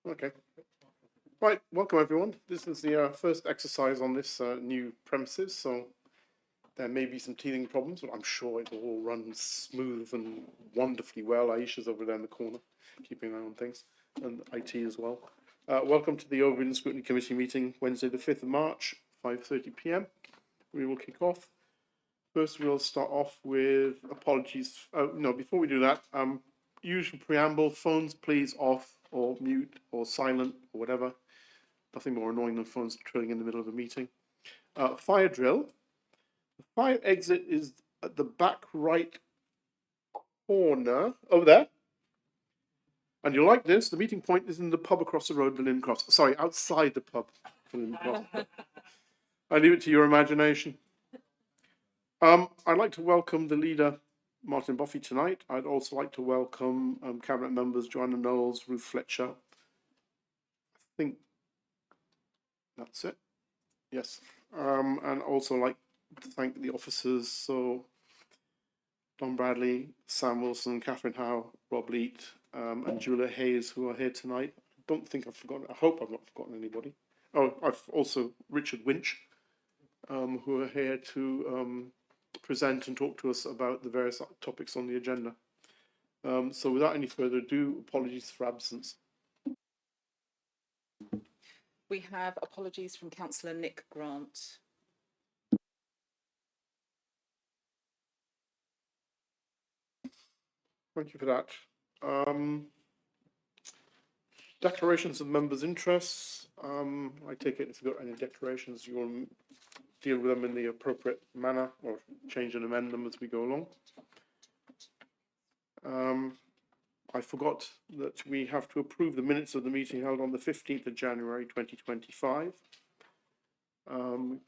Okay. Right, welcome everyone. This is the first exercise on this new premises, so there may be some teething problems, but I'm sure it will all run smooth and wonderfully well. Aisha's over there in the corner, keeping an eye on things, and IT as well. Welcome to the Overview and Scrutiny Committee meeting, Wednesday the 5th of March, 5:30 p.m. We will kick off. First, we'll start off with apologies. No, before we do that, usual preamble, phones please off or mute or silent or whatever. Nothing more annoying than phones trilling in the middle of a meeting. Fire drill. The fire exit is at the back right corner over there. And you'll like this, the meeting point is in the pub across the road, the Lynn Cross. Sorry, outside the pub, the Lynn Cross. I leave it to your imagination. I'd like to welcome the leader, Martin Boffey, tonight. I'd also like to welcome Cabinet members Joanna Knowles, Ruth Fletcher. I think that's it. Yes. And also like to thank the officers, so Don Bradley, Sam Wilson, Catherine Howe, Rob Leet, and Julia Hayes, who are here tonight. I don't think I've forgotten, I hope I've not forgotten anybody. Oh, I've also Richard Winch, who are here to present and talk to us about the various topics on the agenda. So without any further ado, apologies for absence. We have apologies from Councillor Nick Grant. Thank you for that. Declarations of members' interests. I take it if you've got any declarations, you will deal with them in the appropriate manner or change and amend them as we go along. I forgot that we have to approve the minutes of the meeting held on the 15th of January 2025. Can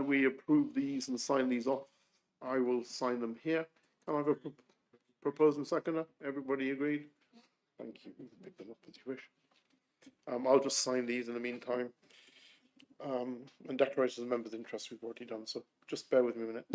we approve these and sign these off? I will sign them here. Can I have a proposal seconder? Everybody agreed? Thank you. You can pick them up as you wish. I'll just sign these in the meantime. And declarations of members' interest we've already done, so just bear with me a minute.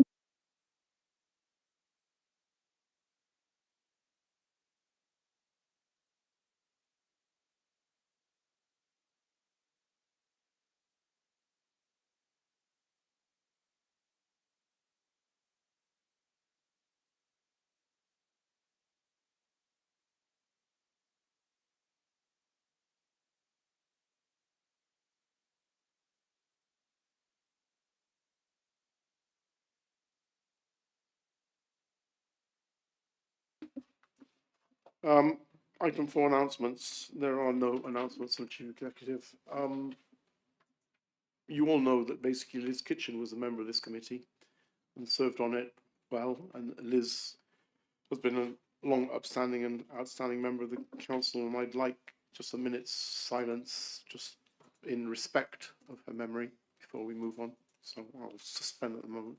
Item 4, announcements. There are no announcements from Chief Executive. You all know that basically Liz Kitchen was a member of this committee and served on it well, and Liz has been a long upstanding and outstanding member of the council, and I'd like just a minute's silence just in respect of her memory before we move on. So I'll suspend at the moment.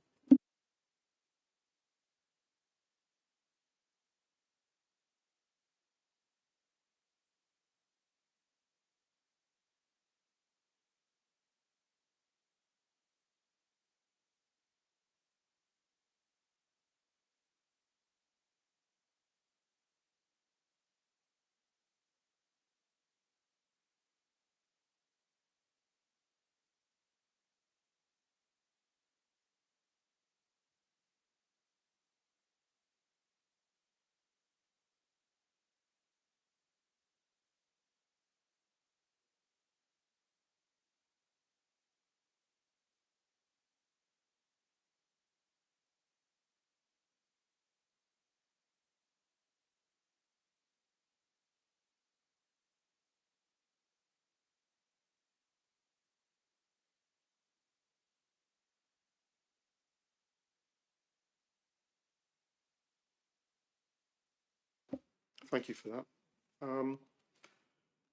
Thank you for that.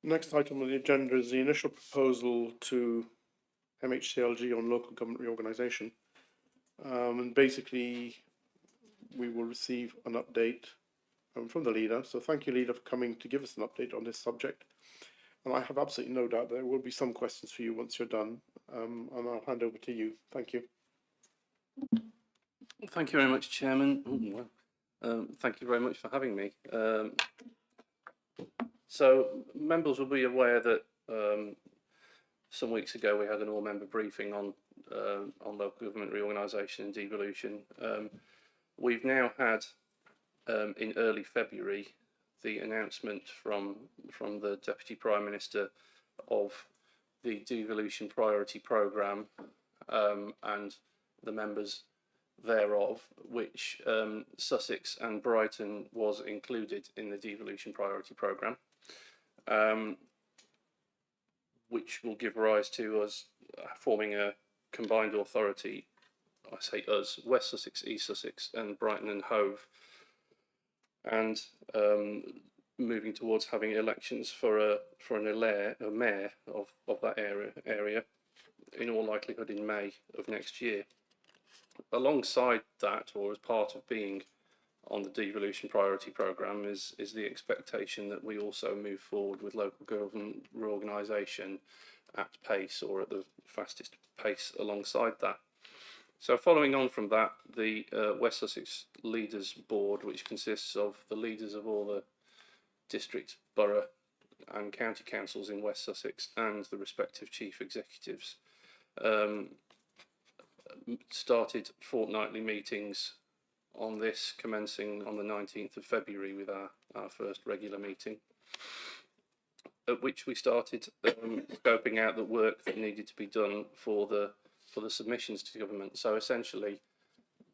Next item on the agenda is the initial proposal to MHCLG on local government reorganisation. And basically, we will receive an update from the leader. So thank you, leader, for coming to give us an update on this subject. And I have absolutely no doubt there will be some questions for you once you're done. And I'll hand over to you. Thank you. Thank you very much, Chairman. Thank you very much for having me. So members will be aware that some weeks ago we had an all-member briefing on local government reorganisation and devolution. We've now had in early February the announcement from the Deputy Prime Minister of the devolution priority programme and the members thereof, which Sussex and Brighton was included in the devolution priority programme, which will give rise to us forming a combined authority. I say us, West Sussex, East Sussex and Brighton and Hove, and moving towards having elections for a mayor of that area in all likelihood in May of next year. Alongside that, or as part of being on the devolution priority programme, is the expectation that we also move forward with local government reorganisation at pace, or at the fastest pace alongside that. So following on from that, the West Sussex Leaders Board, which consists of the leaders of all the district, borough and county councils in West Sussex and the respective chief executives, started fortnightly meetings on this, commencing on the 19th of February with our first regular meeting, at which we started scoping out the work that needed to be done for the submissions to government. So essentially,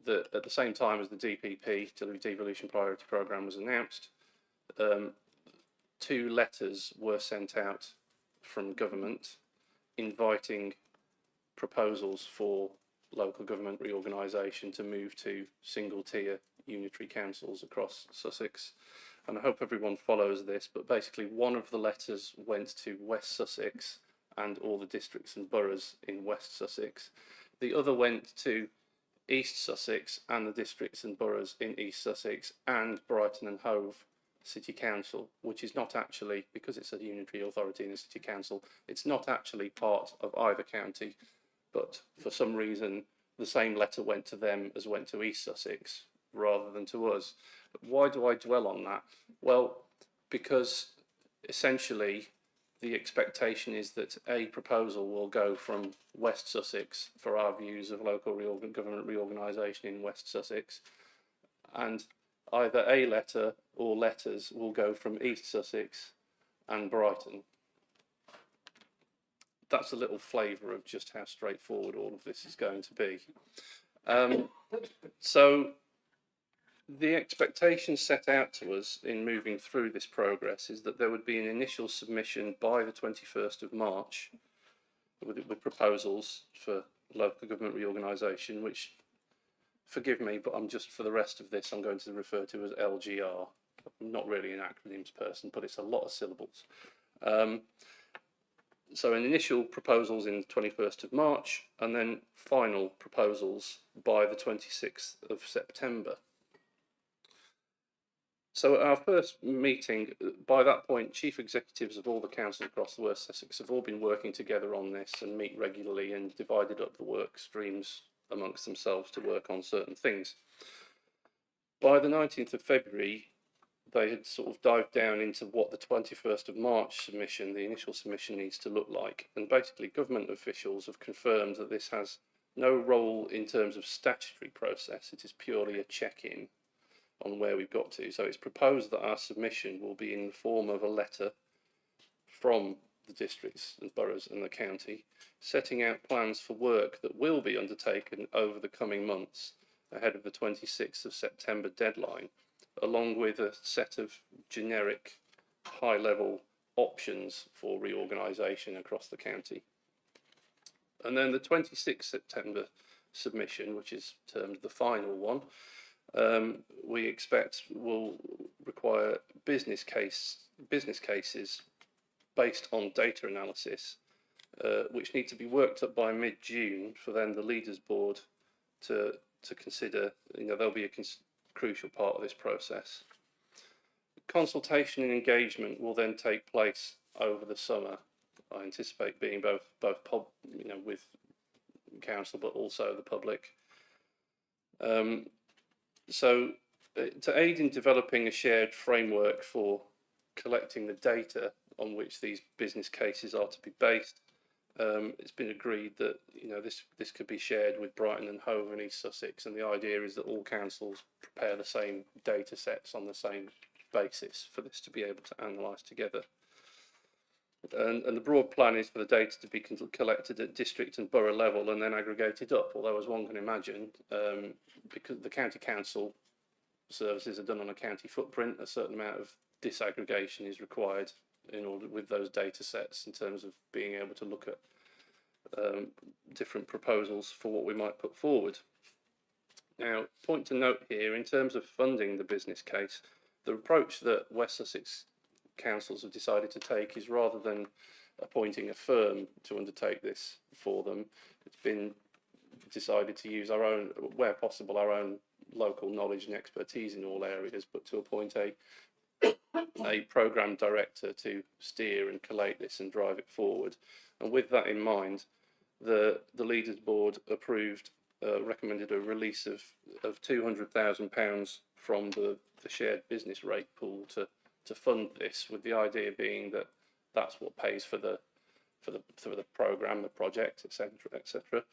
at the same time as the DPP, the Devolution Priority Programme, was announced, 2 letters were sent out from government inviting proposals for local government reorganisation to move to single-tier unitary councils across Sussex. And I hope everyone follows this, but basically one of the letters went to West Sussex and all the districts and boroughs in West Sussex. The other went to East Sussex and the districts and boroughs in East Sussex and Brighton and Hove City Council, which is not actually, because it's a unitary authority in a city council, it's not actually part of either county, but for some reason the same letter went to them as went to East Sussex rather than to us. Why do I dwell on that? Well, because essentially the expectation is that a proposal will go from West Sussex for our views of local government reorganisation in West Sussex, and either a letter or letters will go from East Sussex and Brighton. That's a little flavour of just how straightforward all of this is going to be. So the expectation set out to us in moving through this progress is that there would be an initial submission by the 21st of March with proposals for local government reorganisation, which, forgive me, but I'm just, for the rest of this, I'm going to refer to as LGR. I'm not really an acronyms person, but it's a lot of syllables. So an initial proposals in the 21st of March, and then final proposals by the 26th of September. So at our first meeting, by that point, chief executives of all the councils across the West Sussex have all been working together on this and meet regularly and divided up the work streams amongst themselves to work on certain things. By the 19th of February, they had sort of dived down into what the 21st of March submission, the initial submission, needs to look like. And basically government officials have confirmed that this has no role in terms of statutory process. It is purely a check-in on where we've got to. So it's proposed that our submission will be in the form of a letter from the districts and boroughs and the county, setting out plans for work that will be undertaken over the coming months ahead of the 26th of September deadline, along with a set of generic high-level options for reorganisation across the county. And then the 26th September submission, which is termed the final one, we expect will require business cases based on data analysis, which need to be worked up by mid-June for then the Leaders Board to consider. There'll be a crucial part of this process. Consultation and engagement will then take place over the summer. I anticipate being both with council, but also the public. So to aid in developing a shared framework for collecting the data on which these business cases are to be based, it's been agreed that this could be shared with Brighton and Hove and East Sussex, and the idea is that all councils prepare the same data sets on the same basis for this to be able to analyse together. And the broad plan is for the data to be collected at district and borough level and then aggregated up, although as one can imagine, because the county council services are done on a county footprint, a certain amount of disaggregation is required in order with those data sets in terms of being able to look at different proposals for what we might put forward. Now, point to note here, in terms of funding the business case, the approach that West Sussex councils have decided to take is, rather than appointing a firm to undertake this for them, it's been decided to use our own, where possible, our own local knowledge and expertise in all areas, but to appoint a programme director to steer and collate this and drive it forward. And with that in mind, the Leaders Board recommended a release of £200,000 from the shared business rate pool to fund this, with the idea being that that's what pays for the programme, the project, etc., etc.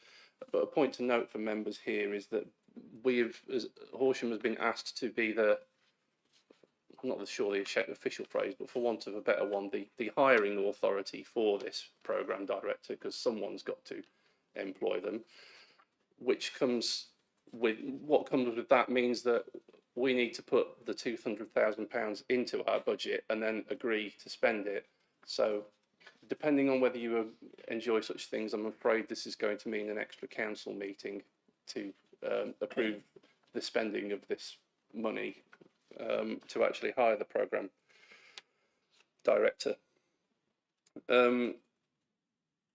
But a point to note for members here is that Horsham has been asked to be I'm not sure the official phrase, but for want of a better one, the hiring authority for this programme director, because someone's got to employ them, what comes with that means that we need to put the £200,000 into our budget and then agree to spend it. So depending on whether you enjoy such things, I'm afraid this is going to mean an extra council meeting to approve the spending of this money to actually hire the programme director.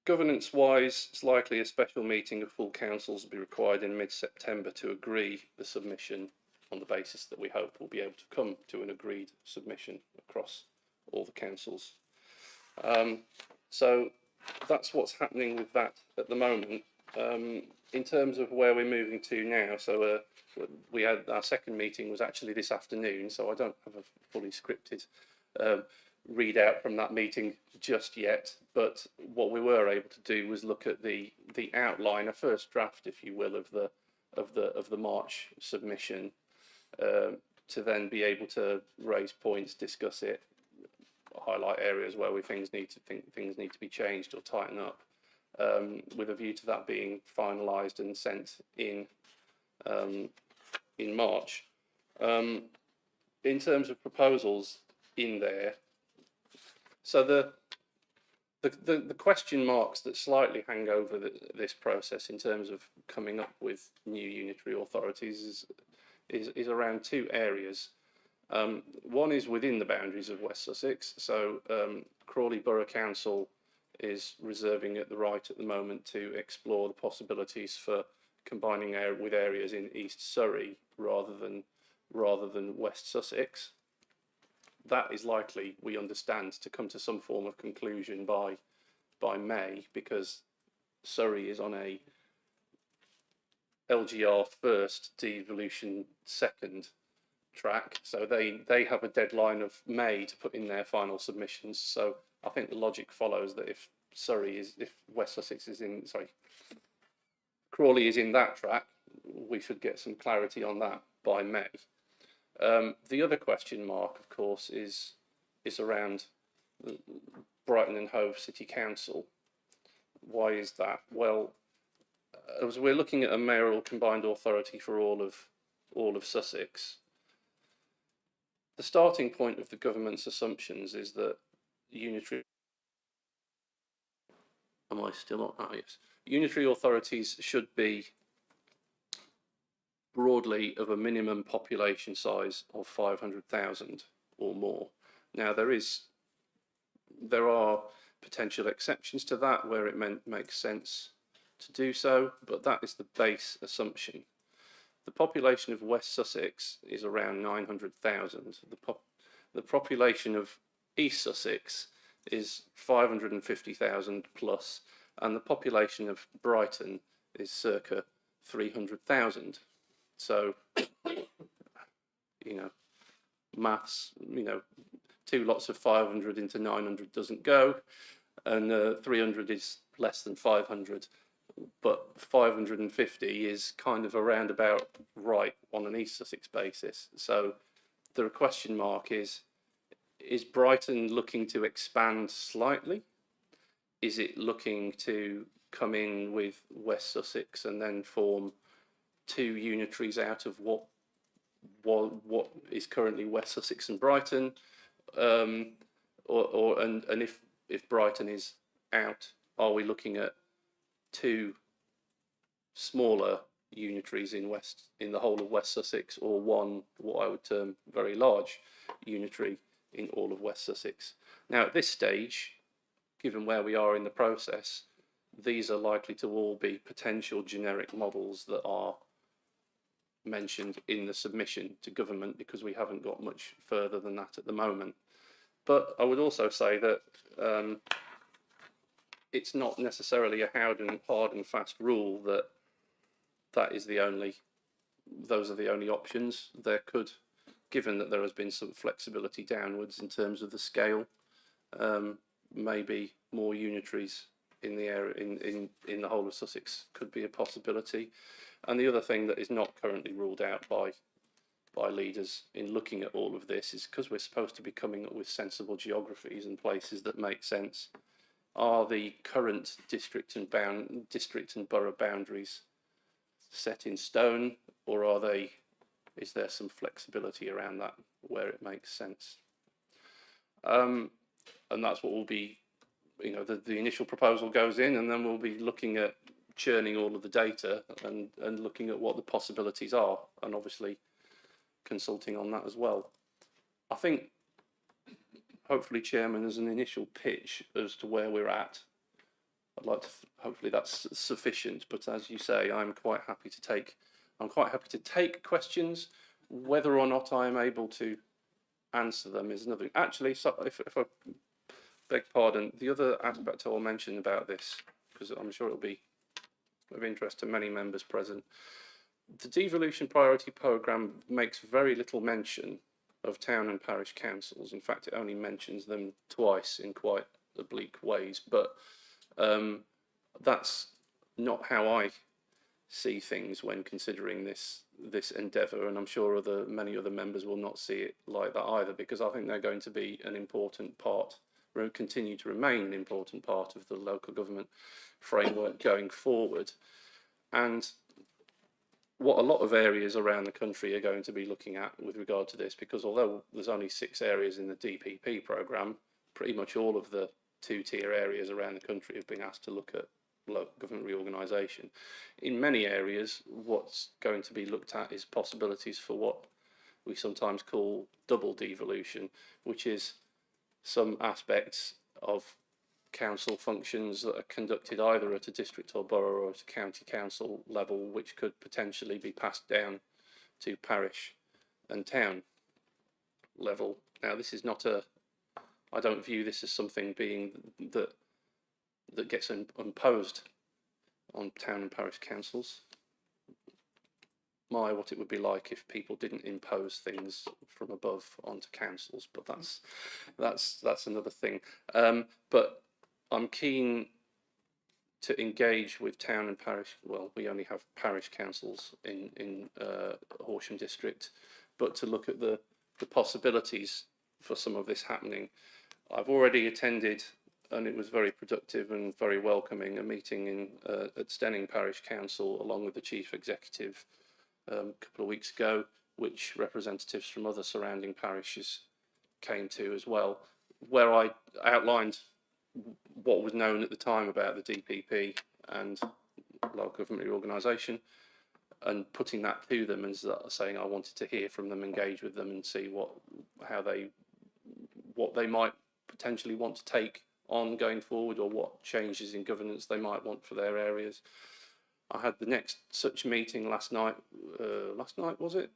Governance-wise, it's likely a special meeting of full councils will be required in mid-September to agree the submission, on the basis that we hope we'll be able to come to an agreed submission across all the councils. So that's what's happening with that at the moment. In terms of where we're moving to now, so we had our second meeting was actually this afternoon, so I don't have a fully scripted readout from that meeting just yet, but what we were able to do was look at the outline, a first draft, if you will, of the March submission, to then be able to raise points, discuss it, highlight areas where things need to be changed or tighten up, with a view to that being finalised and sent in March. In terms of proposals in there, so the question marks that slightly hang over this process in terms of coming up with new unitary authorities is around two areas. One is within the boundaries of West Sussex. So Crawley Borough Council is reserving the right at the moment to explore the possibilities for combining with areas in East Surrey rather than West Sussex. That is likely, we understand, to come to some form of conclusion by May, because Surrey is on a LGR first, devolution second track, so they have a deadline of May to put in their final submissions. So I think the logic follows that if West Sussex is in, Crawley is in that track, we should get some clarity on that by May. The other question mark, of course, is around Brighton and Hove City Council. Why is that? Well, as we're looking at a mayoral combined authority for all of Sussex, the starting point of the government's assumptions is that unitary authorities should be broadly of a minimum population size of 500,000 or more. Now there are potential exceptions to that where it makes sense to do so, but that is the base assumption. The population of West Sussex is around 900,000. The population of East Sussex is 550,000 plus, and the population of Brighton is circa 300,000. So, maths, 2 lots of 500 into 900 doesn't go, and 300 is less than 500. But 550 is kind of around about right on an East Sussex basis. So the question mark is Brighton looking to expand slightly? Is it looking to come in with West Sussex and then form 2 unitaries out of what is currently West Sussex and Brighton? And if Brighton is out, are we looking at 2 smaller unitaries in the whole of West Sussex, or 1 what I would term very large unitary in all of West Sussex? Now at this stage, given where we are in the process, these are likely to all be potential generic models that are mentioned in the submission to government, because we haven't got much further than that at the moment. But I would also say that it's not necessarily a hard and fast rule that those are the only options. There could, given that there has been some flexibility downwards in terms of the scale, maybe more unitaries in the area in the whole of Sussex could be a possibility. And the other thing that is not currently ruled out by leaders in looking at all of this is, because we're supposed to be coming up with sensible geographies and places that make sense, are the current district and borough boundaries set in stone, or is there some flexibility around that where it makes sense? And that's what will be, the initial proposal goes in, and then we'll be looking at churning all of the data and looking at what the possibilities are, and obviously consulting on that as well. I think, hopefully, Chairman, as an initial pitch as to where we're at, I'd like to, hopefully that's sufficient, but as you say, I'm quite happy to take questions. Whether or not I am able to answer them is another. Actually, so if I beg pardon, the other aspect I will mention about this, because I'm sure it'll be of interest to many members present, the devolution priority programme makes very little mention of town and parish councils. In fact, it only mentions them twice in quite oblique ways, but that's not how I see things when considering this endeavour, and I'm sure many other members will not see it like that either, because I think they're going to be an important part, continue to remain an important part of the local government framework going forward. And what a lot of areas around the country are going to be looking at with regard to this, because although there's only 6 areas in the DPP programme, pretty much all of the 2-tier areas around the country have been asked to look at local government reorganisation. In many areas, what's going to be looked at is possibilities for what we sometimes call double devolution, which is some aspects of council functions that are conducted either at a district or borough or at a county council level, which could potentially be passed down to parish and town level. Now, this is not I don't view this as something being that gets imposed on town and parish councils. What it would be like if people didn't impose things from above onto councils, but that's another thing. But I'm keen to engage with town and parish. Well, we only have parish councils in Horsham district, but to look at the possibilities for some of this happening. I've already attended, and it was very productive and very welcoming, a meeting at Stenning Parish Council along with the Chief Executive a couple of weeks ago, which representatives from other surrounding parishes came to as well, where I outlined what was known at the time about the DPP and local government reorganisation, and putting that to them and saying I wanted to hear from them, engage with them, and see what they might potentially want to take on going forward, or what changes in governance they might want for their areas. I had the next such meeting last night. Last night, was it?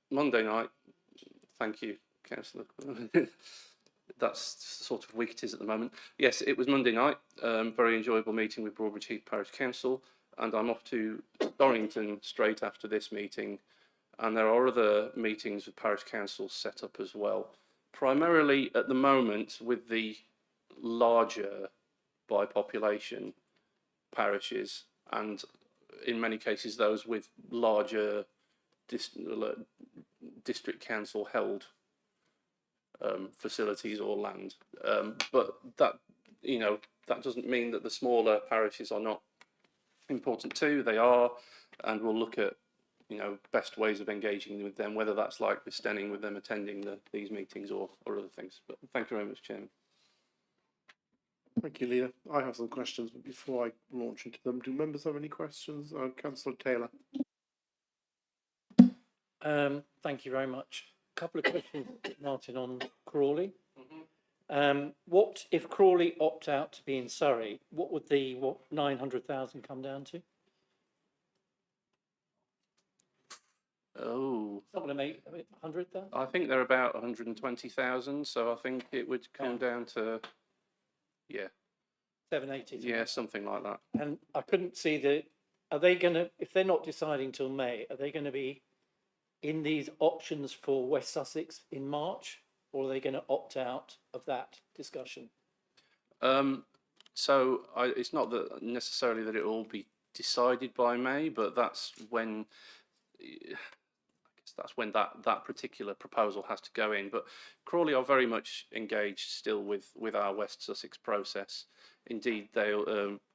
Monday night. Thank you, Councillor. That's the sort of week it is at the moment. Yes, it was Monday night. Very enjoyable meeting with Broadbridge Heath Parish Council, and I'm off to Dorrington straight after this meeting. And there are other meetings with parish councils set up as well. Primarily at the moment with the larger by population parishes, and in many cases those with larger district council held facilities or land. But that, that doesn't mean that the smaller parishes are not important too. They are, and we'll look at best ways of engaging with them, whether that's like staying with them, attending these meetings, or other things. But thank you very much, Chairman. Thank you, Leader. I have some questions, but before I launch into them, do members have any questions? Councillor Taylor. Thank you very much. A couple of questions, Martin, on Crawley. What if Crawley opt out to be in Surrey? What would the 900,000 come down to? Oh, It's not going to make 100,000. I think they're about 120,000. So I think it would come down to, 780. yeah, something like that. And I couldn't see are they going to, if they're not deciding till May, are they going to be in these options for West Sussex in March, or are they going to opt out of that discussion? So it's not that necessarily that it will be decided by May, but that's when that particular proposal has to go in. But Crawley are very much engaged still with our West Sussex process. Indeed,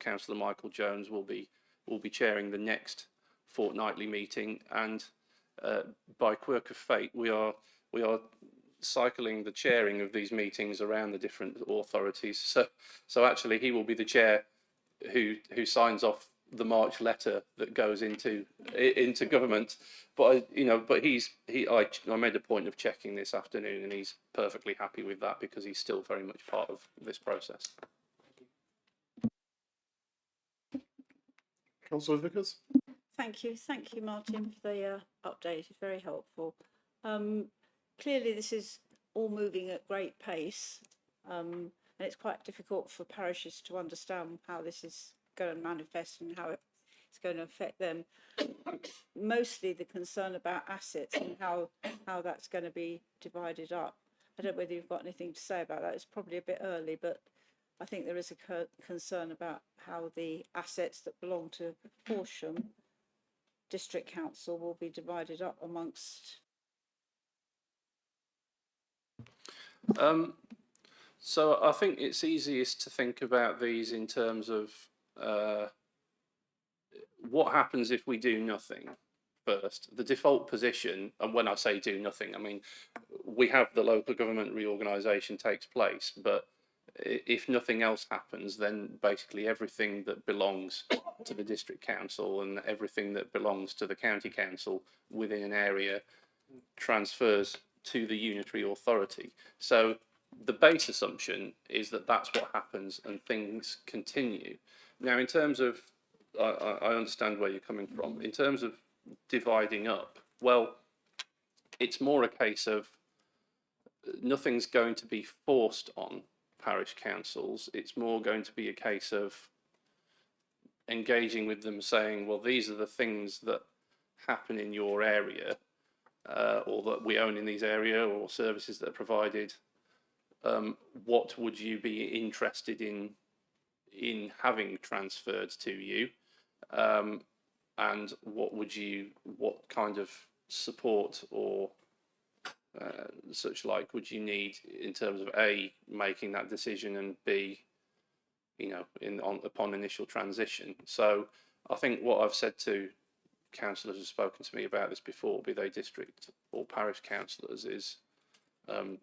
Councillor Michael Jones will be chairing the next fortnightly meeting, and by quirk of fate, we are cycling the chairing of these meetings around the different authorities. So actually, he will be the chair who signs off the March letter that goes into government. But I made a point of checking this afternoon, and he's perfectly happy with that because he's still very much part of this process. Councillor Vickers. Thank you, Martin, for the update. It's very helpful. Clearly, this is all moving at great pace, and it's quite difficult for parishes to understand how this is going to manifest and how it's going to affect them. Mostly the concern about assets and how that's going to be divided up. I don't know whether you've got anything to say about that. It's probably a bit early, but I think there is a concern about how the assets that belong to Horsham District Council will be divided up amongst. So I think it's easiest to think about these in terms of what happens if we do nothing first. The default position, and when I say do nothing, I mean we have the local government reorganisation takes place, but if nothing else happens, then basically everything that belongs to the district council and everything that belongs to the county council within an area transfers to the unitary authority. So the base assumption is that that's what happens and things continue. Now, in terms of, I understand where you're coming from. In terms of dividing up, well, it's more a case of nothing's going to be forced on parish councils. It's more going to be a case of engaging with them, saying, well, these are the things that happen in your area, or that we own in these area, or services that are provided. What would you be interested in having transferred to you, and what kind of support or such like would you need in terms of A, making that decision, and B, upon initial transition. So I think what I've said to councillors who've spoken to me about this before, be they district or parish councillors, is I'm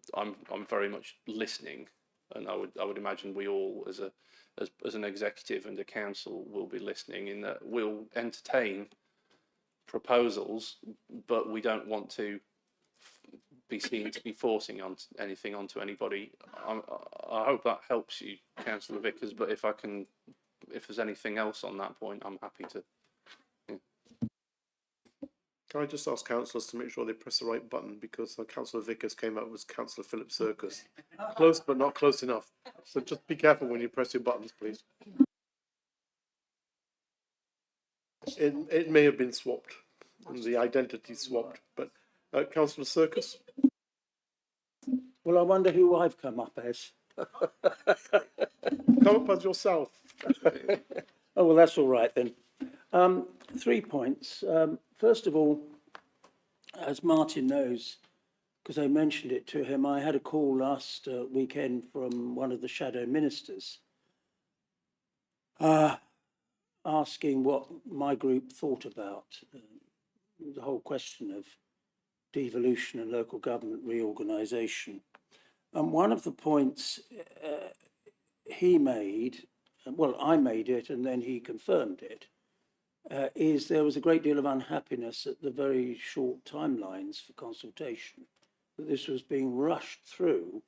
very much listening, and I would imagine we all as an executive and a council will be listening, in that we'll entertain proposals, but we don't want to be seen to be forcing anything onto anybody. I hope that helps you, Councillor Vickers, but if there's anything else on that point, I'm happy to. Can I just ask councillors to make sure they press the right button, because Councillor Vickers came up with Councillor Philip Circus. Close, but not close enough. So just be careful when you press your buttons, please. It may have been swapped, and the identity swapped, but Councillor Circus. Well, I wonder who I've come up as. Come up as yourself. Oh, well, that's all right then. 3 points. First of all, as Martin knows, because I mentioned it to him, I had a call last weekend from one of the shadow ministers asking what my group thought about the whole question of devolution and local government reorganisation. And one of the points he made, well, I made it and then he confirmed it, is there was a great deal of unhappiness at the very short timelines for consultation, that this was being rushed through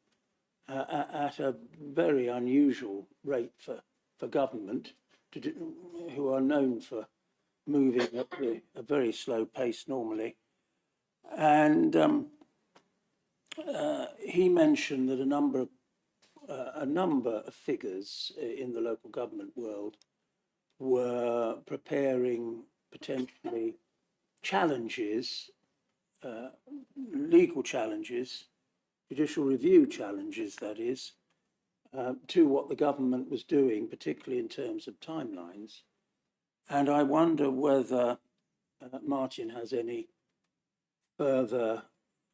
at a very unusual rate for government, who are known for moving at a very slow pace normally. And he mentioned that a number of figures in the local government world were preparing potentially challenges, legal challenges, judicial review challenges, that is, to what the government was doing, particularly in terms of timelines. And I wonder whether Martin has any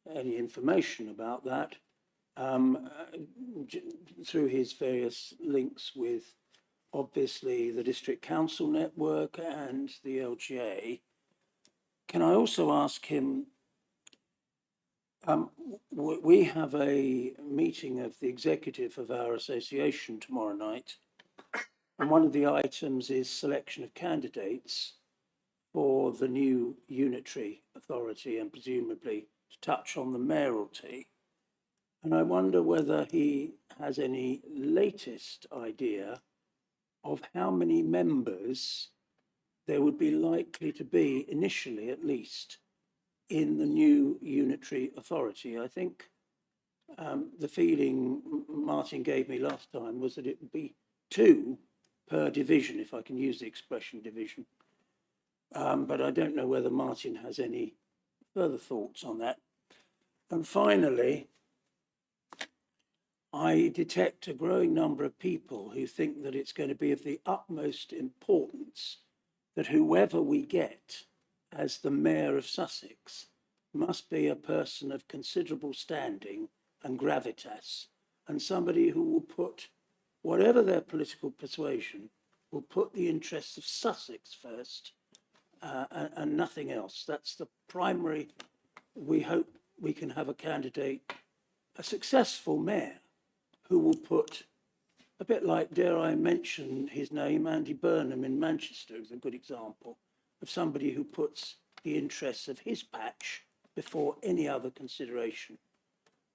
information about that through his various links with, obviously, the district council network and the LGA. Can I also ask him, we have a meeting of the executive of our association tomorrow night, and one of the items is selection of candidates for the new unitary authority and presumably to touch on the mayoralty. And I wonder whether he has any latest idea of how many members there would be likely to be, initially at least, in the new unitary authority. I think the feeling Martin gave me last time was that it would be 2 per division, if I can use the expression division. But I don't know whether Martin has any further thoughts on that. And finally, I detect a growing number of people who think that it's going to be of the utmost importance that whoever we get as the Mayor of Sussex must be a person of considerable standing and gravitas, and somebody who will put, whatever their political persuasion, will put the interests of Sussex first and nothing else. That's the primary. We hope we can have a candidate, a successful mayor, who will put, a bit like, dare I mention his name, Andy Burnham in Manchester is a good example of somebody who puts the interests of his patch before any other consideration.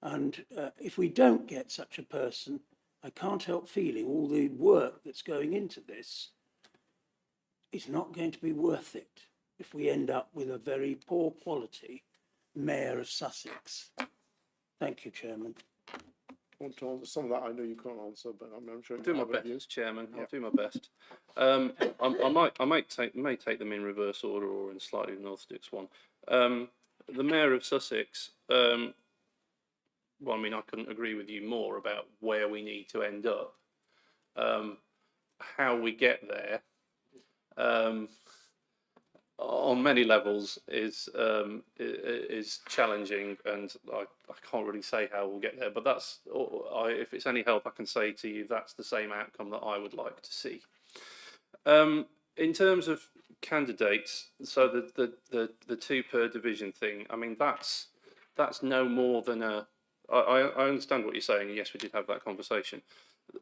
And if we don't get such a person, I can't help feeling all the work that's going into this is not going to be worth it if we end up with a very poor quality Mayor of Sussex. Thank you, Chairman. Want to answer some of that? I know you can't answer, but I'm sure. I'll do my best, Chairman. I'll do my best. I may take them in reverse order or in slightly unorthodox one. The Mayor of Sussex. Well, I mean, I couldn't agree with you more about where we need to end up. How we get there, on many levels, is challenging, and I can't really say how we'll get there. But that's, if it's any help, I can say to you that's the same outcome that I would like to see. In terms of candidates, so the 2 per division thing, I mean, that's no more than a. I understand what you're saying. Yes, we did have that conversation.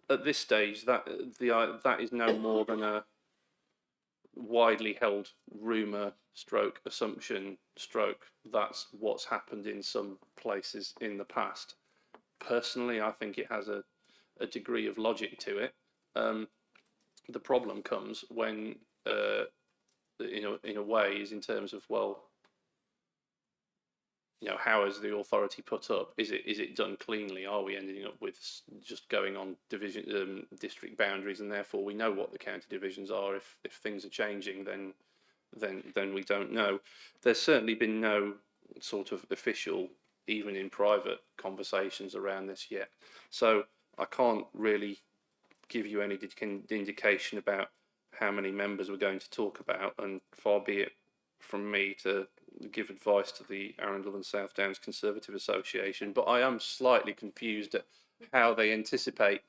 At this stage, that is no more than a widely held rumour stroke assumption stroke. That's what's happened in some places in the past. Personally, I think it has a degree of logic to it. The problem comes when, in a way, is in terms of, well, how is the authority put up? Is it done cleanly? Are we ending up with just going on division district boundaries, and therefore we know what the county divisions are? If things are changing, then we don't know. There's certainly been no sort of official even in private conversations around this yet. So I can't really give you any indication about how many members we're going to talk about, and far be it from me to give advice to the Arundel and South Downs Conservative Association, but I am slightly confused at how they anticipate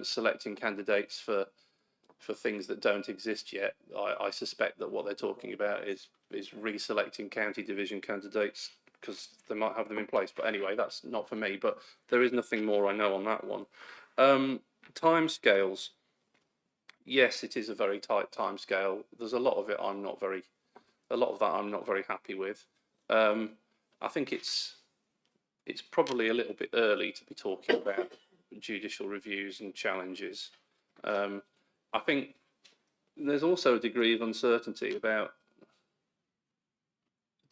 selecting candidates for things that don't exist yet. I suspect that what they're talking about is reselecting county division candidates because they might have them in place. But anyway, that's not for me. But there is nothing more I know on that one. Timescales. Yes, it is a very tight timescale. There's a lot of it I'm not very happy with. I think it's probably a little bit early to be talking about judicial reviews and challenges. I think there's also a degree of uncertainty about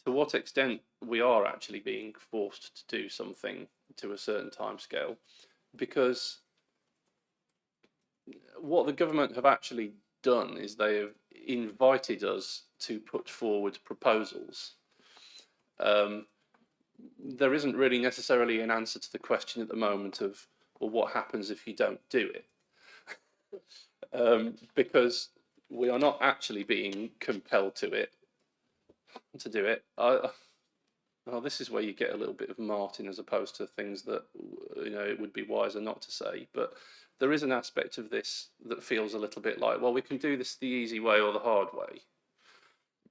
to what extent we are actually being forced to do something to a certain timescale, because what the government have actually done is they have invited us to put forward proposals. There isn't really necessarily an answer to the question at the moment of, well, what happens if you don't do it? Because we are not actually being compelled to do it. Well, this is where you get a little bit of Martin as opposed to things that, you know, it would be wiser not to say. But there is an aspect of this that feels a little bit like, well, we can do this the easy way or the hard way,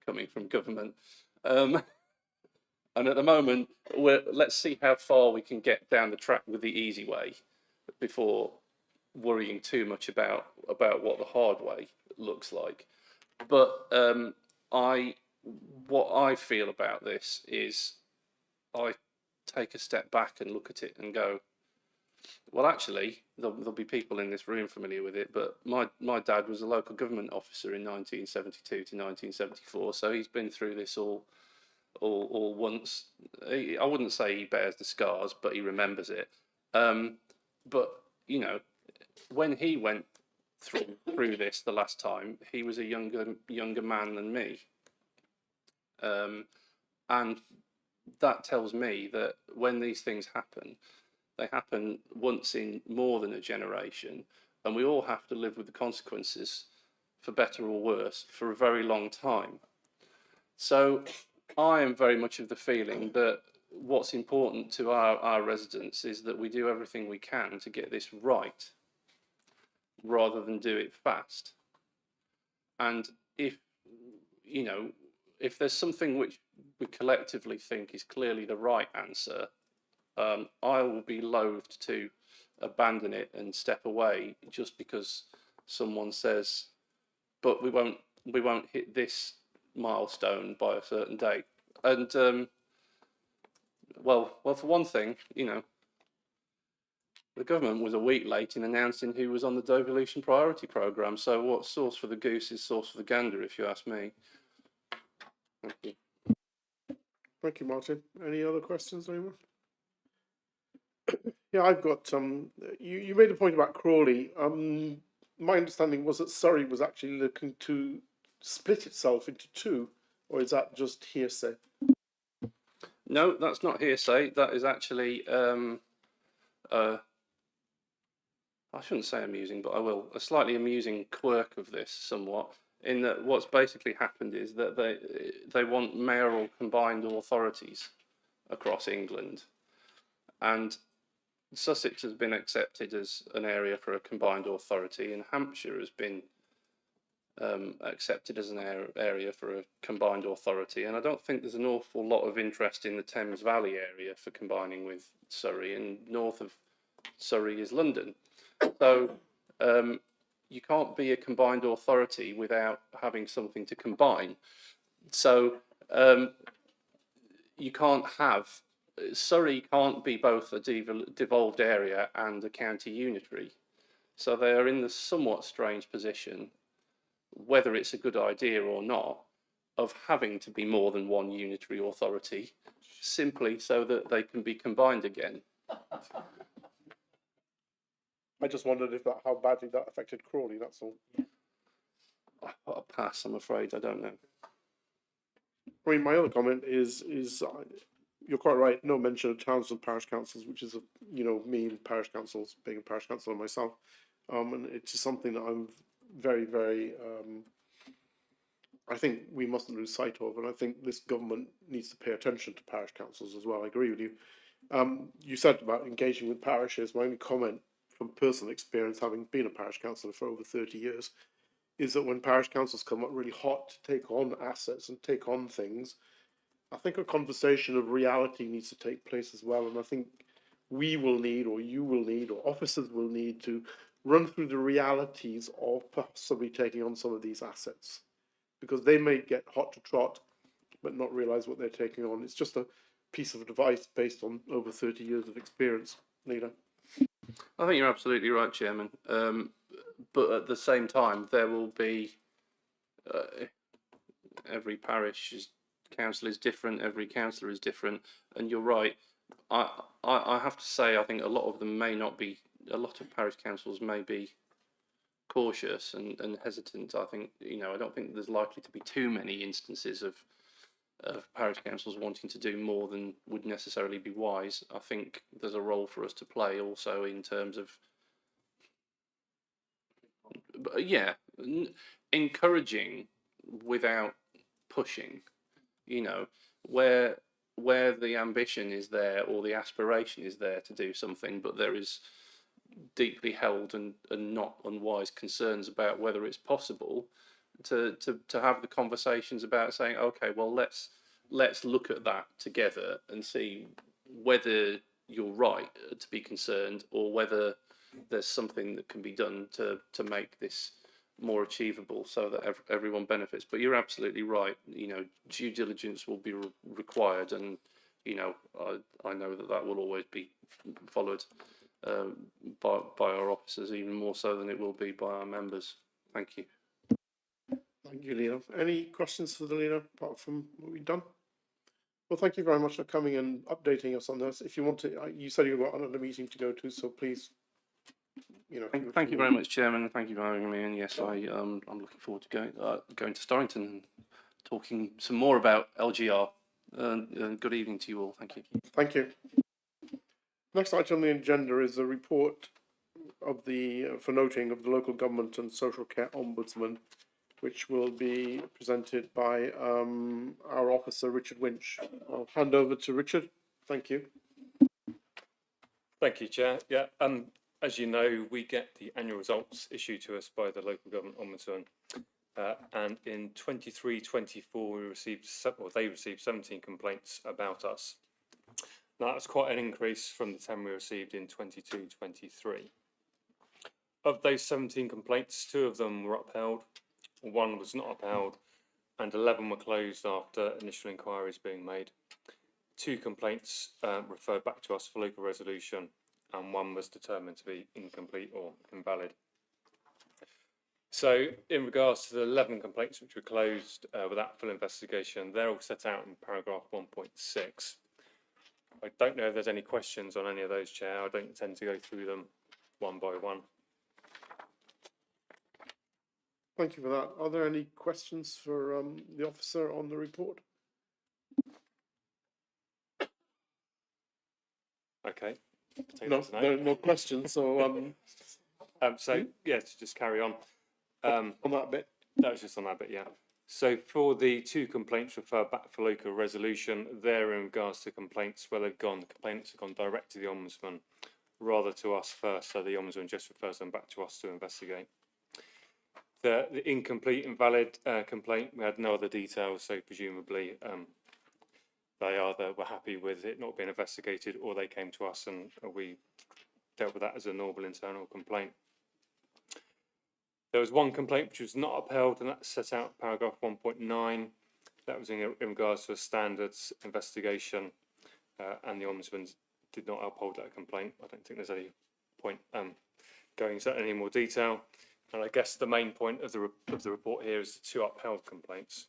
coming from government. And at the moment, let's see how far we can get down the track with the easy way before worrying too much about what the hard way looks like. But what I feel about this is I take a step back and look at it and go, well, actually, there'll be people in this room familiar with it, but my dad was a local government officer in 1972 to 1974, so he's been through this all once. I wouldn't say he bears the scars, but he remembers it. But, you know, when he went through this the last time, he was a younger man than me. And that tells me that when these things happen, they happen once in more than a generation, and we all have to live with the consequences, for better or worse, for a very long time. So I am very much of the feeling that what's important to our residents is that we do everything we can to get this right, rather than do it fast. And if there's something which we collectively think is clearly the right answer, I will be loath to abandon it and step away just because someone says, but we won't hit this milestone by a certain date. And well, for one thing, you know, the government was a week late in announcing who was on the devolution priority programme. So what's sauce for the goose is sauce for the gander, if you ask me. Thank you. Thank you, Martin. Any other questions, anyone? Yeah, I've got you made a point about Crawley. My understanding was that Surrey was actually looking to split itself into two, or is that just hearsay? No, that's not hearsay. That is actually I shouldn't say amusing, but I will. A slightly amusing quirk of this, somewhat, in that what's basically happened is that they want mayoral combined authorities across England, and Sussex has been accepted as an area for a combined authority, and Hampshire has been accepted as an area for a combined authority. And I don't think there's an awful lot of interest in the Thames Valley area for combining with Surrey, and north of Surrey is London. So you can't be a combined authority without having something to combine. So you can't have, Surrey can't be both a devolved area and a county unitary. So they are in the somewhat strange position, whether it's a good idea or not, of having to be more than one unitary authority, simply so that they can be combined again. I just wondered how badly that affected Crawley, that's all. I'll pass, I'm afraid, I don't know. I mean, my other comment is you're quite right. No mention of towns and parish councils, which is, me and parish councils, being a parish councillor myself. And it's just something that I'm very, very, I think we mustn't lose sight of. And I think this government needs to pay attention to parish councils as well. I agree with you. You said about engaging with parishes. My only comment from personal experience, having been a parish councillor for over 30 years, is that when parish councils come up really hot to take on assets and take on things, I think a conversation of reality needs to take place as well. And I think we will need, or you will need, or officers will need to run through the realities of possibly taking on some of these assets, because they may get hot to trot, but not realize what they're taking on. It's just a piece of advice based on over 30 years of experience, Leader. I think you're absolutely right, Chairman. But at the same time, there will be every parish council is different, every councillor is different, and you're right. I have to say, I think a lot of them may not be. A lot of parish councils may be cautious and hesitant. I think I don't think there's likely to be too many instances of parish councils wanting to do more than would necessarily be wise. I think there's a role for us to play also in terms of, encouraging without pushing. Where the ambition is there or the aspiration is there to do something, but there is deeply held and not unwise concerns about whether it's possible to have the conversations about saying, okay, well, let's look at that together and see whether you're right to be concerned or whether there's something that can be done to make this more achievable so that everyone benefits. But you're absolutely right. Due diligence will be required, and I know that will always be followed by our officers, even more so than it will be by our members. Thank you. Thank you, Leader. Any questions for the Leader apart from what we've done? Well, thank you very much for coming and updating us on this. If you want to, you said you've got another meeting to go to, so please, Thank you very much, Chairman, and thank you for having me. And yes, I'm looking forward to going to Storrington and talking some more about LGR. Good evening to you all. Thank you. Thank you. Next item on the agenda is a report of for noting of the local government and social care ombudsman, which will be presented by our officer, Richard Winch. I'll hand over to Richard. Thank you. Thank you, Chair. Yeah, as you know, we get the annual results issued to us by the local government ombudsman, and in 23-24 they received 17 complaints about us. Now that's quite an increase from the 10 we received in 22-23. Of those 17 complaints, 2 of them were upheld, 1 was not upheld, and 11 were closed after initial inquiries being made. 2 complaints referred back to us for local resolution, and 1 was determined to be incomplete or invalid. So in regards to the 11 complaints which were closed without full investigation, they're all set out in paragraph 1.6. I don't know if there's any questions on any of those, Chair. I don't intend to go through them one by one. Thank you for that. Are there any questions for the officer on the report? Okay. No questions. So so yeah, to just carry on. On that bit. That was just on that bit, yeah. So for the 2 complaints referred back for local resolution, they're in regards to complaints where the complaints have gone direct to the Ombudsman rather to us first, so the Ombudsman just refers them back to us to investigate. The incomplete, invalid complaint, we had no other details, so presumably they either were happy with it not being investigated or they came to us and we dealt with that as a normal internal complaint. There was 1 complaint which was not upheld, and that's set out in paragraph 1.9. That was in regards to a standards investigation, and the Ombudsman did not uphold that complaint. I don't think there's any point going into any more detail. And I guess the main point of the report here is the 2 upheld complaints.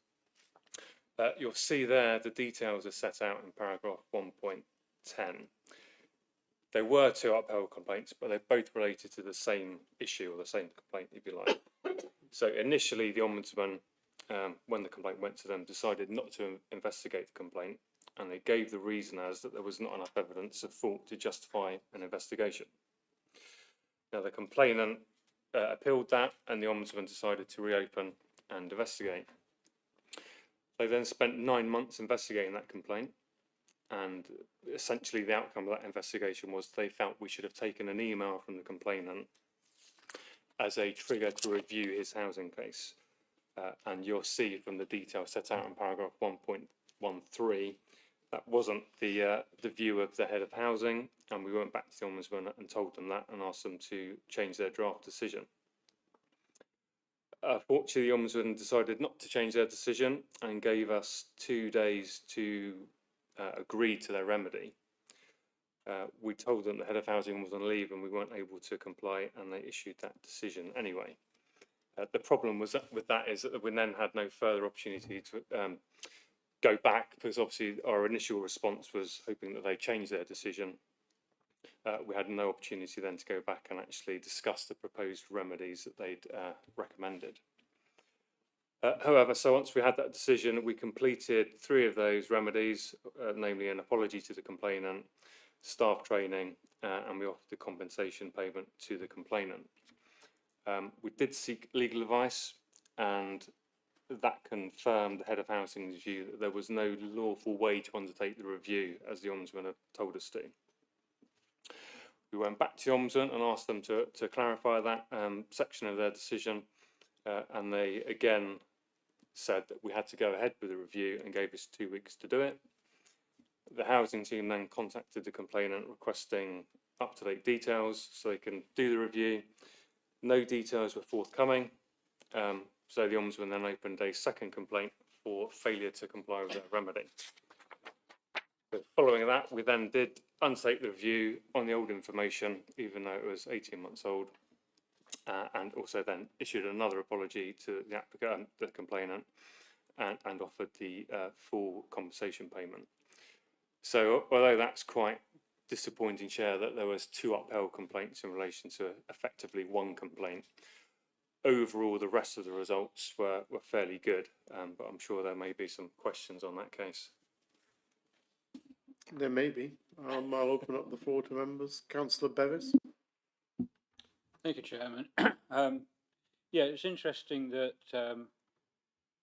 You'll see there the details are set out in paragraph 1.10. There were 2 upheld complaints, but they're both related to the same issue or the same complaint, if you like. So initially, the Ombudsman, when the complaint went to them, decided not to investigate the complaint, and they gave the reason as that there was not enough evidence of fault to justify an investigation. Now, the complainant appealed that, and the Ombudsman decided to reopen and investigate. They then spent 9 months investigating that complaint, and essentially the outcome of that investigation was they felt we should have taken an email from the complainant as a trigger to review his housing case. And you'll see from the detail set out in paragraph 1.13, that wasn't the view of the head of housing, and we went back to the Ombudsman and told them that and asked them to change their draft decision. Fortunately, the Ombudsman decided not to change their decision and gave us 2 days to agree to their remedy. We told them the head of housing was on leave and we weren't able to comply, and they issued that decision anyway. The problem was with that is that we then had no further opportunity to go back, because obviously our initial response was hoping that they changed their decision. We had no opportunity then to go back and actually discuss the proposed remedies that they'd recommended. However, so once we had that decision, we completed 3 of those remedies, namely an apology to the complainant, staff training, and we offered the compensation payment to the complainant. We did seek legal advice, and that confirmed the head of housing's view that there was no lawful way to undertake the review, as the Ombudsman had told us to. We went back to the Ombudsman and asked them to clarify that section of their decision, and they again said that we had to go ahead with the review and gave us 2 weeks to do it. The housing team then contacted the complainant requesting up-to-date details so they can do the review. No details were forthcoming, so the Ombudsman then opened a second complaint for failure to comply with their remedy. So following that, we then did undertake the review on the old information, even though it was 18 months old, and also then issued another apology to the applicant, the complainant, and offered the full compensation payment. So although that's quite disappointing, Chair, that there was 2 upheld complaints in relation to effectively 1 complaint, overall the rest of the results were fairly good, but I'm sure there may be some questions on that case. There may be. I'll open up the floor to members. Councillor Bevis. Thank you, Chairman. Yeah, it's interesting that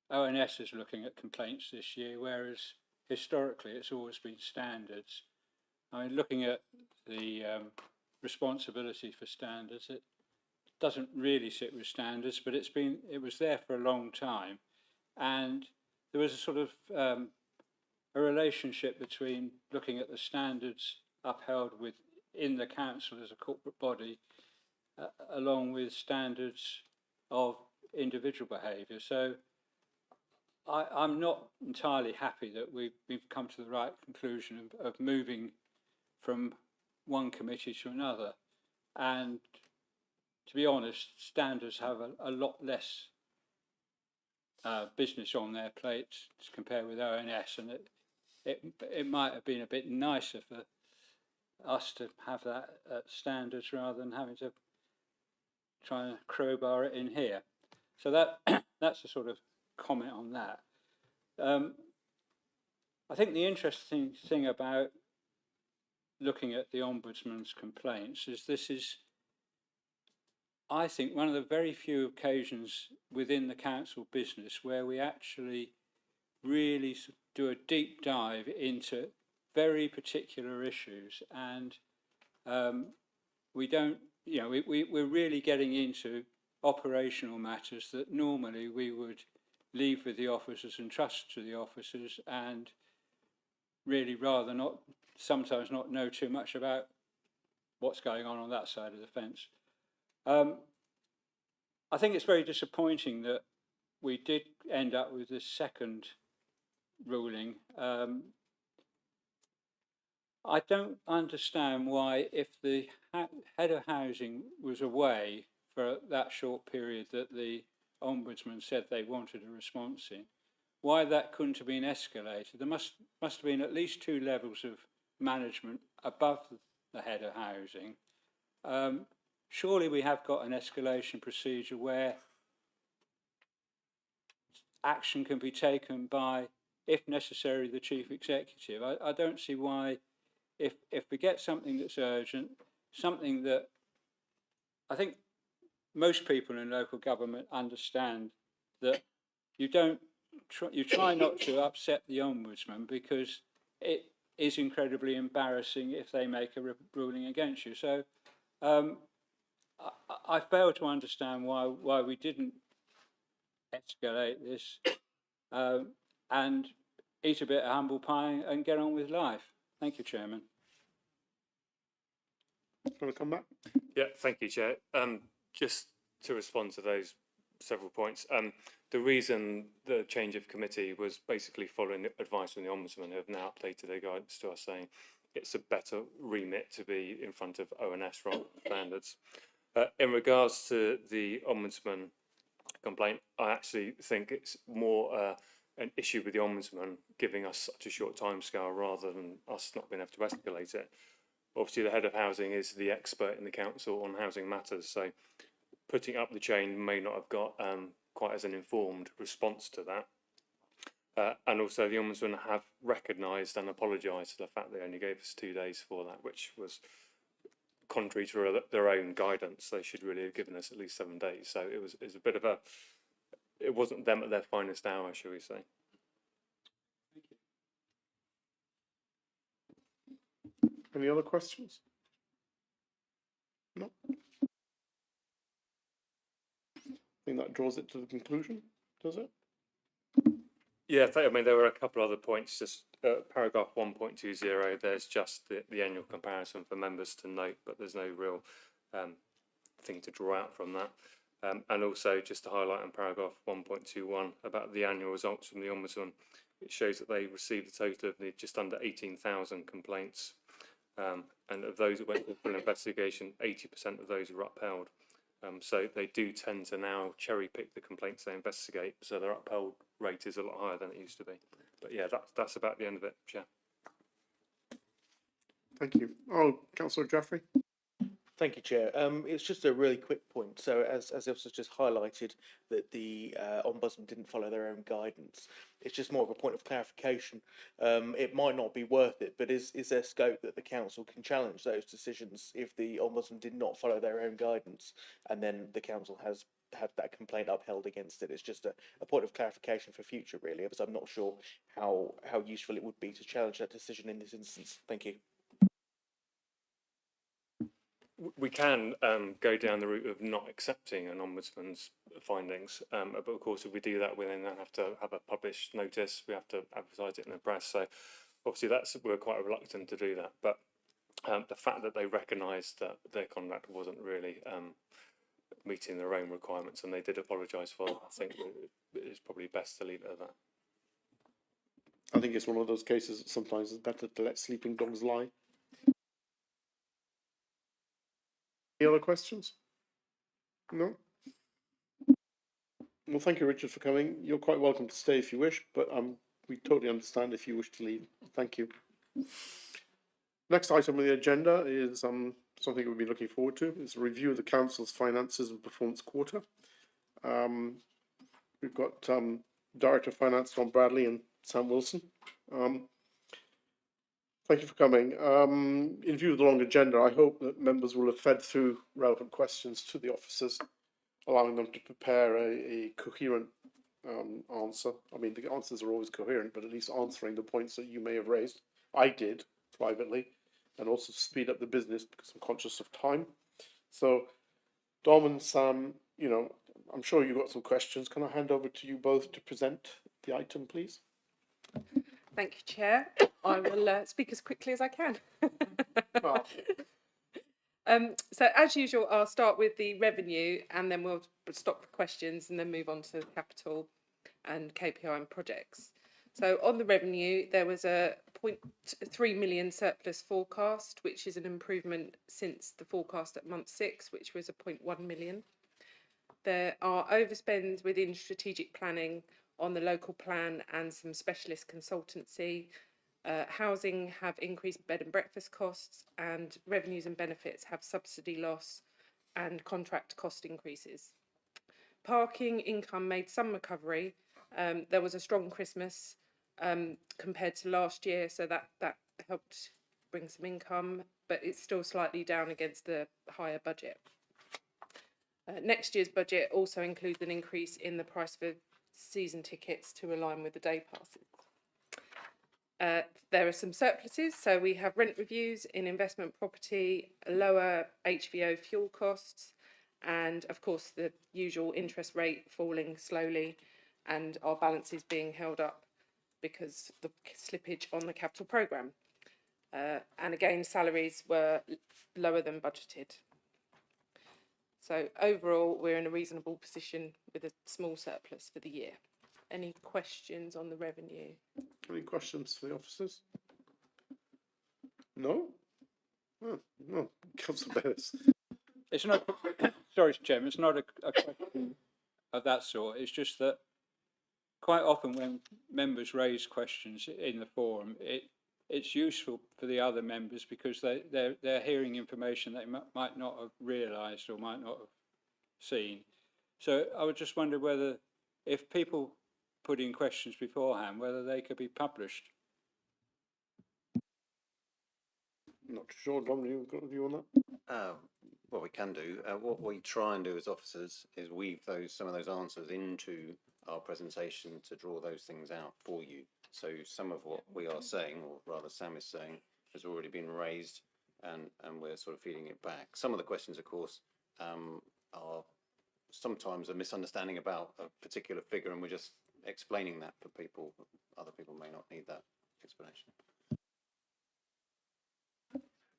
ONS is looking at complaints this year, whereas historically it's always been standards. I mean, looking at the responsibility for standards, it doesn't really sit with standards, but it was there for a long time, and there was a sort of a relationship between looking at the standards upheld within the council as a corporate body, along with standards of individual behaviour. So I'm not entirely happy that we've come to the right conclusion of moving from one committee to another. And to be honest, standards have a lot less business on their plates to compare with ONS, and it might have been a bit nicer for us to have that at standards rather than having to try and crowbar it in here. So that's a sort of comment on that. I think the interesting thing about looking at the Ombudsman's complaints is this is, I think, one of the very few occasions within the council business where we actually really do a deep dive into very particular issues, and we don't, you know, we're really getting into operational matters that normally we would leave with the officers and trust to the officers, and really rather not, sometimes not know too much about what's going on that side of the fence. I think it's very disappointing that we did end up with this second ruling. I don't understand why, if the head of housing was away for that short period that the Ombudsman said they wanted a response in, why that couldn't have been escalated. There must have been at least 2 levels of management above the head of housing. Surely we have got an escalation procedure where action can be taken by if necessary, the chief executive. I don't see why, if we get something that's urgent, something that I think most people in local government understand, that you try not to upset the ombudsman, because it is incredibly embarrassing if they make a ruling against you. So I fail to understand why we didn't escalate this and eat a bit of humble pie and get on with life. Thank you, Chairman. Want to come back? Yeah, thank you, Chair. Just to respond to those several points, the reason the change of committee was basically following advice from the Ombudsman, who have now updated their guidance to us, saying it's a better remit to be in front of ONS rather than standards. In regards to the Ombudsman complaint, I actually think it's more an issue with the Ombudsman giving us such a short timescale rather than us not being able to escalate it. Obviously, the head of housing is the expert in the council on housing matters, so putting up the chain may not have got quite as an informed response to that. And also, the Ombudsman have recognised and apologised for the fact they only gave us 2 days for that, which was contrary to their own guidance. They should really have given us at least 7 days. So it was a bit of a, it wasn't them at their finest hour, shall we say. Any other questions? No. I think that draws it to the conclusion, does it? Yeah, I mean, there were a couple other points. Just paragraph 1.20, there's just the annual comparison for members to note, but there's no real thing to draw out from that. And also, just to highlight in paragraph 1.21 about the annual results from the Ombudsman, it shows that they received a total of just under 18,000 complaints. And of those that went for an investigation, 80% of those were upheld. So they do tend to now cherry pick the complaints they investigate, so their upheld rate is a lot higher than it used to be. But yeah, that's about the end of it, Chair. Thank you. Oh, Councillor Jaffrey. Thank you, Chair. It's just a really quick point. So, as the officer's just highlighted, that the Ombudsman didn't follow their own guidance. It's just more of a point of clarification. It might not be worth it, but is there scope that the council can challenge those decisions if the Ombudsman did not follow their own guidance, and then the council has had that complaint upheld against it? It's just a point of clarification for future, really, because I'm not sure how useful it would be to challenge that decision in this instance. Thank you. We can go down the route of not accepting an Ombudsman's findings, but of course if we do that we then have to have a published notice, we have to advertise it in the press, so obviously we're quite reluctant to do that, but the fact that they recognised that their conduct wasn't really meeting their own requirements and they did apologise for it, I think it's probably best to leave it at that. I think it's one of those cases that sometimes it's better to let sleeping dogs lie. Any other questions? No? Well, thank you, Richard, for coming. You're quite welcome to stay if you wish, but we totally understand if you wish to leave. Thank you. Next item on the agenda is something we've been looking forward to. It's a review of the Council's finances and performance quarter. We've got Director of Finance John Bradley and Sam Wilson. Thank you for coming. In view of the long agenda, I hope that members will have fed through relevant questions to the officers, allowing them to prepare a coherent answer. I mean, the answers are always coherent, but at least answering the points that you may have raised. I did privately, and also speed up the business because I'm conscious of time. So, Dom and Sam, you know, I'm sure you've got some questions. Can I hand over to you both to present the item, please? Thank you, Chair. I will speak as quickly as I can. Well. So as usual, I'll start with the revenue and then we'll stop for questions and then move on to capital and KPI and projects. So on the revenue, there was a 0.3 million surplus forecast, which is an improvement since the forecast at month 6, which was a 0.1 million. There are overspends within strategic planning on the local plan and some specialist consultancy. Housing have increased bed and breakfast costs, and revenues and benefits have subsidy loss and contract cost increases. Parking income made some recovery. There was a strong Christmas compared to last year, so that helped bring some income, but it's still slightly down against the higher budget. Next year's budget also includes an increase in the price for season tickets to align with the day passes. There are some surpluses, so we have rent reviews in investment property, lower HVO fuel costs, and of course the usual interest rate falling slowly, and our balances being held up because the slippage on the capital programme. And again, salaries were lower than budgeted. So overall, we're in a reasonable position with a small surplus for the year. Any questions on the revenue? Any questions for the officers? No? Oh, no. Councillor Bettis. It's not, sorry, Chairman, it's not a question of that sort. It's just that quite often when members raise questions in the forum, it's useful for the other members because they're hearing information they might not have realised or might not have seen. So I would just wonder whether, if people put in questions beforehand, whether they could be published. Not too sure. Dom, you've got a view on that? What we can do, what we try and do as officers is weave some of those answers into our presentation to draw those things out for you. So some of what we are saying, or rather Sam is saying, has already been raised, and we're sort of feeding it back. Some of the questions, of course, are sometimes a misunderstanding about a particular figure, and we're just explaining that for people. Other people may not need that explanation.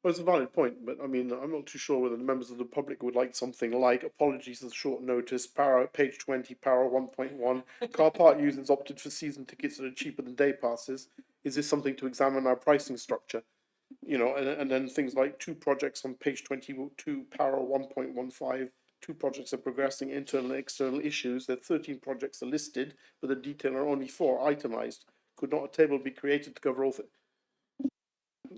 Well, it's a valid point, but I mean, I'm not too sure whether the members of the public would like something like apologies for the short notice, page 20, para 1.1, car park users opted for season tickets that are cheaper than day passes. Is this something to examine our pricing structure? You know, and then things like 2 projects on page 22, para 1.15, 2 projects are progressing, internal and external issues. There are 13 projects are listed, but the detail are only 4 itemized. Could not a table be created to cover all?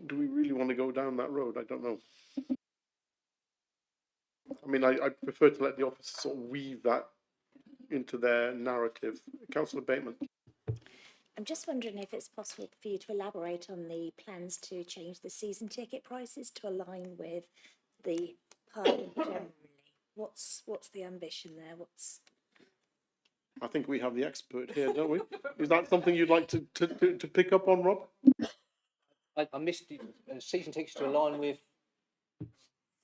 Do we really want to go down that road? I don't know. I mean, I prefer to let the officers sort of weave that into their narrative. Councillor Bateman. I'm just wondering if it's possible for you to elaborate on the plans to change the season ticket prices to align with the parking generally. What's the ambition there? I think we have the expert here, don't we? Is that something you'd like to pick up on, Rob? I missed the season tickets to align with.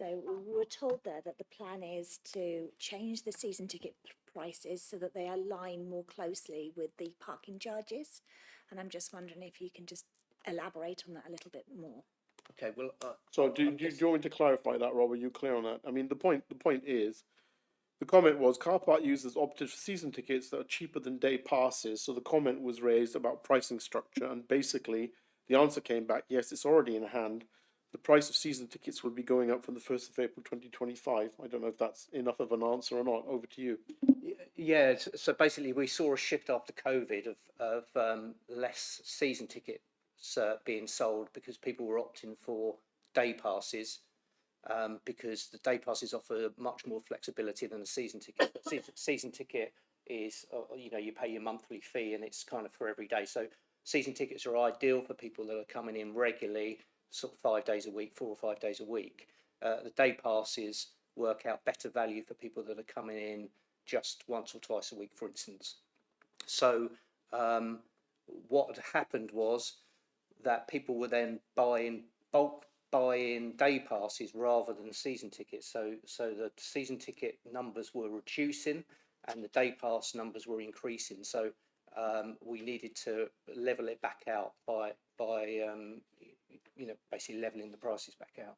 So we were told there that the plan is to change the season ticket prices so that they align more closely with the parking charges. And I'm just wondering if you can just elaborate on that a little bit more. Okay, well. So do you want me to clarify that, Rob? Are you clear on that? I mean, the point is, the comment was car park users opted for season tickets that are cheaper than day passes. So the comment was raised about pricing structure, and basically the answer came back, yes, it's already in hand. The price of season tickets will be going up from the 1st of April 2025. I don't know if that's enough of an answer or not. Over to you. Yeah, so basically we saw a shift after COVID of less season tickets being sold because people were opting for day passes because the day passes offer much more flexibility than a season ticket. Season ticket is, you pay your monthly fee and it's kind of for every day. So season tickets are ideal for people that are coming in regularly, sort of 5 days a week, 4 or 5 days a week. The day passes work out better value for people that are coming in just once or twice a week, for instance. So what had happened was that people were then bulk buying day passes rather than season tickets. So the season ticket numbers were reducing and the day pass numbers were increasing. So we needed to level it back out by basically leveling the prices back out.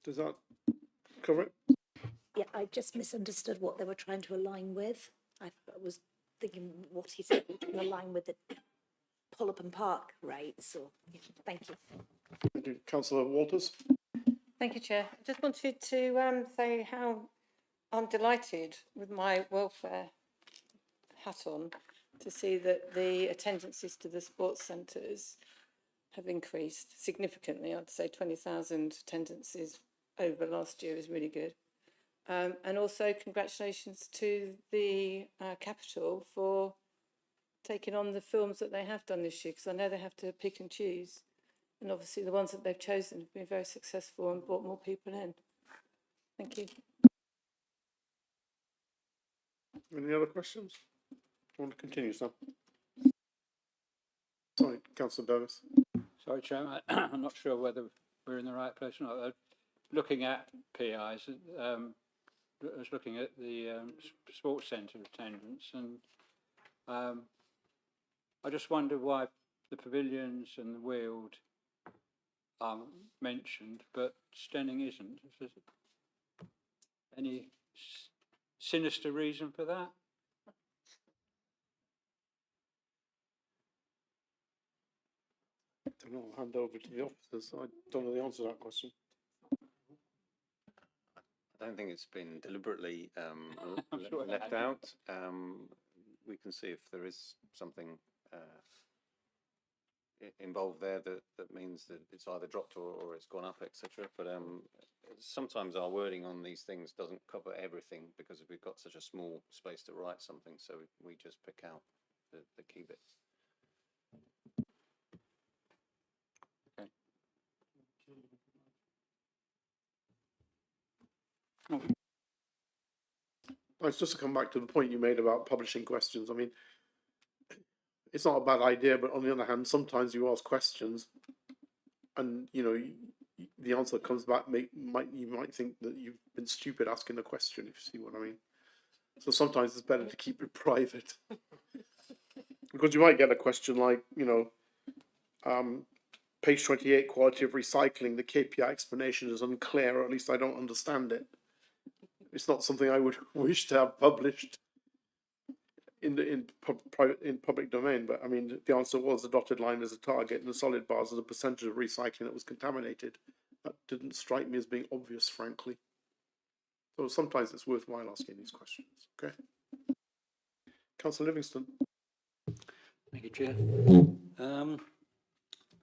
Does that cover it? Yeah, I just misunderstood what they were trying to align with. I was thinking what he said to align with the pull-up and park rates. Or thank you. Thank you. Councillor Walters. Thank you, Chair. I just wanted to say how I'm delighted with my welfare hat on to see that the attendances to the sports centres have increased significantly. I'd say 20,000 attendances over last year is really good. And also congratulations to the Capitol for taking on the films that they have done this year, because I know they have to pick and choose. And obviously the ones that they've chosen have been very successful and brought more people in. Thank you. Any other questions? I want to continue, Sam. Sorry, Councillor Davis. Sorry, Chairman, I'm not sure whether we're in the right place or not. Looking at PIs, I was looking at the sports centre attendance, and I just wonder why the pavilions and the Weald are mentioned, but Stenning isn't. Is there any sinister reason for that? I don't know, I'll hand over to the officers. I don't know the answer to that question. I don't think it's been deliberately I'm sure it left hasn't. out. We can see if there is something involved there that means that it's either dropped or it's gone up, etc. But sometimes our wording on these things doesn't cover everything because we've got such a small space to write something, so we just pick out the key bits. Okay. It's just to come back to the point you made about publishing questions. I mean, it's not a bad idea, but on the other hand, sometimes you ask questions, and you know the answer that comes back you might think that you've been stupid asking the question. If you see what I mean. So sometimes it's better to keep it private, because you might get a question like, page 28, quality of recycling. The KPI explanation is unclear, or at least I don't understand it. It's not something I would wish to have published in public domain, but I mean the answer was the dotted line as a target and the solid bars as a percentage of recycling that was contaminated. That didn't strike me as being obvious, frankly. So sometimes it's worthwhile asking these questions. Okay, Councillor Livingston. Thank you, Chair.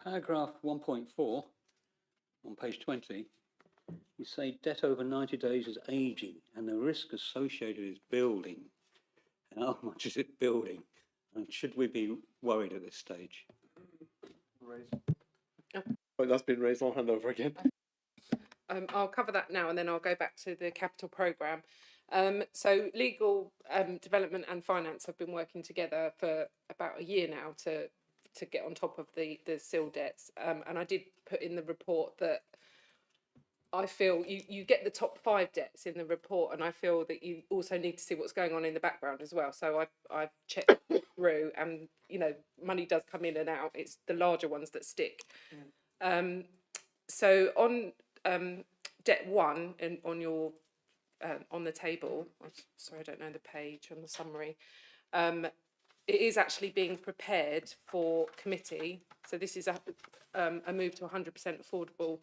Paragraph 1.4 on page 20, you say debt over 90 days is ageing and the risk associated is building. How much is it building? And should we be worried at this stage? Oh, that's been raised. I'll hand over again. I'll cover that now and then I'll go back to the capital programme. So legal development and finance have been working together for about a year now to get on top of the SIL debts. And I did put in the report that I feel you get the top 5 debts in the report, and I feel that you also need to see what's going on in the background as well. So I've checked through, and money does come in and out. It's the larger ones that stick. So on debt 1 and on your on the table, sorry, I don't know the page on the summary. It is actually being prepared for committee. So this is a move to 100% affordable.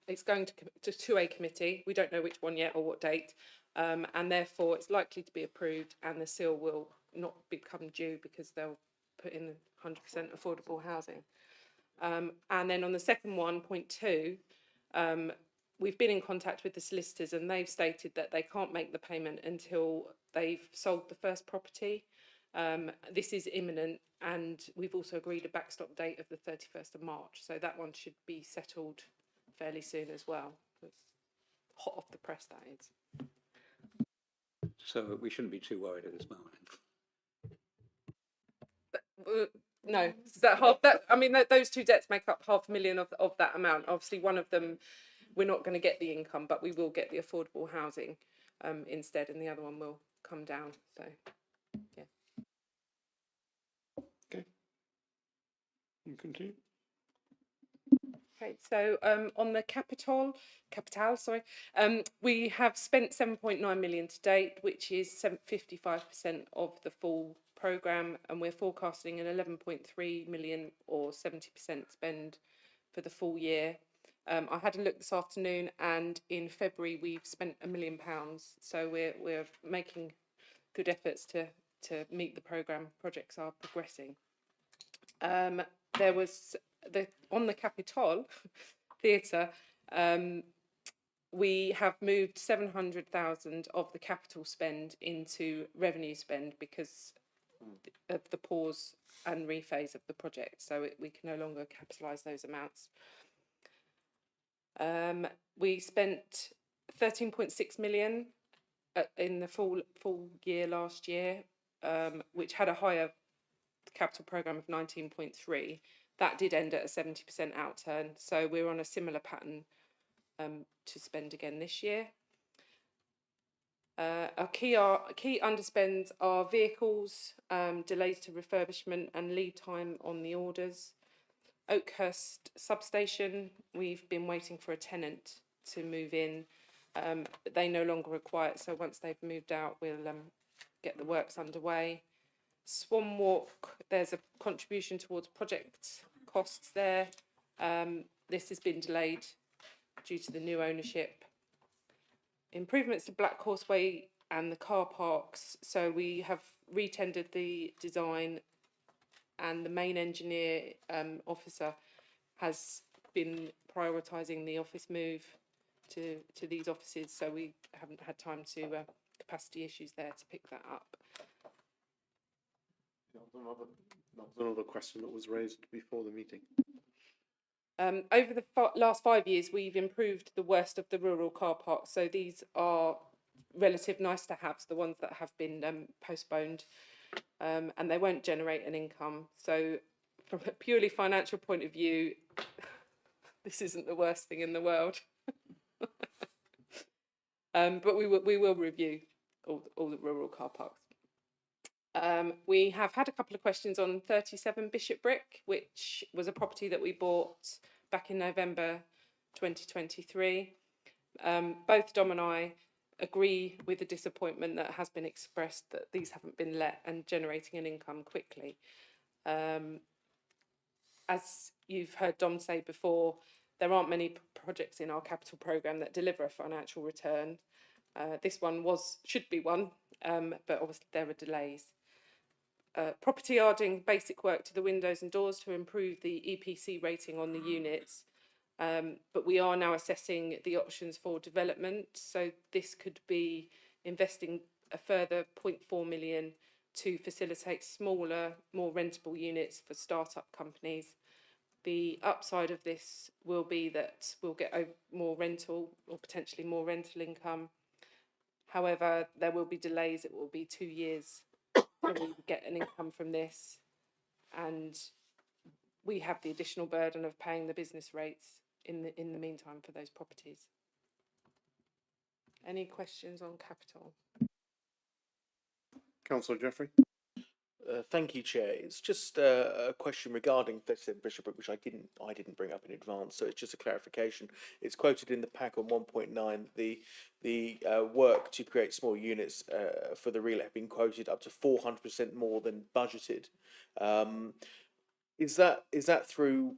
It's going to a committee. We don't know which one yet or what date, and therefore it's likely to be approved, and the SIL will not become due because they'll put in 100% affordable housing. And then on the second one, point 2, we've been in contact with the solicitors, and they've stated that they can't make the payment until they've sold the first property. This is imminent, and we've also agreed a backstop date of the 31st of March. So that one should be settled fairly soon as well. It's hot off the press, that is. So we shouldn't be too worried at this moment. No, is that half that? I mean, those 2 debts make up $500,000 of that amount. Obviously, one of them we're not going to get the income, but we will get the affordable housing instead, and the other one will come down. So, yeah. Okay. You continue. Okay, so on the capital, we have spent 7.9 million to date, which is 55% of the full programme, and we're forecasting an 11.3 million or 70% spend for the full year. I had a look this afternoon, and in February we've spent £1 million, so we're making good efforts to meet the programme. Projects are progressing. There was on the Capitol Theatre, we have moved 700,000 of the capital spend into revenue spend because of the pause and rephase of the project. So we can no longer capitalise those amounts. We spent 13.6 million in the full year last year, which had a higher capital programme of 19.3. That did end at a 70% outturn. So we're on a similar pattern to spend again this year. Our key underspends are vehicles, delays to refurbishment and lead time on the orders. Oakhurst substation, we've been waiting for a tenant to move in. But they no longer require it, so once they've moved out, we'll get the works underway. Swan Walk, there's a contribution towards project costs there. This has been delayed due to the new ownership. Improvements to Black Horseway and the car parks. So we have re-tendered the design, and the main engineer officer has been prioritising the office move to these offices. So we haven't had time to capacity issues there to pick that up. That was another question that was raised before the meeting. Over the last 5 years, we've improved the worst of the rural car parks. So these are relative nice to haves, the ones that have been postponed, and they won't generate an income. So from a purely financial point of view, this isn't the worst thing in the world. But we will review all the rural car parks. We have had a couple of questions on 37 Bishopbrick, which was a property that we bought back in November 2023. Both Dom and I agree with the disappointment that has been expressed that these haven't been let and generating an income quickly. As you've heard Dom say before, there aren't many projects in our capital programme that deliver a financial return. This one should be one, but obviously there are delays. Property are doing basic work to the windows and doors to improve the EPC rating on the units, but we are now assessing the options for development. So this could be investing a further 0.4 million to facilitate smaller, more rentable units for start-up companies. The upside of this will be that we'll get more rental or potentially more rental income. However, there will be delays. It will be 2 years before we get an income from this, and we have the additional burden of paying the business rates in the meantime for those properties. Any questions on capital? Councillor Jeffrey. Thank you, Chair. It's just a question regarding 37 Bishopbrick, which I didn't bring up in advance. So it's just a clarification. It's quoted in the pack on 1.9. The work to create small units for the relet have been quoted up to 400% more than budgeted. Is that through?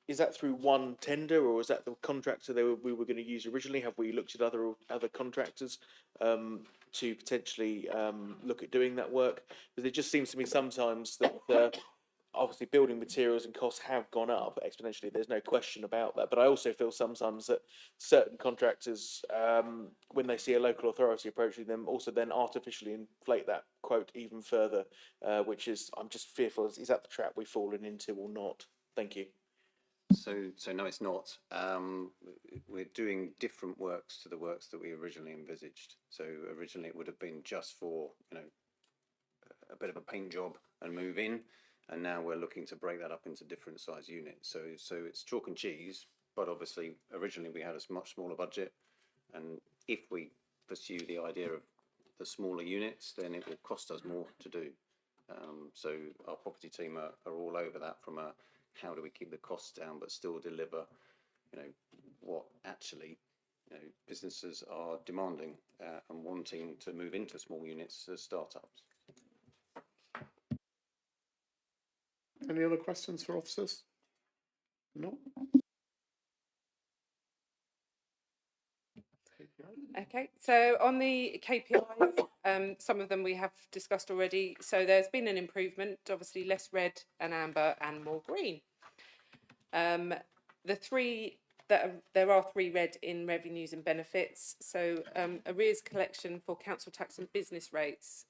Is that through one tender, or is that the contractor we were going to use originally? Have we looked at other contractors to potentially look at doing that work? Because it just seems to me sometimes that obviously building materials and costs have gone up exponentially. There's no question about that. But I also feel sometimes that certain contractors, when they see a local authority approaching them, also then artificially inflate that quote even further, which is, I'm just fearful, is that the trap we've fallen into or not? Thank you. So no, it's not. We're doing different works to the works that we originally envisaged. So originally it would have been just for, a bit of a paint job and move in, and now we're looking to break that up into different size units. So it's chalk and cheese, but obviously originally we had a much smaller budget, and if we pursue the idea of the smaller units, then it will cost us more to do. So our property team are all over that from a how do we keep the costs down but still deliver, what actually, businesses are demanding and wanting to move into small units as startups. Any other questions for officers? No? Okay, so on the KPIs, some of them we have discussed already. So there's been an improvement, obviously less red and amber and more green. The three there are 3 red in revenues and benefits. So arrears collection for council tax and business rates.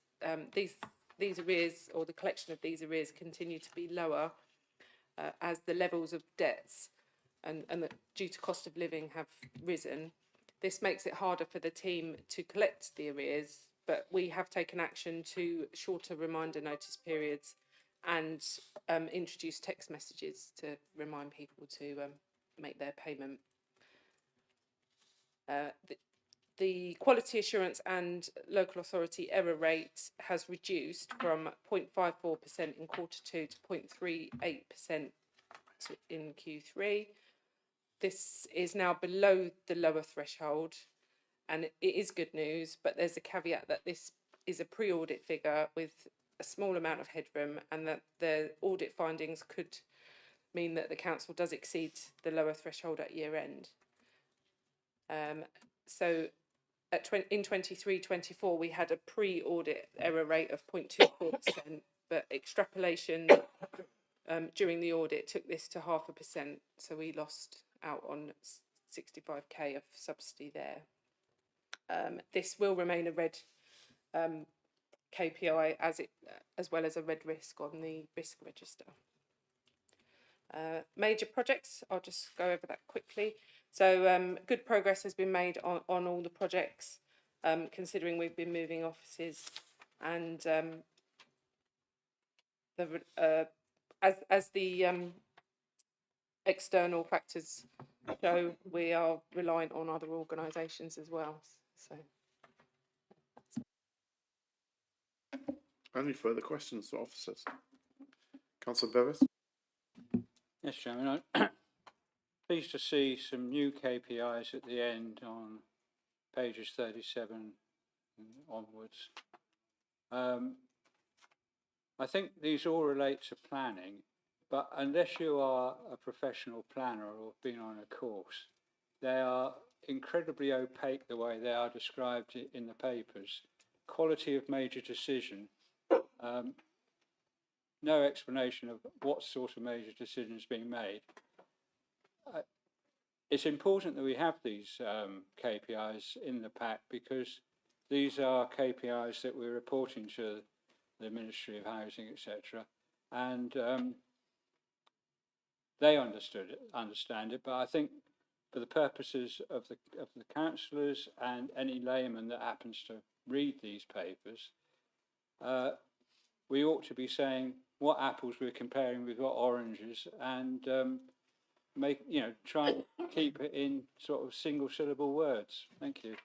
These arrears, or the collection of these arrears, continue to be lower as the levels of debts and due to cost of living have risen. This makes it harder for the team to collect the arrears, but we have taken action to shorter reminder notice periods and introduce text messages to remind people to make their payment. The quality assurance and local authority error rate has reduced from 0.54% in Q2 to 0.38% in Q3. This is now below the lower threshold, and it is good news, but there's a caveat that this is a pre-audit figure with a small amount of headroom, and that the audit findings could mean that the council does exceed the lower threshold at year end. So in 23-24 we had a pre-audit error rate of 0.24%, but extrapolation during the audit took this to 0.5%, so we lost out on 65k of subsidy there. This will remain a red KPI as well as a red risk on the risk register. Major projects, I'll just go over that quickly. So good progress has been made on all the projects, considering we've been moving offices, and as the external factors show, we are reliant on other organisations as well. So. Any further questions to officers? Councillor Bevis? Yes, Chairman. I'm pleased to see some new KPIs at the end on pages 37 and onwards. I think these all relate to planning, but unless you are a professional planner or have been on a course, they are incredibly opaque the way they are described in the papers. Quality of major decision, no explanation of what sort of major decision is being made. It's important that we have these KPIs in the pack, because these are KPIs that we're reporting to the Ministry of Housing, etc., and they understand it. But I think for the purposes of the councillors and any layman that happens to read these papers, we ought to be saying what apples we're comparing with what oranges, and try and keep it in sort of single syllable words. Thank you.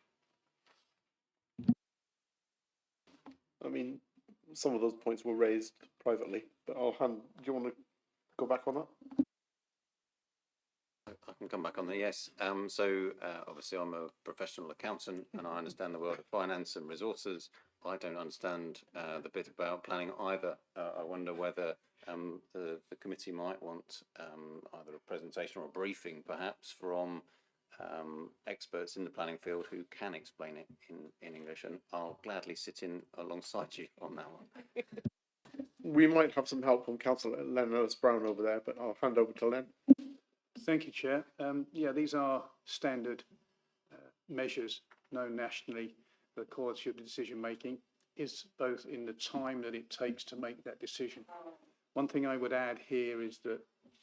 I mean, some of those points were raised privately, but do you want to go back on that? I can come back on that, yes. Obviously I'm a professional accountant and I understand the world of finance and resources. I don't understand the bit about planning either. I wonder whether the committee might want either a presentation or a briefing perhaps from experts in the planning field who can explain it in English, and I'll gladly sit in alongside you on that one. We might have some help from Councillor Len Ellis-Brown over there, but I'll hand over to Len. Thank you, Chair. Yeah, these are standard measures known nationally. The quality of the decision making is both in the time that it takes to make that decision. One thing I would add here is that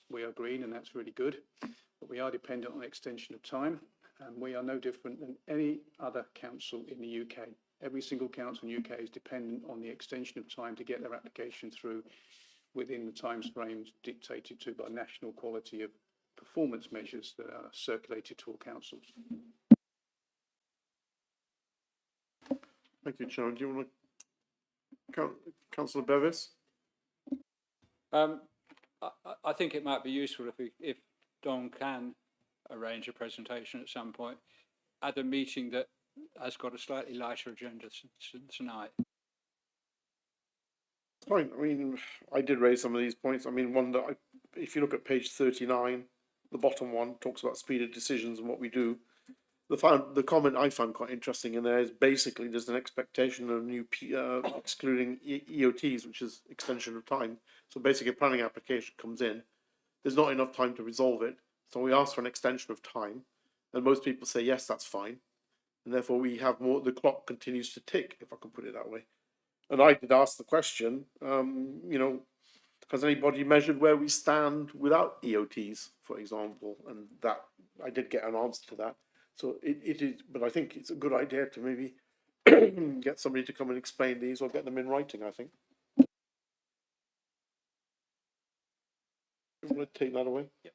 we are green, and that's really good, but we are dependent on extension of time, and we are no different than any other council in the UK. Every single council in the UK is dependent on the extension of time to get their application through within the timeframes dictated to by national quality of performance measures that are circulated to all councils. Thank you, Chairman. Do you want to, Councillor Bevis? I think it might be useful if Don can arrange a presentation at some point at a meeting that has got a slightly lighter agenda tonight. Fine. I mean, I did raise some of these points. I mean, one that if you look at page 39, the bottom one talks about speed of decisions and what we do. The comment I found quite interesting in there is basically there's an expectation of new excluding EOTs, which is extension of time. So basically a planning application comes in, there's not enough time to resolve it, So we ask for an extension of time, and most people say, yes, that's fine. And therefore we have more, the clock continues to tick, if I can put it that way. And I did ask the question, you know, has anybody measured where we stand without EOTs, for example? And that, I did get an answer to that. So it is, but I think it's a good idea to maybe get somebody to come and explain these or get them in writing, I think. You want to take that away? Yep.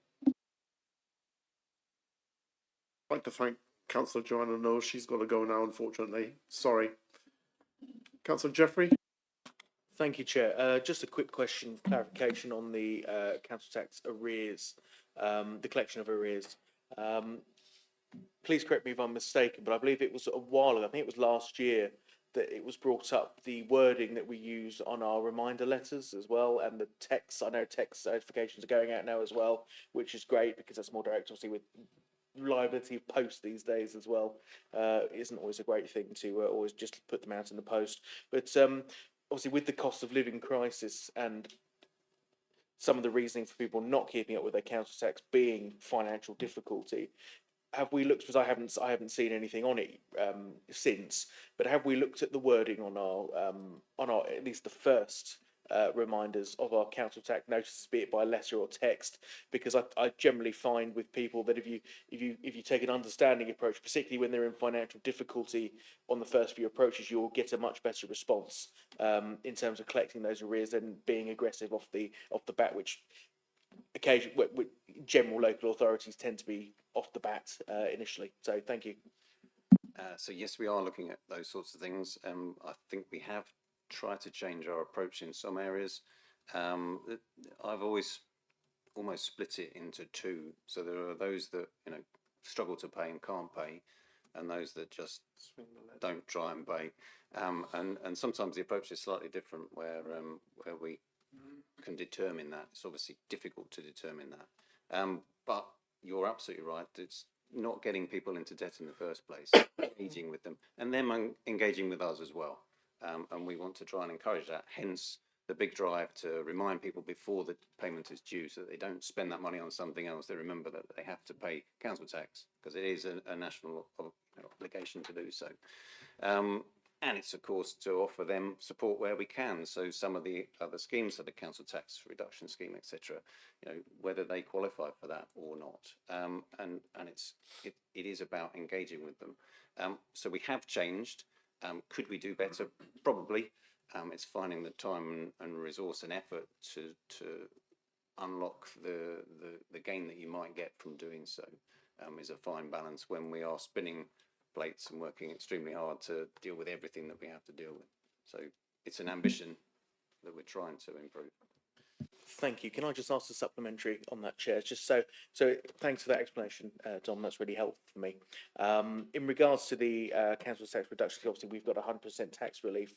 I'd like to thank Councillor Joanna Knowles. She's got to go now, unfortunately. Sorry. Councillor Jeffrey? Thank you, Chair. Just a quick question, clarification on the council tax arrears, the collection of arrears. Please correct me if I'm mistaken, but I believe it was a while ago, I think it was last year, that it was brought up, the wording that we use on our reminder letters as well, and the text, I know text notifications are going out now as well, which is great because that's more direct, obviously, with reliability of post these days as well. Isn't always a great thing to always just put them out in the post. But obviously with the cost of living crisis and some of the reasoning for people not keeping up with their council tax being financial difficulty, have we looked, because I haven't seen anything on it since, but have we looked at the wording on our at least the first reminders of our council tax notices, be it by letter or text? Because I generally find with people that if you take an understanding approach, particularly when they're in financial difficulty on the first few approaches, you'll get a much better response in terms of collecting those arrears than being aggressive off the bat, which occasionally general local authorities tend to be off the bat initially. So thank you. So yes, we are looking at those sorts of things. I think we have tried to change our approach in some areas. I've always almost split it into two. So there are those that, you know, struggle to pay and can't pay, and those that just don't try and pay. And sometimes the approach is slightly different, where we can determine that. It's obviously difficult to determine that. But you're absolutely right. It's not getting people into debt in the first place, engaging with them, and them engaging with us as well. And we want to try and encourage that. Hence the big drive to remind people before the payment is due, so that they don't spend that money on something else. They remember that they have to pay council tax, because it is a national obligation to do so. And it's, of course, to offer them support where we can. So some of the other schemes, so the council tax reduction scheme, etc., you know, whether they qualify for that or not. And it is about engaging with them. So we have changed. Could we do better? Probably. It's finding the time and resource and effort to unlock the gain that you might get from doing so. Is a fine balance when we are spinning plates and working extremely hard to deal with everything that we have to deal with. So it's an ambition that we're trying to improve. Thank you. Can I just ask a supplementary on that, Chair? Just so thanks for that explanation, Tom. That's really helpful for me. In regards to the council tax reduction, obviously we've got 100% tax relief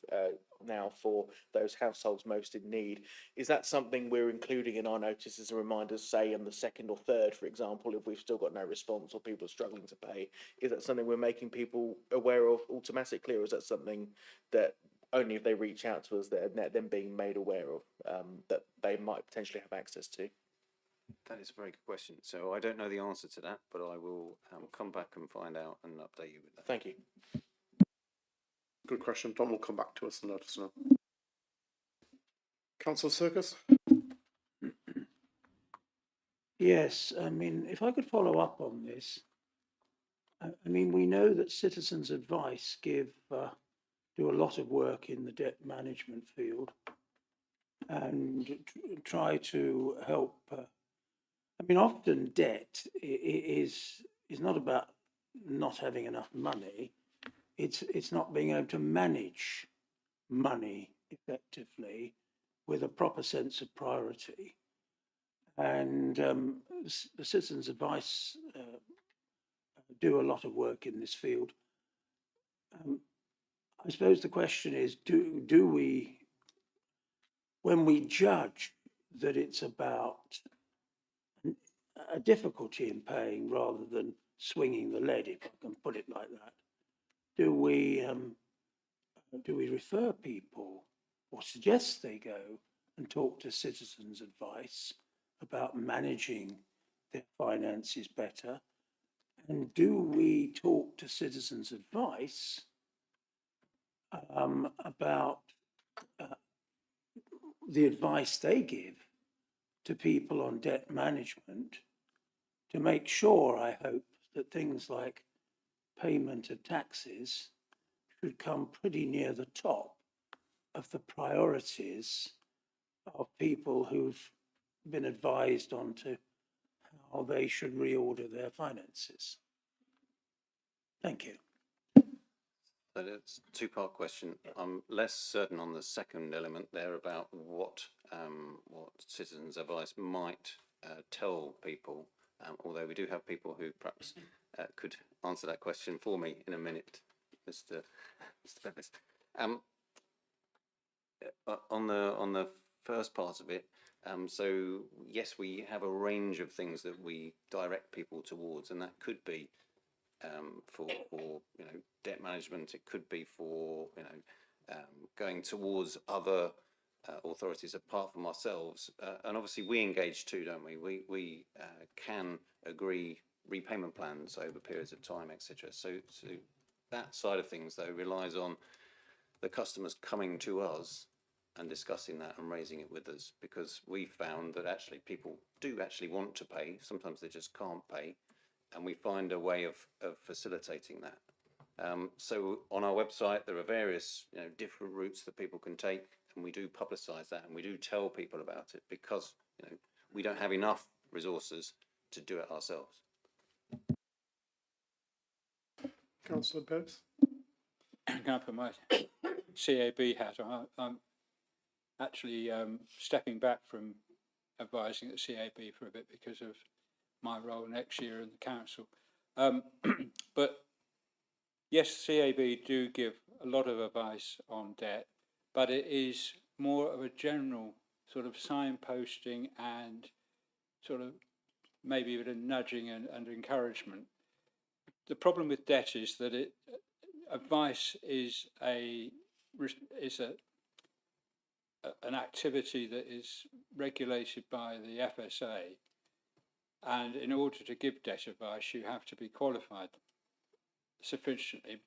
now for those households most in need. Is that something we're including in our notice as a reminder, say on the 2nd or 3rd, for example, if we've still got no response or people are struggling to pay? Is that something we're making people aware of automatically, or is that something that only if they reach out to us that them being made aware of that they might potentially have access to? That is a very good question. So I don't know the answer to that, but I will come back and find out and update you with that. Thank you. Good question. Tom will come back to us and let us know. Councillor Circus? Yes, I mean, if I could follow up on this, I mean, we know that Citizens Advice do a lot of work in the debt management field and try to help. I mean, often debt is not about not having enough money. It's not being able to manage money effectively with a proper sense of priority. And the Citizens Advice do a lot of work in this field. I suppose the question is, do we, when we judge that it's about a difficulty in paying rather than swinging the lead, if I can put it like that, do we refer people or suggest they go and talk to Citizens Advice about managing their finances better? And do we talk to citizens' advice about the advice they give to people on debt management to make sure, I hope, that things like payment of taxes should come pretty near the top of the priorities of people who've been advised onto how they should reorder their finances? Thank you. So it's a two-part question. I'm less certain on the second element there about what citizens' advice might tell people, although we do have people who perhaps could answer that question for me in a minute, Mr. Bevis. On the first part of it, so yes, we have a range of things that we direct people towards, and that could be for debt management. It could be for going towards other authorities apart from ourselves, and obviously we engage too, don't we? We can agree repayment plans over periods of time, etc. So that side of things though relies on the customers coming to us and discussing that and raising it with us, because we found that actually people do actually want to pay. Sometimes they just can't pay, and we find a way of facilitating that. So on our website there are various different routes that people can take, and we do publicise that, and we do tell people about it, because we don't have enough resources to do it ourselves. Councillor Bevis? Can I put my CAB hat on? I'm actually stepping back from advising at CAB for a bit because of my role next year in the council. But yes, CAB do give a lot of advice on debt, but it is more of a general sort of signposting and sort of maybe a bit of nudging and encouragement. The problem with debt is that advice is an activity that is regulated by the FSA, and in order to give debt advice you have to be qualified sufficiently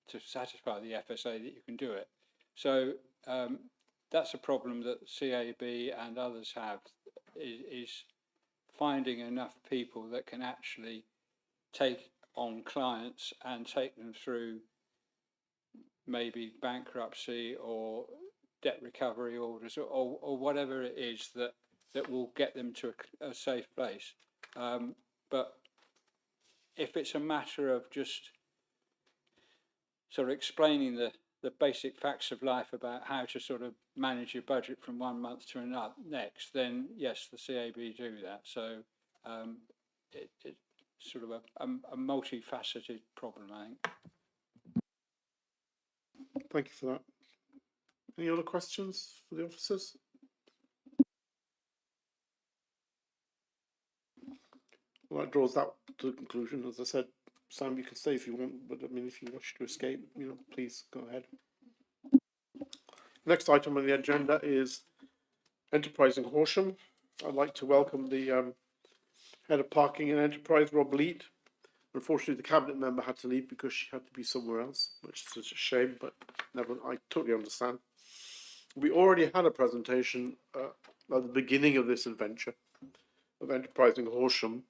to satisfy the FSA that you can do it. So that's a problem that CAB and others have, is finding enough people that can actually take on clients and take them through maybe bankruptcy or debt recovery orders or whatever it is that will get them to a safe place. But if it's a matter of just sort of explaining the basic facts of life about how to sort of manage your budget from one month to another next, then yes, the CAB do that. So it's sort of a multifaceted problem, I think. Thank you for that. Any other questions for the officers? Well, that draws that to the conclusion. As I said, Sam, you can stay if you want, but I mean, if you wish to escape, please go ahead. Next item on the agenda is Enterprising Horsham. I'd like to welcome the Head of Parking and Enterprise, Rob Leet. Unfortunately, the cabinet member had to leave because she had to be somewhere else, which is a shame, but never. I totally understand. We already had a presentation at the beginning of this adventure of Enterprising Horsham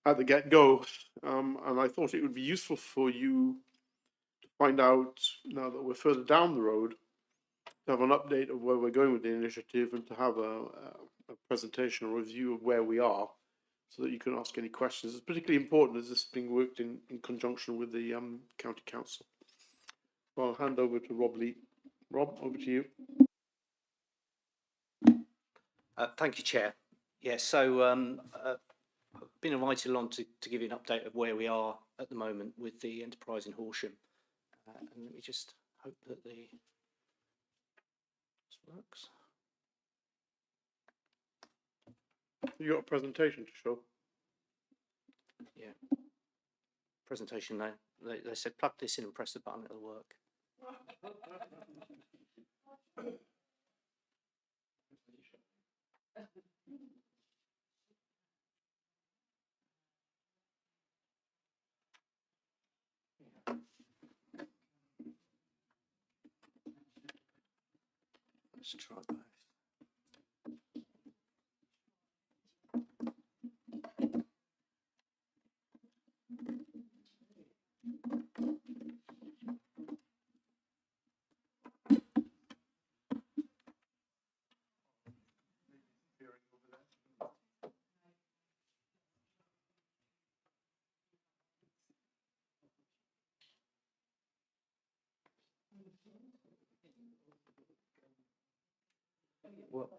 at the get-go, and I thought it would be useful for you to find out, now that we're further down the road, to have an update of where we're going with the initiative and to have a presentation or review of where we are, so that you can ask any questions. It's particularly important as this is being worked in conjunction with the County Council. So I'll hand over to Rob Lee. Rob, over to you. Thank you, Chair. Yeah, so I've been invited along to give you an update of where we are at the moment with the enterprise in Horsham. And let me just hope that this works. You got a presentation to show? Yeah. Presentation now. They said plug this in and press the button, it'll work. Let's try both. Well,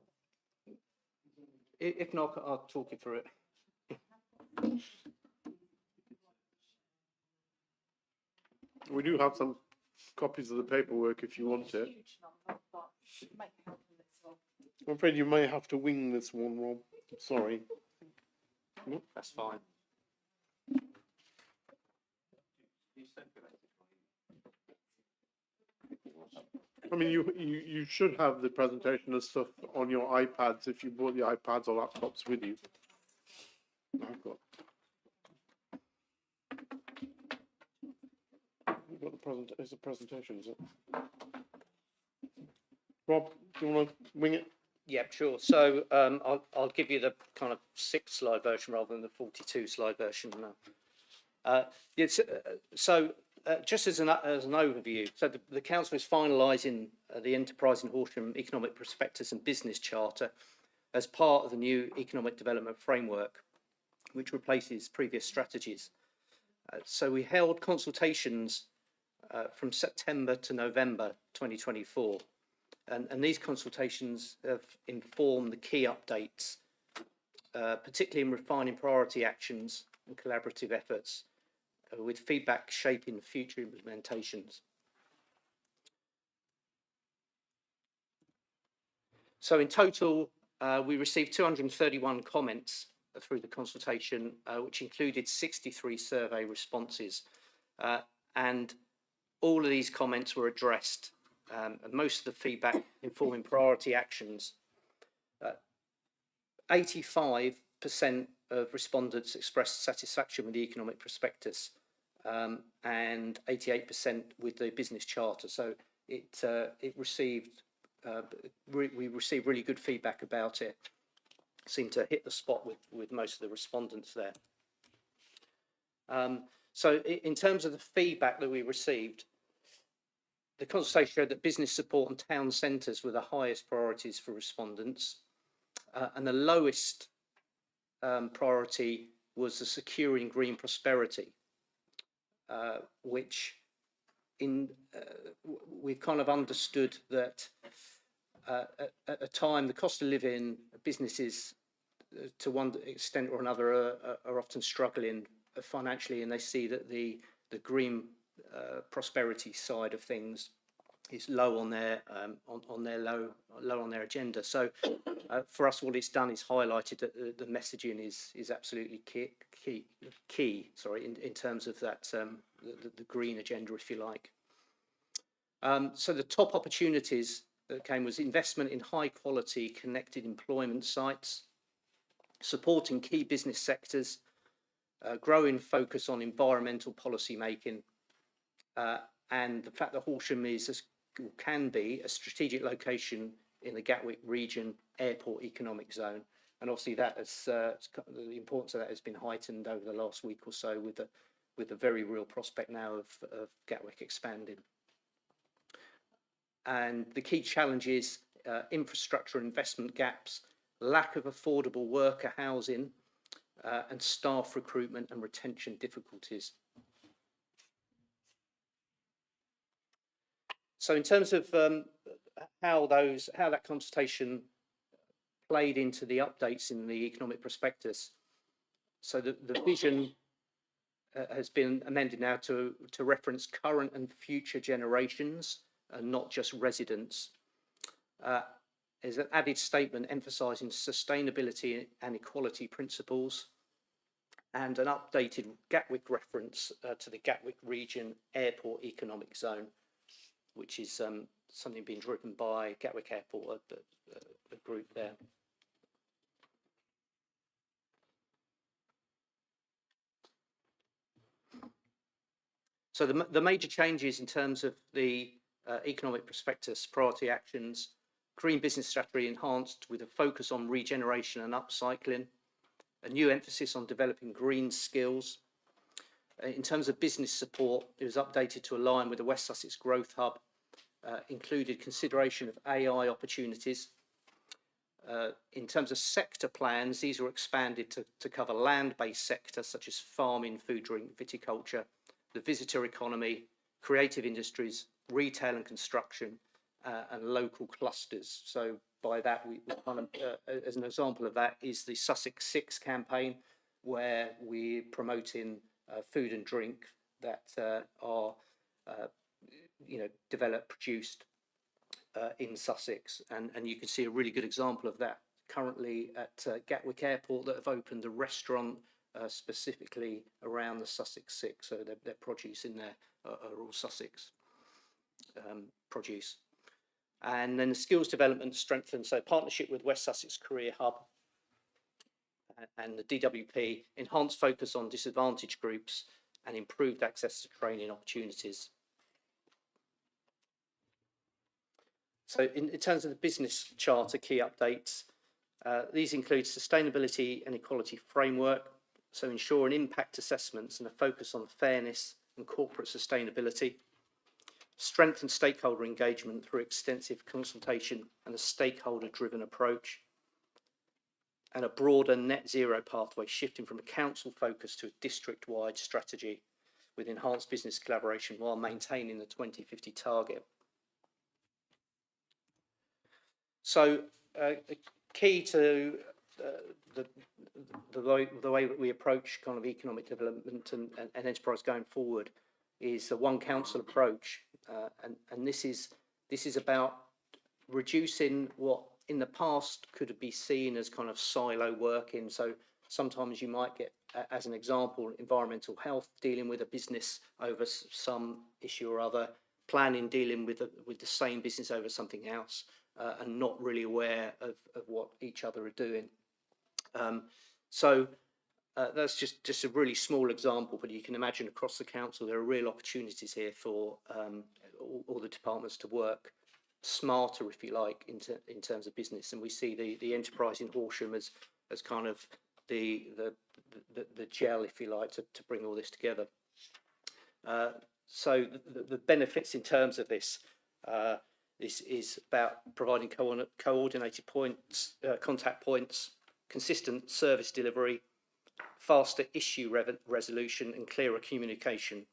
if not, I'll talk you through it. We do have some copies of the paperwork if you want it. I'm afraid you may have to wing this one, Rob. Sorry. That's fine. I mean, you should have the presentation and stuff on your iPads if you brought the iPads or laptops with you. I've got it's a presentation, is it? Rob, do you want to wing it? Yeah, sure. So I'll give you the kind of 6-slide version rather than the 42-slide version now. Just as an overview, so the council is finalising the Enterprise in Horsham Economic Prospectus and Business Charter as part of the new economic development framework, which replaces previous strategies. So we held consultations from September to November 2024, and these consultations have informed the key updates, particularly in refining priority actions and collaborative efforts, with feedback shaping future implementations. So in total, we received 231 comments through the consultation, which included 63 survey responses. And all of these comments were addressed, and most of the feedback informing priority actions. 85% of respondents expressed satisfaction with the economic prospectus, and 88% with the business charter. So we received really good feedback about it. Seemed to hit the spot with most of the respondents there. So in terms of the feedback that we received, the consultation showed that business support and town centres were the highest priorities for respondents, and the lowest priority was the securing green prosperity, which we've kind of understood that at a time the cost of living, businesses to one extent or another are often struggling financially, and they see that the green prosperity side of things is low on their low on their agenda. So for us, what it's done is highlighted that the messaging is absolutely key. Sorry, in terms of that the green agenda, if you like. So the top opportunities that came was investment in high quality connected employment sites, supporting key business sectors, growing focus on environmental policy making, and the fact that Horsham can be a strategic location in the Gatwick region airport economic zone. And obviously that has the importance of that has been heightened over the last week or so with the very real prospect now of Gatwick expanding. And the key challenges, infrastructure investment gaps, lack of affordable worker housing, and staff recruitment and retention difficulties. So in terms of how that consultation played into the updates in the economic prospectus, so the vision has been amended now to reference current and future generations and not just residents. There's an added statement emphasising sustainability and equality principles, and an updated Gatwick reference to the Gatwick region airport economic zone, which is something being driven by Gatwick Airport, a group there. So the major changes in terms of the economic prospectus priority actions green business strategy enhanced with a focus on regeneration and upcycling, a new emphasis on developing green skills. In terms of business support, it was updated to align with the West Sussex Growth Hub, included consideration of AI opportunities. In terms of sector plans, these were expanded to cover land-based sectors such as farming, food, drink, viticulture, the visitor economy, creative industries, retail and construction, and local clusters. So by that, we kind of, as an example of that, is the Sussex 6 campaign, where we're promoting food and drink that are, developed, produced in Sussex, and you can see a really good example of that currently at Gatwick Airport, that have opened a restaurant specifically around the Sussex 6. So their produce in there are all Sussex produce. And then the skills development strengthened, so partnership with West Sussex Career Hub and the DWP, enhanced focus on disadvantaged groups and improved access to training opportunities. So in terms of the business charter key updates, these include sustainability and equality framework, so ensuring impact assessments and a focus on fairness and corporate sustainability, strengthen stakeholder engagement through extensive consultation and a stakeholder-driven approach, and a broader net zero pathway, shifting from a council focus to a district-wide strategy with enhanced business collaboration while maintaining the 2050 target. So key to the way that we approach kind of economic development and enterprise going forward is the one council approach, and this is about reducing what in the past could be seen as kind of silo working. So sometimes you might get, as an example, environmental health dealing with a business over some issue or other, planning dealing with the same business over something else. And not really aware of what each other are doing. So that's just a really small example, but you can imagine across the council there are real opportunities here for all the departments to work smarter, if you like, in terms of business. And we see the enterprise in Horsham as kind of the gel, if you like, to bring all this together. So the benefits in terms of this. This is about providing coordinated points, contact points, consistent service delivery, faster issue resolution and clearer communication.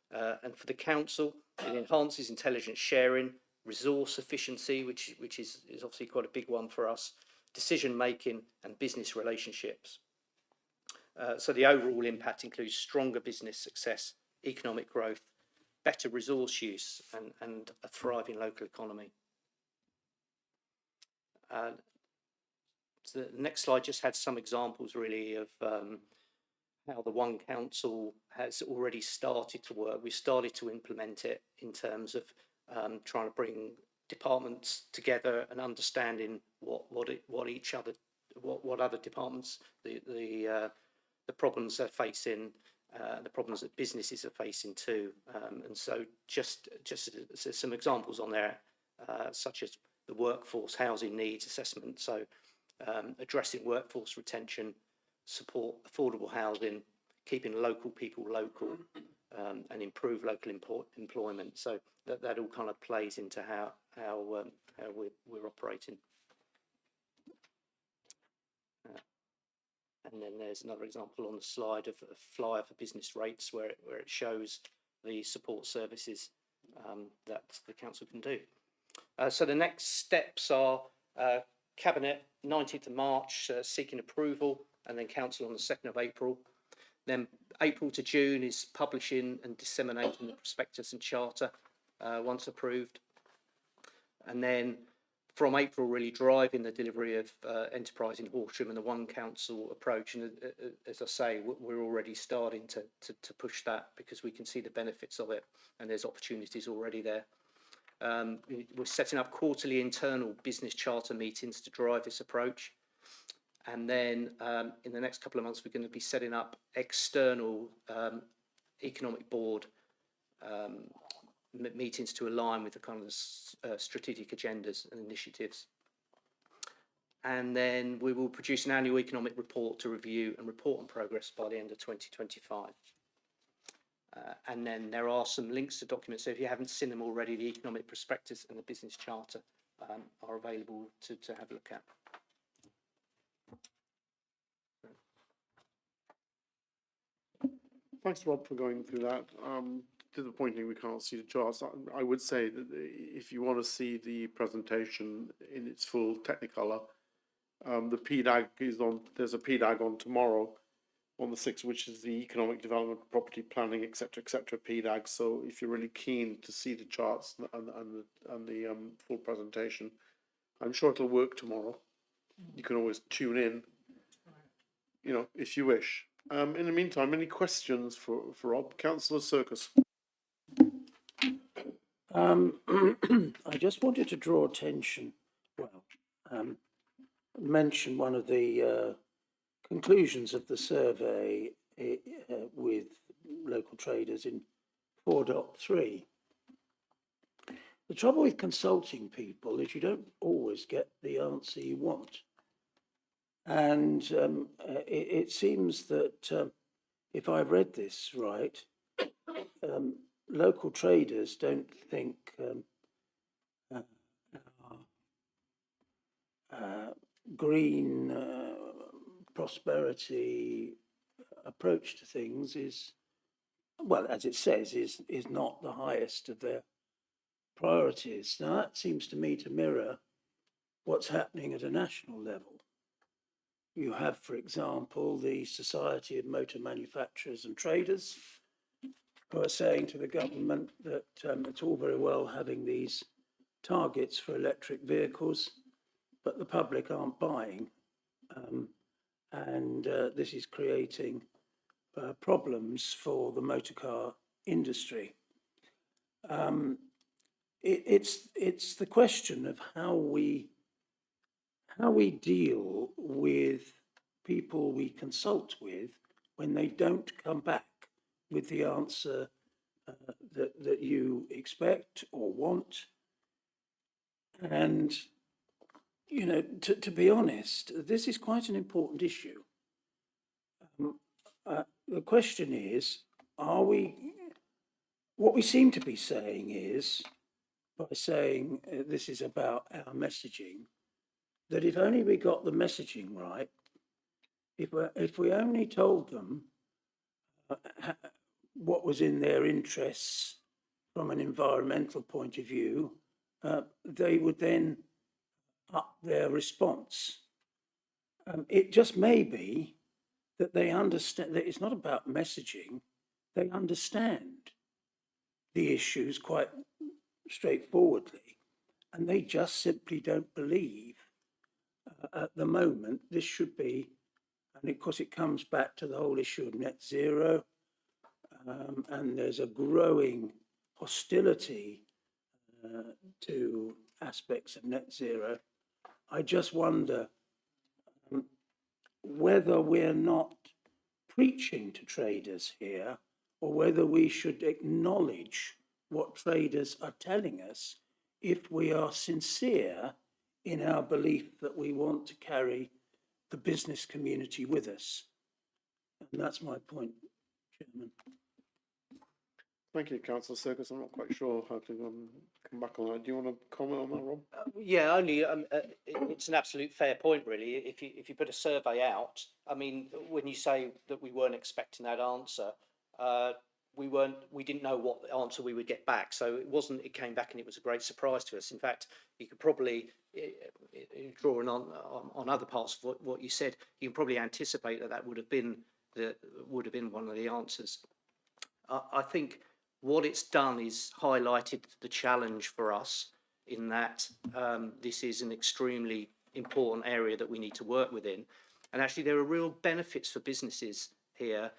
And for the council, it enhances intelligence sharing, resource efficiency, which is obviously quite a big one for us, decision making and business relationships. So the overall impact includes stronger business success, economic growth, better resource use and a thriving local economy. So the next slide just had some examples really of how the One Council has already started to work. We started to implement it in terms of trying to bring departments together and understanding what other departments, the problems they're facing, the problems that businesses are facing too. And so just some examples on there, such as the workforce housing needs assessment. So addressing workforce retention, support affordable housing, keeping local people local, and improve local employment. So that all kind of plays into how we're operating. And then there's another example on the slide of a flyer for business rates where it shows the support services that the council can do. So the next steps are Cabinet 19th of March seeking approval, and then Council on the 2nd of April. Then April to June is publishing and disseminating the prospectus and charter once approved. And then from April, really driving the delivery of enterprise in Horsham and the One Council approach. And as I say, we're already starting to push that because we can see the benefits of it, and there's opportunities already there. We're setting up quarterly internal business charter meetings to drive this approach. And then in the next couple of months, we're going to be setting up external economic board meetings to align with the kind of strategic agendas and initiatives. And then we will produce an annual economic report to review and report on progress by the end of 2025. And then there are some links to documents. So if you haven't seen them already, the economic prospectus and the business charter are available to have a look at. Thanks, Rob, for going through that. Disappointing we can't see the charts. I would say that if you want to see the presentation in its full Technicolor, the PDAG is on. There's a PDAG on tomorrow, on the 6th, which is the Economic Development, Property Planning, etc., PDAG. So if you're really keen to see the charts and the full presentation, I'm sure it'll work tomorrow. You can always tune in, you know, if you wish. In the meantime, any questions for Rob? Councillor Circus. I just wanted to draw attention, mention one of the conclusions of the survey with local traders in 4.3. The trouble with consulting people is you don't always get the answer you want. And it seems that if I've read this right, local traders don't think green prosperity approach to things is, well, as it says, is not the highest of their priorities. Now, that seems to me to mirror what's happening at a national level. You have, for example, the Society of Motor Manufacturers and Traders, who are saying to the government that it's all very well having these targets for electric vehicles, but the public aren't buying. And this is creating problems for the motor car industry. It's the question of how we deal with people we consult with when they don't come back with the answer that you expect or want. And, you know, to be honest, this is quite an important issue. The question is, what we seem to be saying is, by saying this is about our messaging, that if only we got the messaging right, if we only told them what was in their interests from an environmental point of view, they would then up their response. It just may be that they understand that it's not about messaging, they understand the issues quite straightforwardly, and they just simply don't believe at the moment this should be, and of course it comes back to the whole issue of net zero, and there's a growing hostility to aspects of net zero. I just wonder whether we're not preaching to traders here, or whether we should acknowledge what traders are telling us if we are sincere in our belief that we want to carry the business community with us. And that's my point, Chairman. Thank you, Councillor Circus. I'm not quite sure how to come back on that. Do you want to comment on that, Rob? Yeah, only it's an absolute fair point, really. If you put a survey out, I mean, when you say that we weren't expecting that answer, we didn't know what answer we would get back. So it came back and it was a great surprise to us. In fact, you could probably, drawing on other parts of what you said, you can probably anticipate that would have been one of the answers. I think what it's done is highlighted the challenge for us in that this is an extremely important area that we need to work within. And actually there are real benefits for businesses here.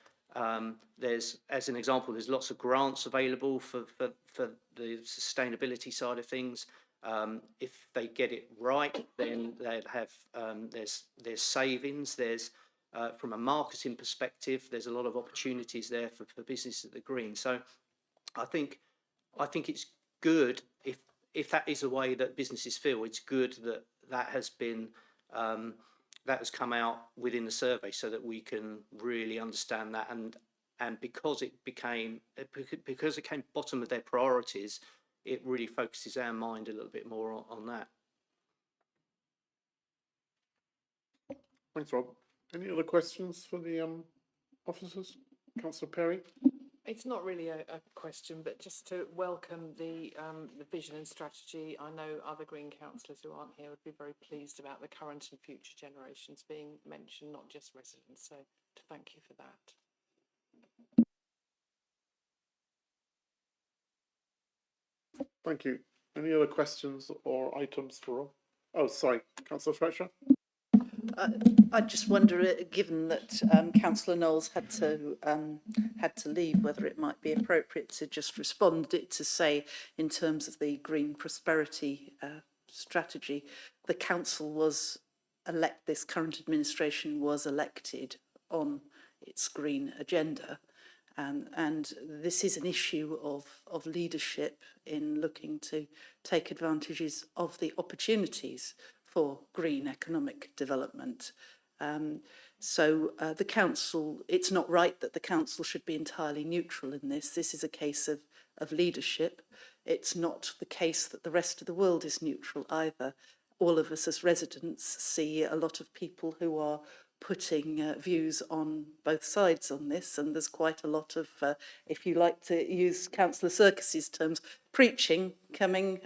There's, as an example, there's lots of grants available for the sustainability side of things. If they get it right, then they'd have, there's savings, there's, from a marketing perspective, there's a lot of opportunities there for business at the green. So I think I think it's good if that is the way that businesses feel. It's good that that has been that has come out within the survey, so that we can really understand that, and because it came bottom of their priorities, it really focuses our mind a little bit more on that. Thanks, Rob. Any other questions for the officers? Councillor Perry? It's not really a question, but just to welcome the vision and strategy. I know other Green councillors who aren't here would be very pleased about the current and future generations being mentioned, not just residents. So to thank you for that. Thank you. Any other questions or items for Rob? Oh, sorry, Councillor Fletcher. I just wonder, given that Councillor Knowles had to leave, whether it might be appropriate to just respond to say, in terms of the green prosperity strategy, the council was this current administration was elected on its green agenda. And this is an issue of leadership in looking to take advantages of the opportunities for green economic development. So the council, it's not right that the council should be entirely neutral in this. This is a case of leadership. It's not the case that the rest of the world is neutral either. All of us as residents see a lot of people who are putting views on both sides on this, and there's quite a lot of, if you like to use Councillor Serkis's terms, preaching coming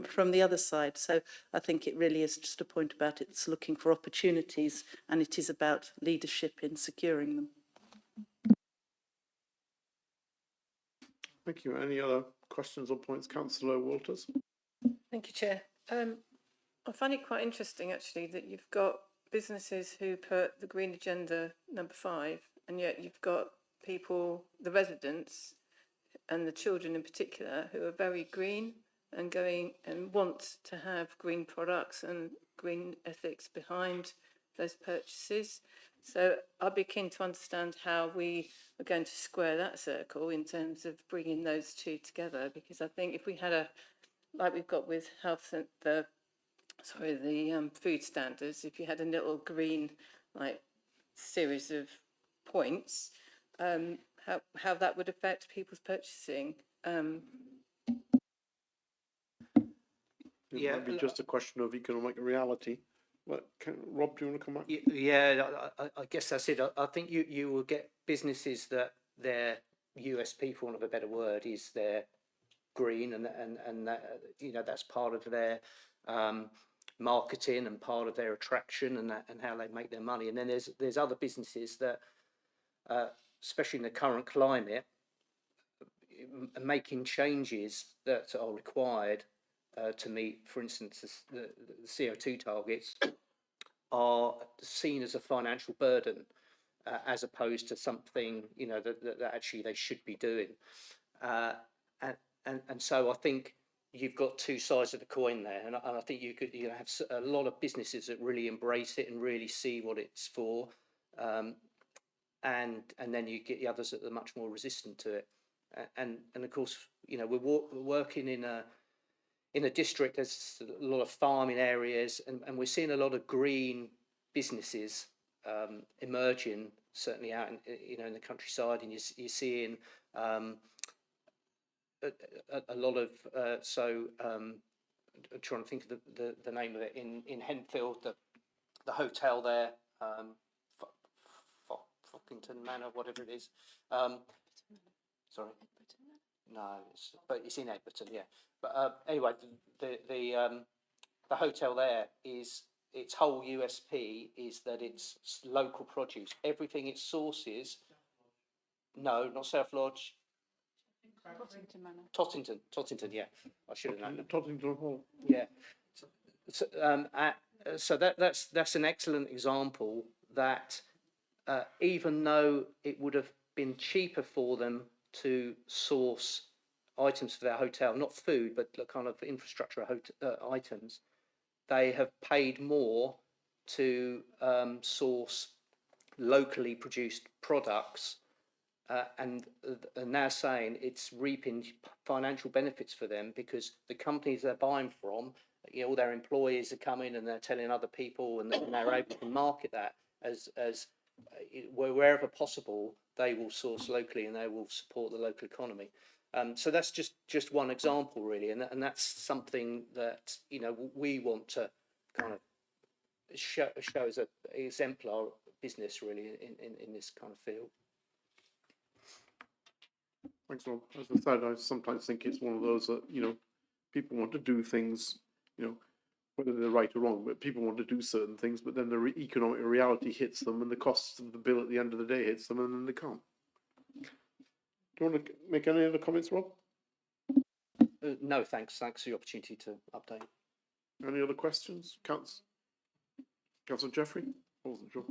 from the other side. So I think it really is just a point about it's looking for opportunities, and it is about leadership in securing them. Thank you. Any other questions or points? Councillor Walters. Thank you, Chair. I find it quite interesting, actually, that you've got businesses who put the green agenda number 5, and yet you've got people, the residents and the children in particular, who are very green and going and want to have green products and green ethics behind those purchases. So I'd be keen to understand how we are going to square that circle in terms of bringing those two together, because I think if we had like we've got with health and the food standards, if you had a little green series of points, how that would affect people's purchasing. It might be just a question of economic reality. But Rob, do you want to come back? Yeah, I guess that's it. I think you will get businesses that their USP, for want of a better word, is they're green, and that, that's part of their marketing and part of their attraction, and how they make their money. And then there's other businesses that, especially in the current climate, making changes that are required to meet, for instance, the CO2 targets, are seen as a financial burden, as opposed to something that actually they should be doing. And so I think you've got two sides of the coin there, and I think you have a lot of businesses that really embrace it and really see what it's for, and then you get the others that are much more resistant to it. And of course, we're working in a district. There's a lot of farming areas, and we're seeing a lot of green businesses emerging, certainly out in the countryside, and you're seeing a lot of I'm trying to think of the name of it in Henfield, the hotel there, Fockington Manor, whatever it is. Sorry, no, but it's in Edmonton, yeah. But anyway, the hotel there is, its whole USP is that it's local produce. Everything it sources. No, not South Lodge. Tottington, yeah. I should have known that. Tottington Hall. Yeah. So that's an excellent example that even though it would have been cheaper for them to source items for their hotel, not food, but the kind of infrastructure items, they have paid more to source locally produced products and are now saying it's reaping financial benefits for them because the companies they're buying from, all their employees are coming and they're telling other people, and they're able to market that as wherever possible, they will source locally and they will support the local economy. So that's just one example, really, and that's something that we want to kind of show as an exemplar business, really, in this kind of field. Thanks, Rob. As I said, I sometimes think it's one of those that, people want to do things, whether they're right or wrong, but people want to do certain things, but then the economic reality hits them and the costs of the bill at the end of the day hits them and then they can't. Do you want to make any other comments, Rob? No, thanks. Thanks for the opportunity to update. Any other questions? Councillor Jeffrey? I wasn't sure.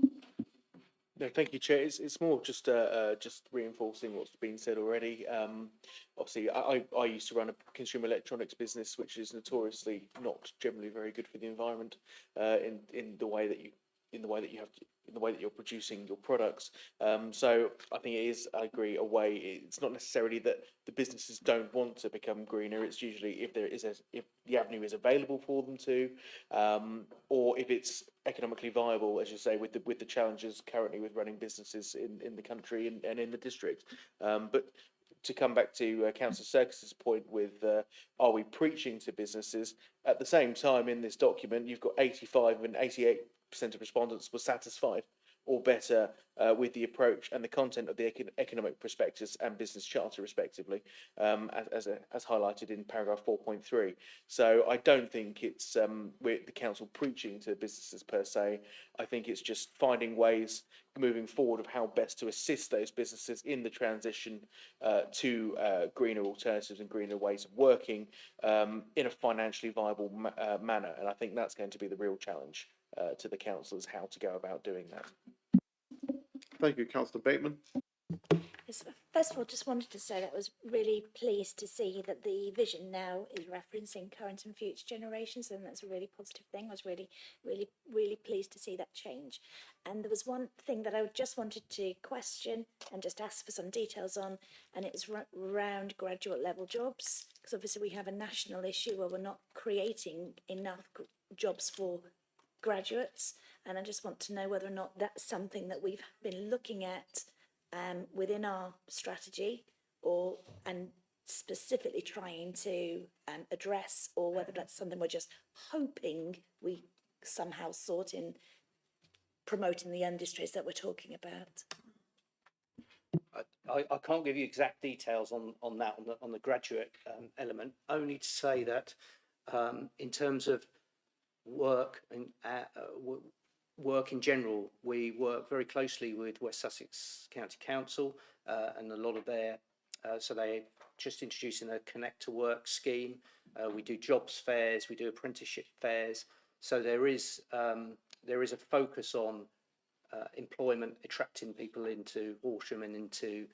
No, thank you, Chair. It's more just reinforcing what's been said already. Obviously, I used to run a consumer electronics business, which is notoriously not generally very good for the environment, in the way that you're producing your products. So I think it is, I agree, a way. It's not necessarily that the businesses don't want to become greener. It's usually if the avenue is available for them to, or if it's economically viable, as you say, with the challenges currently with running businesses in the country and in the district. But to come back to Councillor Serkis's point with are we preaching to businesses? At the same time, in this document, you've got 85 and 88% of respondents were satisfied or better with the approach and the content of the economic prospectus and business charter, respectively, as highlighted in paragraph 4.3. So I don't think it's the council preaching to businesses per se. I think it's just finding ways moving forward of how best to assist those businesses in the transition to greener alternatives and greener ways of working in a financially viable manner. And I think that's going to be the real challenge to the councillors, how to go about doing that. Thank you, Councillor Bateman. Yes, first of all, just wanted to say that I was really pleased to see that the vision now is referencing current and future generations, and that's a really positive thing. I was really pleased to see that change. And there was one thing that I just wanted to question and just ask for some details on, and it's around graduate level jobs, because obviously we have a national issue where we're not creating enough jobs for graduates, and I just want to know whether or not that's something that we've been looking at within our strategy, and specifically trying to address, or whether that's something we're just hoping we somehow sort in promoting the industries that we're talking about. I can't give you exact details on that, on the graduate element, only to say that in terms of work and work in general, we work very closely with West Sussex County Council and a lot of their, so they just introducing a Connect to Work scheme. We do jobs fairs, we do apprenticeship fairs. So there is a focus on employment, attracting people into Horsham and into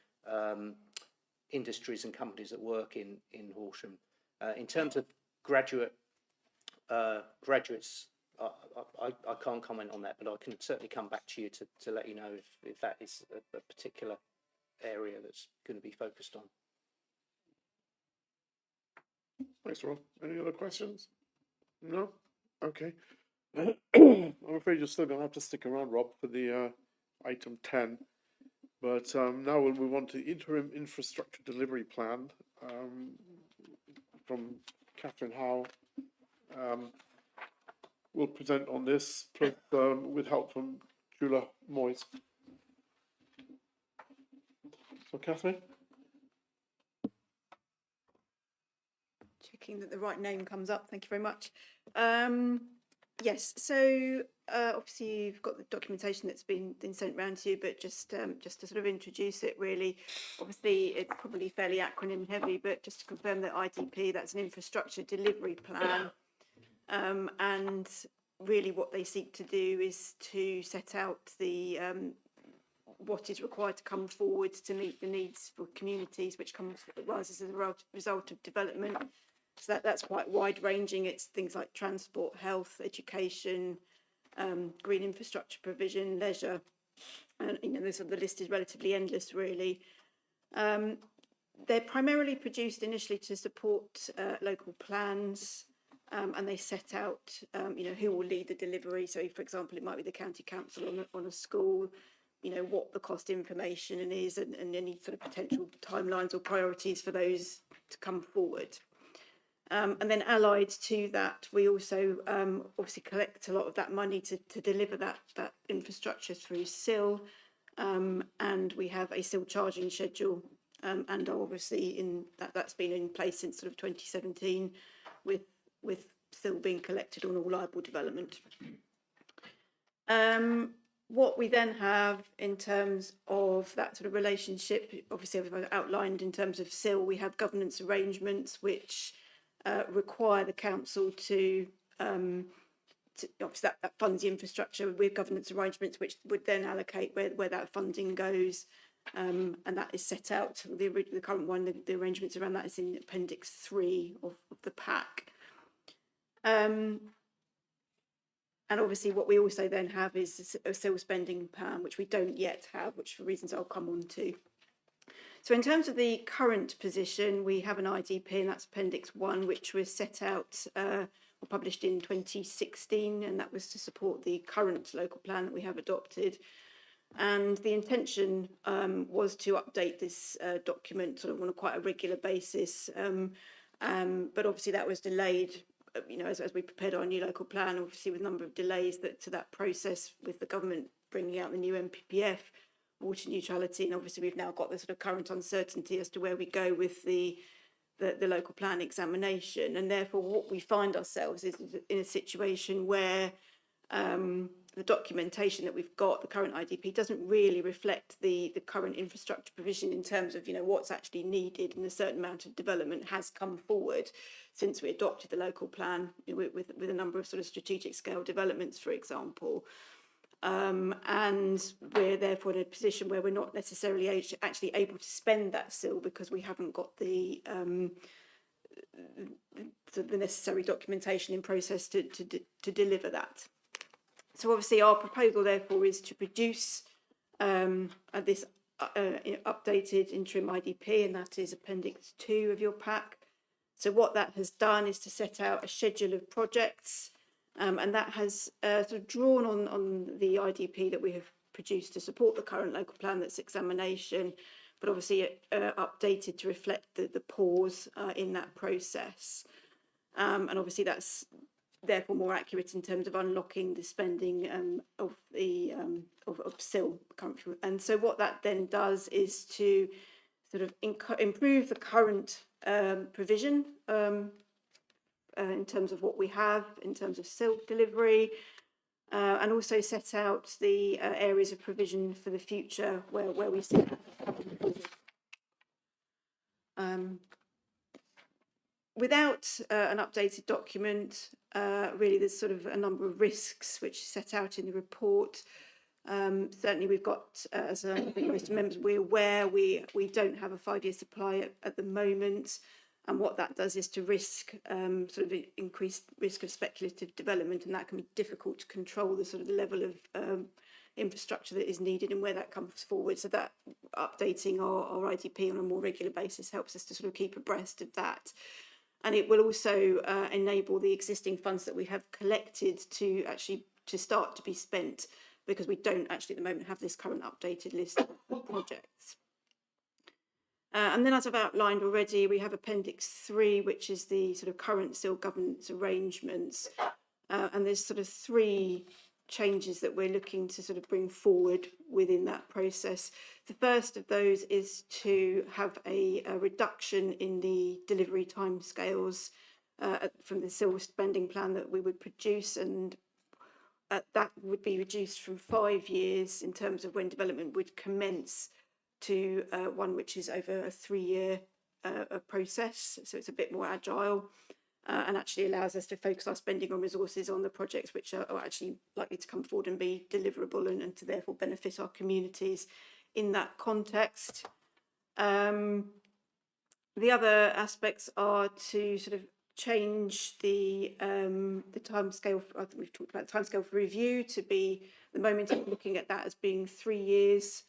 industries and companies that work in Horsham. In terms of graduates, I can't comment on that, but I can certainly come back to you to let you know if that is a particular area that's going to be focused on. Thanks, Rob. Any other questions? No? Okay. I'm afraid you're still going to have to stick around, Rob, for the item 10. But now we'll move on to the interim infrastructure delivery plan from Catherine Howe. We'll present on this plus, with help from Julia Moyes. So, Catherine? Checking that the right name comes up. Thank you very much. Yes, so obviously you've got the documentation that's been sent round to you, but just to sort of introduce it really, obviously it's probably fairly acronym heavy, but just to confirm that IDP, that's an infrastructure delivery plan. And really what they seek to do is to set out the what is required to come forward to meet the needs for communities, which arises as a result of development. So that's quite wide ranging. It's things like transport, health, education, green infrastructure provision, leisure, and the list is relatively endless really. They're primarily produced initially to support local plans, and they set out, who will lead the delivery. So, for example, it might be the county council on a school, what the cost information is, and any sort of potential timelines or priorities for those to come forward. And then allied to that, we also obviously collect a lot of that money to deliver that infrastructure through SIL, and we have a SIL charging schedule, and obviously that's been in place since sort of 2017, with SIL being collected on all liable development. What we then have in terms of that sort of relationship, obviously I've outlined in terms of SIL, we have governance arrangements which require the council to obviously that funds the infrastructure with governance arrangements, which would then allocate where that funding goes, and that is set out. The current one, the arrangements around that is in Appendix 3 of the pack. And obviously what we also then have is a SIL spending plan, which we don't yet have, which for reasons I'll come on to. So in terms of the current position, we have an IDP, and that's Appendix 1, which was set out or published in 2016, and that was to support the current local plan that we have adopted. And the intention was to update this document sort of on quite a regular basis, but obviously that was delayed. As we prepared our new local plan, obviously with a number of delays to that process, with the government bringing out the new MPPF, water neutrality, and obviously we've now got the sort of current uncertainty as to where we go with the local plan examination, and therefore what we find ourselves is in a situation where the documentation that we've got, the current IDP, doesn't really reflect the current infrastructure provision in terms of what's actually needed, and a certain amount of development has come forward since we adopted the local plan with a number of sort of strategic scale developments, for example. And we're therefore in a position where we're not necessarily actually able to spend that SIL because we haven't got the necessary documentation in process to deliver that. So obviously our proposal therefore is to produce this updated interim IDP, and that is Appendix 2 of your pack. So what that has done is to set out a schedule of projects, and that has sort of drawn on the IDP that we have produced to support the current local plan that's examination, but obviously updated to reflect the pause in that process. And obviously that's therefore more accurate in terms of unlocking the spending of SIL. And so what that then does is to sort of improve the current provision in terms of what we have in terms of SIL delivery, and also set out the areas of provision for the future where we see without an updated document, really there's sort of a number of risks which are set out in the report. Certainly we've got, as I think most members we're aware, we don't have a 5-year supply at the moment, and what that does is to risk sort of increased risk of speculative development, and that can be difficult to control the sort of the level of infrastructure that is needed and where that comes forward. So that updating our IDP on a more regular basis helps us to sort of keep abreast of that. And it will also enable the existing funds that we have collected to actually start to be spent, because we don't actually at the moment have this current updated list of projects. And then, as I've outlined already, we have Appendix 3, which is the sort of current SIL governance arrangements. And there's sort of 3 changes that we're looking to sort of bring forward within that process. The first of those is to have a reduction in the delivery timescales from the SIL spending plan that we would produce, and that would be reduced from 5 years in terms of when development would commence to one which is over a 3-year process. So it's a bit more agile. And actually allows us to focus our spending on resources on the projects which are actually likely to come forward and be deliverable, and to therefore benefit our communities in that context. The other aspects are to sort of change the timescale. I think we've talked about the timescale for review to be, at the moment I'm looking at that as being 3 years.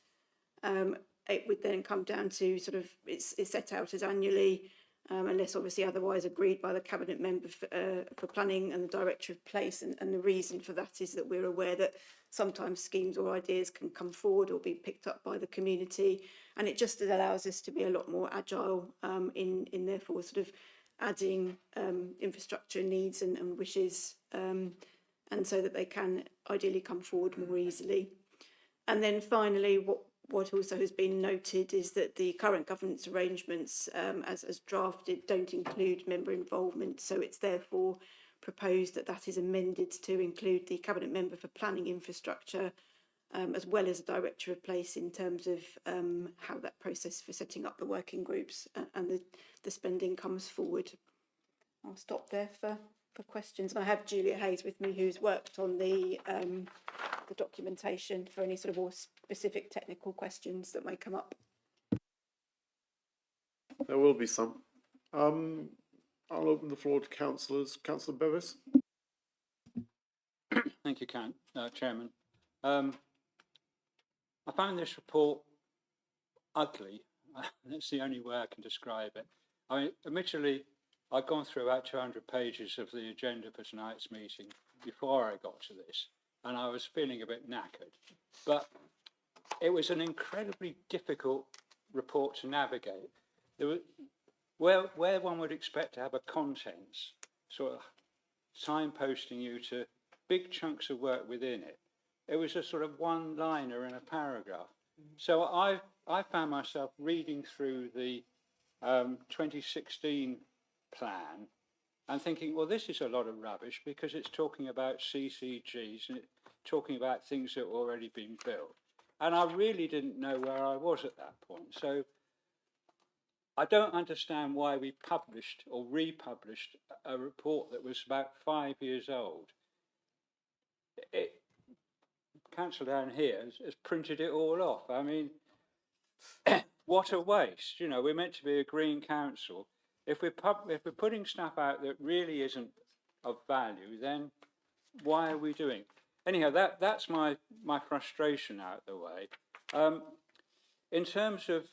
it would then come down to sort of it's set out as annually, unless obviously otherwise agreed by the cabinet member for planning and the director of place. And the reason for that is that we're aware that sometimes schemes or ideas can come forward or be picked up by the community, and it just allows us to be a lot more agile in therefore sort of adding infrastructure needs and wishes, and so that they can ideally come forward more easily. And then finally, what also has been noted is that the current governance arrangements, as drafted, don't include member involvement. So it's therefore proposed that that is amended to include the cabinet member for planning infrastructure, as well as a director of place in terms of how that process for setting up the working groups and the spending comes forward. I'll stop there for questions. And I have Julia Hayes with me, who's worked on the documentation for any sort of more specific technical questions that may come up. There will be some. I'll open the floor to councillors. Councillor Bevis. Thank you, Chairman. I found this report ugly. That's the only way I can describe it. I mean, admittedly, I'd gone through about 200 pages of the agenda for tonight's meeting before I got to this, and I was feeling a bit knackered. But it was an incredibly difficult report to navigate. There was, where one would expect to have a contents, sort of signposting you to big chunks of work within it, it was a sort of one-liner in a paragraph. So I found myself reading through the 2016 plan and thinking, well, this is a lot of rubbish because it's talking about CCGs and it's talking about things that have already been built. And I really didn't know where I was at that point. So I don't understand why we published or republished a report that was about 5 years old. Council down here has printed it all off. I mean, what a waste. You know, we're meant to be a green council. If we're putting stuff out that really isn't of value, then why are we doing? Anyhow, that's my frustration out the way. In terms of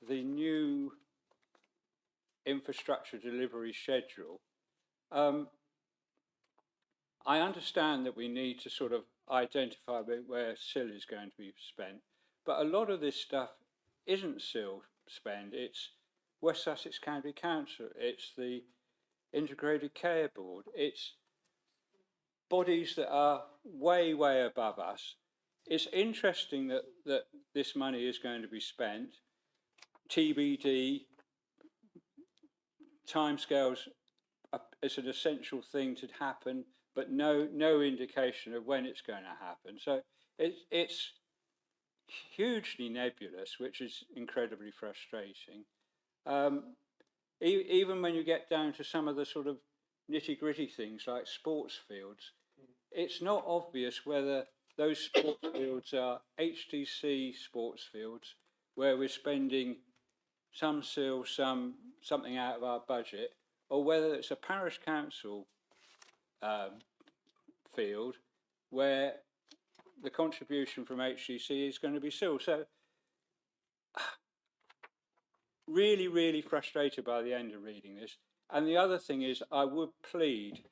the new infrastructure delivery schedule, I understand that we need to sort of identify where SIL is going to be spent, but a lot of this stuff isn't SIL spend. It's West Sussex County Council, it's the Integrated Care Board, it's bodies that are way, way above us. It's interesting that this money is going to be spent. TBD, timescales is an essential thing to happen, but no indication of when it's going to happen. So it's hugely nebulous, which is incredibly frustrating. Even when you get down to some of the sort of nitty-gritty things like sports fields, it's not obvious whether those sports fields are HTC sports fields, where we're spending some SIL, something out of our budget, or whether it's a parish council field where the contribution from HTC is going to be SIL. So really, really frustrated by the end of reading this. And the other thing is, I would plead,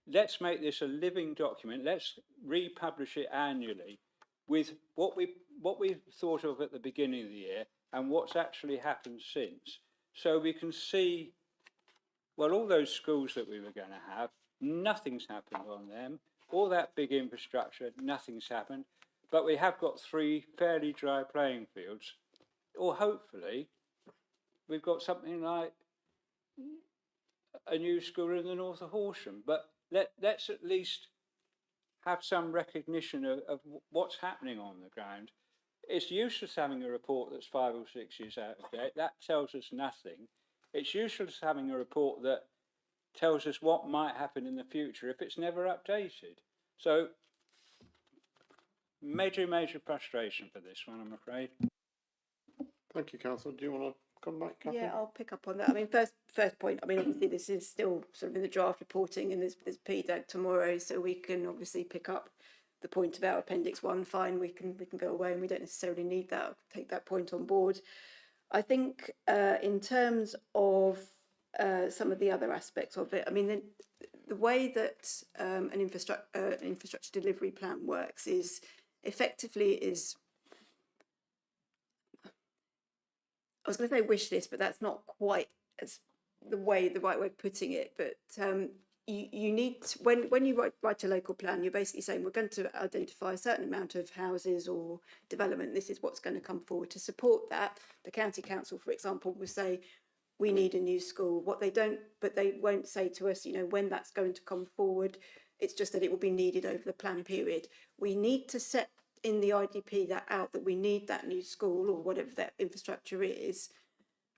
let's make this a living document. Let's republish it annually with what we thought of at the beginning of the year and what's actually happened since. So we can see, well, all those schools that we were going to have, nothing's happened on them. All that big infrastructure, nothing's happened. But we have got 3 fairly dry playing fields. Or hopefully, we've got something like a new school in the north of Horsham. But let's at least have some recognition of what's happening on the ground. It's useless having a report that's 5 or 6 years out of date. That tells us nothing. It's useless having a report that tells us what might happen in the future if it's never updated. So, major frustration for this one, I'm afraid. Thank you, Councillor. Do you want to come back, Catherine? Yeah, I'll pick up on that. I mean, first point, I mean, obviously this is still sort of in the draft reporting and there's PDAG tomorrow, so we can obviously pick up the point about Appendix 1, fine, we can go away and we don't necessarily need that. I'll take that point on board. I think in terms of some of the other aspects of it, I mean, the way that an infrastructure delivery plan works is effectively I was going to say wish list, but that's not quite as the right way of putting it. But you need when you write a local plan, you're basically saying we're going to identify a certain amount of houses or development. This is what's going to come forward to support that. The county council, for example, will say we need a new school. What they don't, but they won't say to us, you know, when that's going to come forward. It's just that it will be needed over the plan period. We need to set in the IDP that we need that new school or whatever that infrastructure is,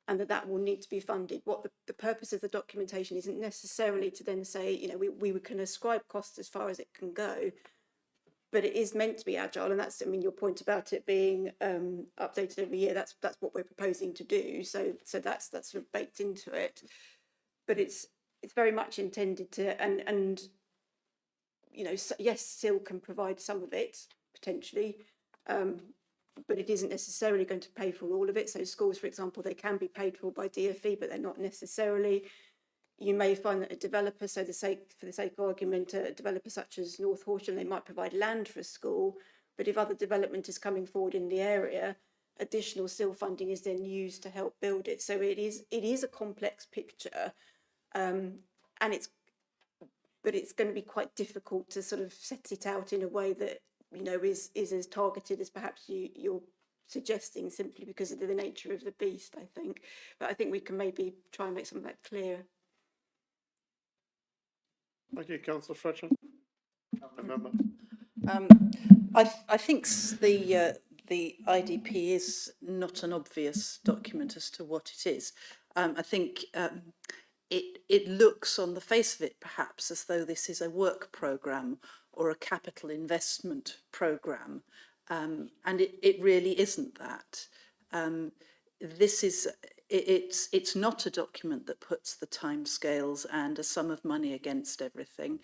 and that will need to be funded. What the purpose of the documentation isn't necessarily to then say, you know, we can ascribe costs as far as it can go, but it is meant to be agile. And that's, I mean, your point about it being updated every year, that's what we're proposing to do. So that's sort of baked into it. But it's very much intended to, and you know, yes, SIL can provide some of it, potentially, but it isn't necessarily going to pay for all of it. So schools, for example, they can be paid for by DFE, but they're not necessarily. You may find that a developer, for the sake of argument, a developer such as North Horsham, they might provide land for a school, but if other development is coming forward in the area, additional SIL funding is then used to help build it. So it is a complex picture, and but it's going to be quite difficult to sort of set it out in a way that, you know, is as targeted as perhaps you're suggesting, simply because of the nature of the beast, I think. But I think we can maybe try and make some of that clear. Thank you, Councillor Fletcher. Remember. I think the IDP is not an obvious document as to what it is. I think it looks on the face of it perhaps as though this is a work programme or a capital investment programme, and it really isn't that. It's not a document that puts the timescales and a sum of money against everything,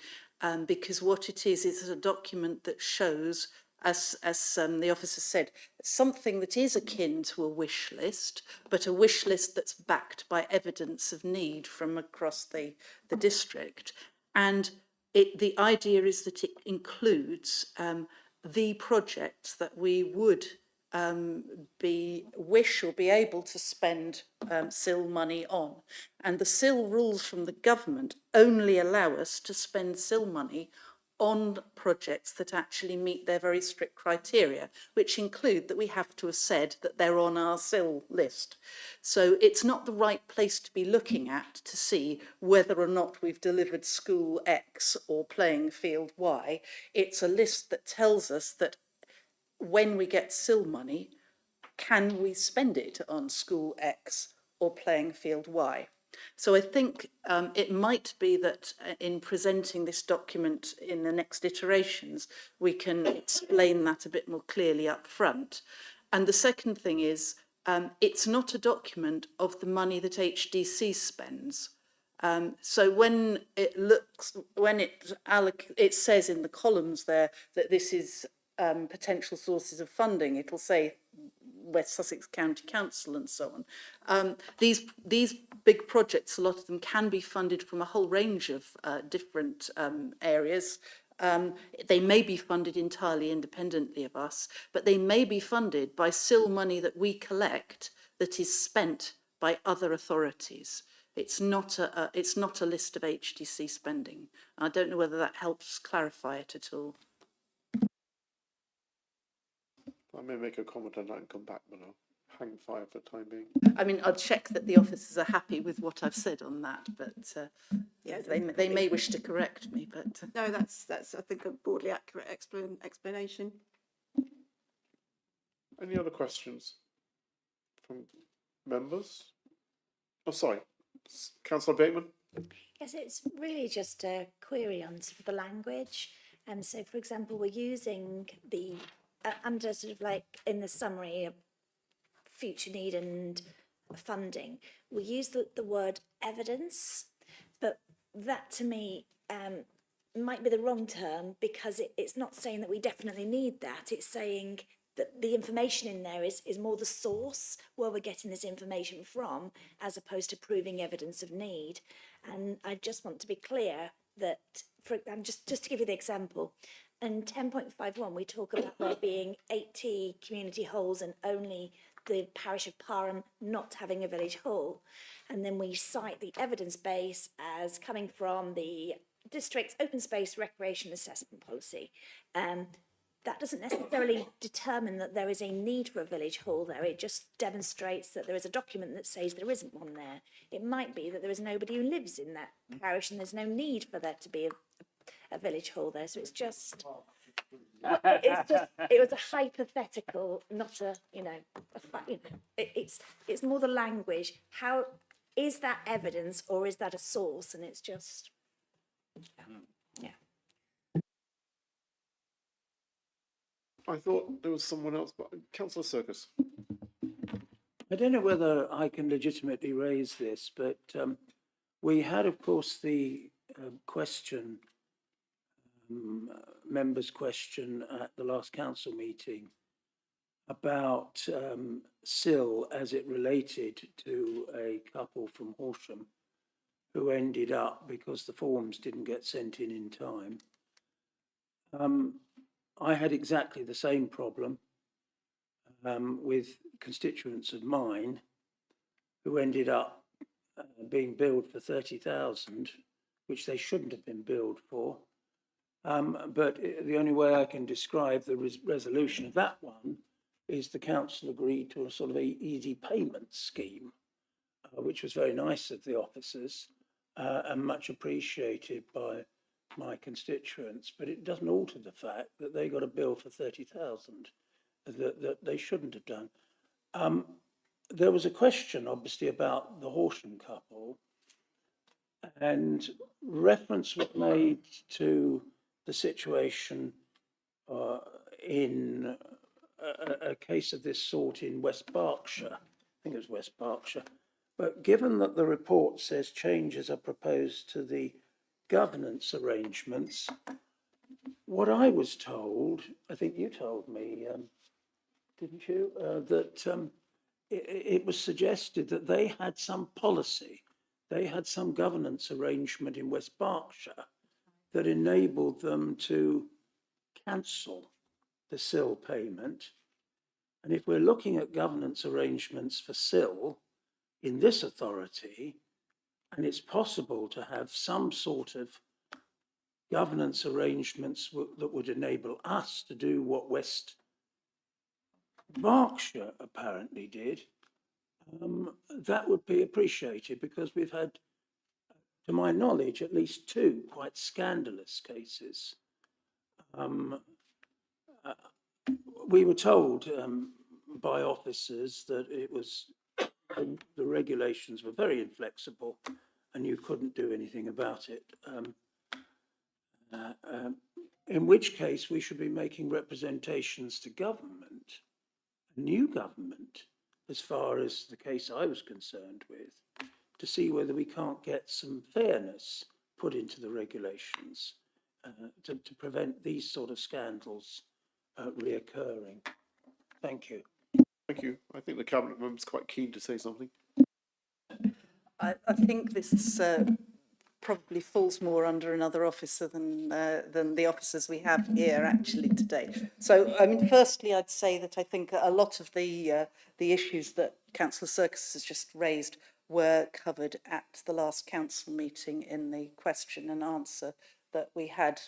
because what it is a document that shows, as the officer said, something that is akin to a wish list, but a wish list that's backed by evidence of need from across the district. And the idea is that it includes the projects that we would wish or be able to spend SIL money on. And the SIL rules from the government only allow us to spend SIL money on projects that actually meet their very strict criteria, which include that we have to have said that they're on our SIL list. So it's not the right place to be looking at to see whether or not we've delivered school X or playing field Y. It's a list that tells us that when we get SIL money, can we spend it on school X or playing field Y? So I think it might be that in presenting this document in the next iterations, we can explain that a bit more clearly up front. And the second thing is, it's not a document of the money that HDC spends. So when it says in the columns there that this is potential sources of funding, it'll say West Sussex County Council and so on. These big projects, a lot of them can be funded from a whole range of different areas. They may be funded entirely independently of us, but they may be funded by SIL money that we collect that is spent by other authorities. It's not a list of HDC spending. I don't know whether that helps clarify it at all. I may make a comment on that and come back, but I'll hang fire for the time being. I mean, I'll check that the officers are happy with what I've said on that, but yeah, they may wish to correct me. But no, that's I think a broadly accurate explanation. Any other questions from members? Oh, sorry, Councillor Bateman. Yes, it's really just a query on sort of the language. So, for example, we're using the under sort of like in the summary of future need and funding, we use the word evidence, but that to me might be the wrong term, because it's not saying that we definitely need that. It's saying that the information in there is more the source where we're getting this information from, as opposed to proving evidence of need. And I just want to be clear that, just to give you the example, in 10.51 we talk about there being 80 community halls and only the parish of Parham not having a village hall. And then we cite the evidence base as coming from the district's open space recreation assessment policy. That doesn't necessarily determine that there is a need for a village hall there. It just demonstrates that there is a document that says there isn't one there. It might be that there is nobody who lives in that parish and there's no need for there to be a village hall there. So it's just, it was a hypothetical, not a, it's more the language. How is that evidence or is that a source? And it's just, yeah. I thought there was someone else, but Councillor Circus. I don't know whether I can legitimately raise this, but we had, of course, the question, members' question at the last council meeting about Sill as it related to a couple from Horsham who ended up, because the forms didn't get sent in time. I had exactly the same problem with constituents of mine who ended up being billed for 30,000, which they shouldn't have been billed for. But the only way I can describe the resolution of that one is the council agreed to a sort of easy payment scheme, which was very nice of the officers and much appreciated by my constituents, but it doesn't alter the fact that they got a bill for 30,000 that they shouldn't have done. There was a question, obviously, about the Horsham couple, and reference was made to the situation in a case of this sort in West Berkshire. I think it was West Berkshire. But given that the report says changes are proposed to the governance arrangements, what I was told, I think you told me, didn't you, that it was suggested that they had some policy, they had some governance arrangement in West Berkshire that enabled them to cancel the Sill payment. And if we're looking at governance arrangements for Sill in this authority, and it's possible to have some sort of governance arrangements that would enable us to do what West Berkshire apparently did, that would be appreciated, because we've had, to my knowledge, at least 2 quite scandalous cases. We were told by officers that it was, the regulations were very inflexible and you couldn't do anything about it. In which case we should be making representations to government, a new government, as far as the case I was concerned with, to see whether we can't get some fairness put into the regulations to prevent these sort of scandals reoccurring. Thank you. Thank you. I think the Cabinet member's quite keen to say something. I think this probably falls more under another officer than the officers we have here actually today. So, I mean, firstly, I'd say that I think a lot of the issues that Councillor Circus has just raised were covered at the last council meeting in the question and answer that we had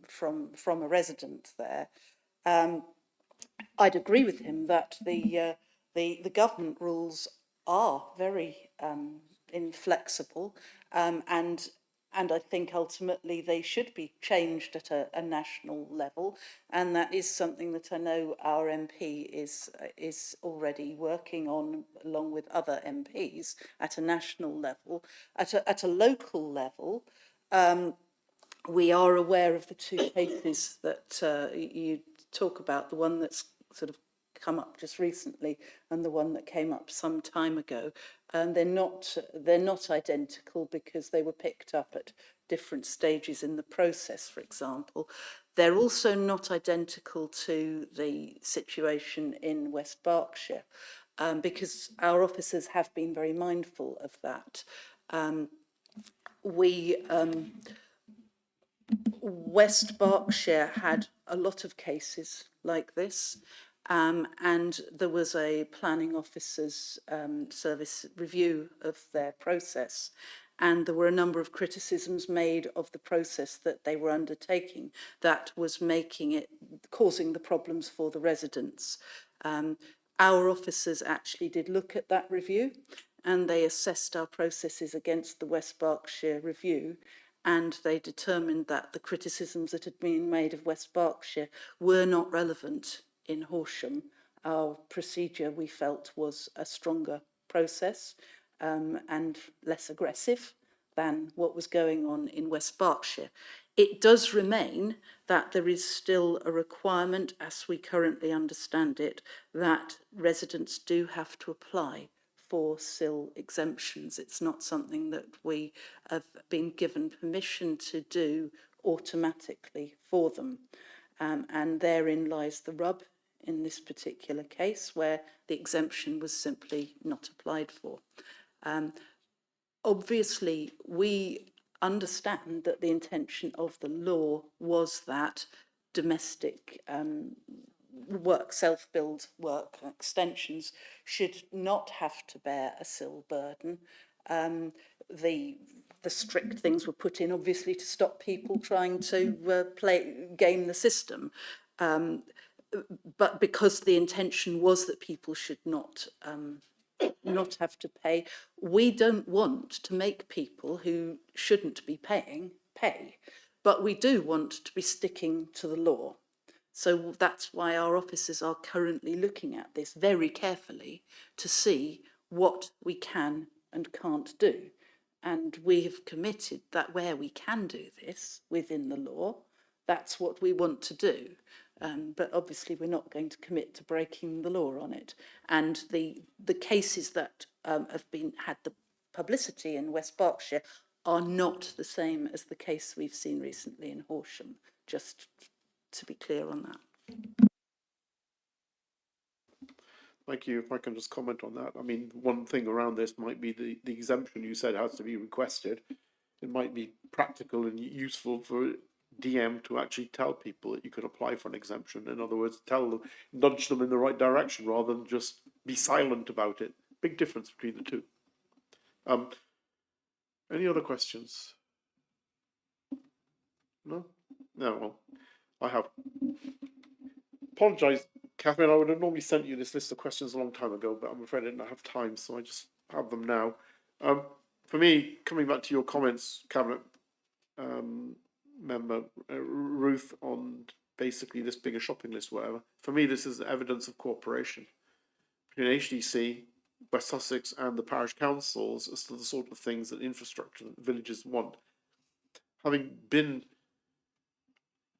from a resident there. I'd agree with him that the government rules are very inflexible, and I think ultimately they should be changed at a national level, and that is something that I know our MP is already working on, along with other MPs, at a national level. At a local level, we are aware of the 2 cases that you talk about, the one that's sort of come up just recently and the one that came up some time ago. And they're not identical because they were picked up at different stages in the process, for example. They're also not identical to the situation in West Berkshire, because our officers have been very mindful of that. West Berkshire had a lot of cases like this, and there was a planning officer's service review of their process, and there were a number of criticisms made of the process that they were undertaking that was causing the problems for the residents. Our officers actually did look at that review, and they assessed our processes against the West Berkshire review, and they determined that the criticisms that had been made of West Berkshire were not relevant in Horsham. Our procedure, we felt, was a stronger process and less aggressive than what was going on in West Berkshire. It does remain that there is still a requirement, as we currently understand it, that residents do have to apply for SIL exemptions. It's not something that we have been given permission to do automatically for them. And therein lies the rub in this particular case, where the exemption was simply not applied for. Obviously, we understand that the intention of the law was that domestic work, self-build work extensions should not have to bear a SIL burden. The strict things were put in, obviously, to stop people trying to game the system. But because the intention was that people should not have to pay, we don't want to make people who shouldn't be paying pay, but we do want to be sticking to the law. So that's why our officers are currently looking at this very carefully to see what we can and can't do. And we have committed that where we can do this within the law, that's what we want to do. But obviously we're not going to commit to breaking the law on it. And the cases that have had the publicity in West Berkshire are not the same as the case we've seen recently in Horsham, just to be clear on that. Thank you. If I can just comment on that. I mean, one thing around this might be the exemption you said has to be requested. It might be practical and useful for DM to actually tell people that you could apply for an exemption. In other words, nudge them in the right direction rather than just be silent about it. Big difference between the two. Any other questions? No? No, well, I have. Apologise, Catherine, I would have normally sent you this list of questions a long time ago, but I'm afraid I didn't have time, so I just have them now. For me, coming back to your comments, Cabinet Member Ruth, on basically this being a shopping list, whatever, for me this is evidence of cooperation between HDC, West Sussex and the parish councils as to the sort of things that infrastructure that villages want. Having been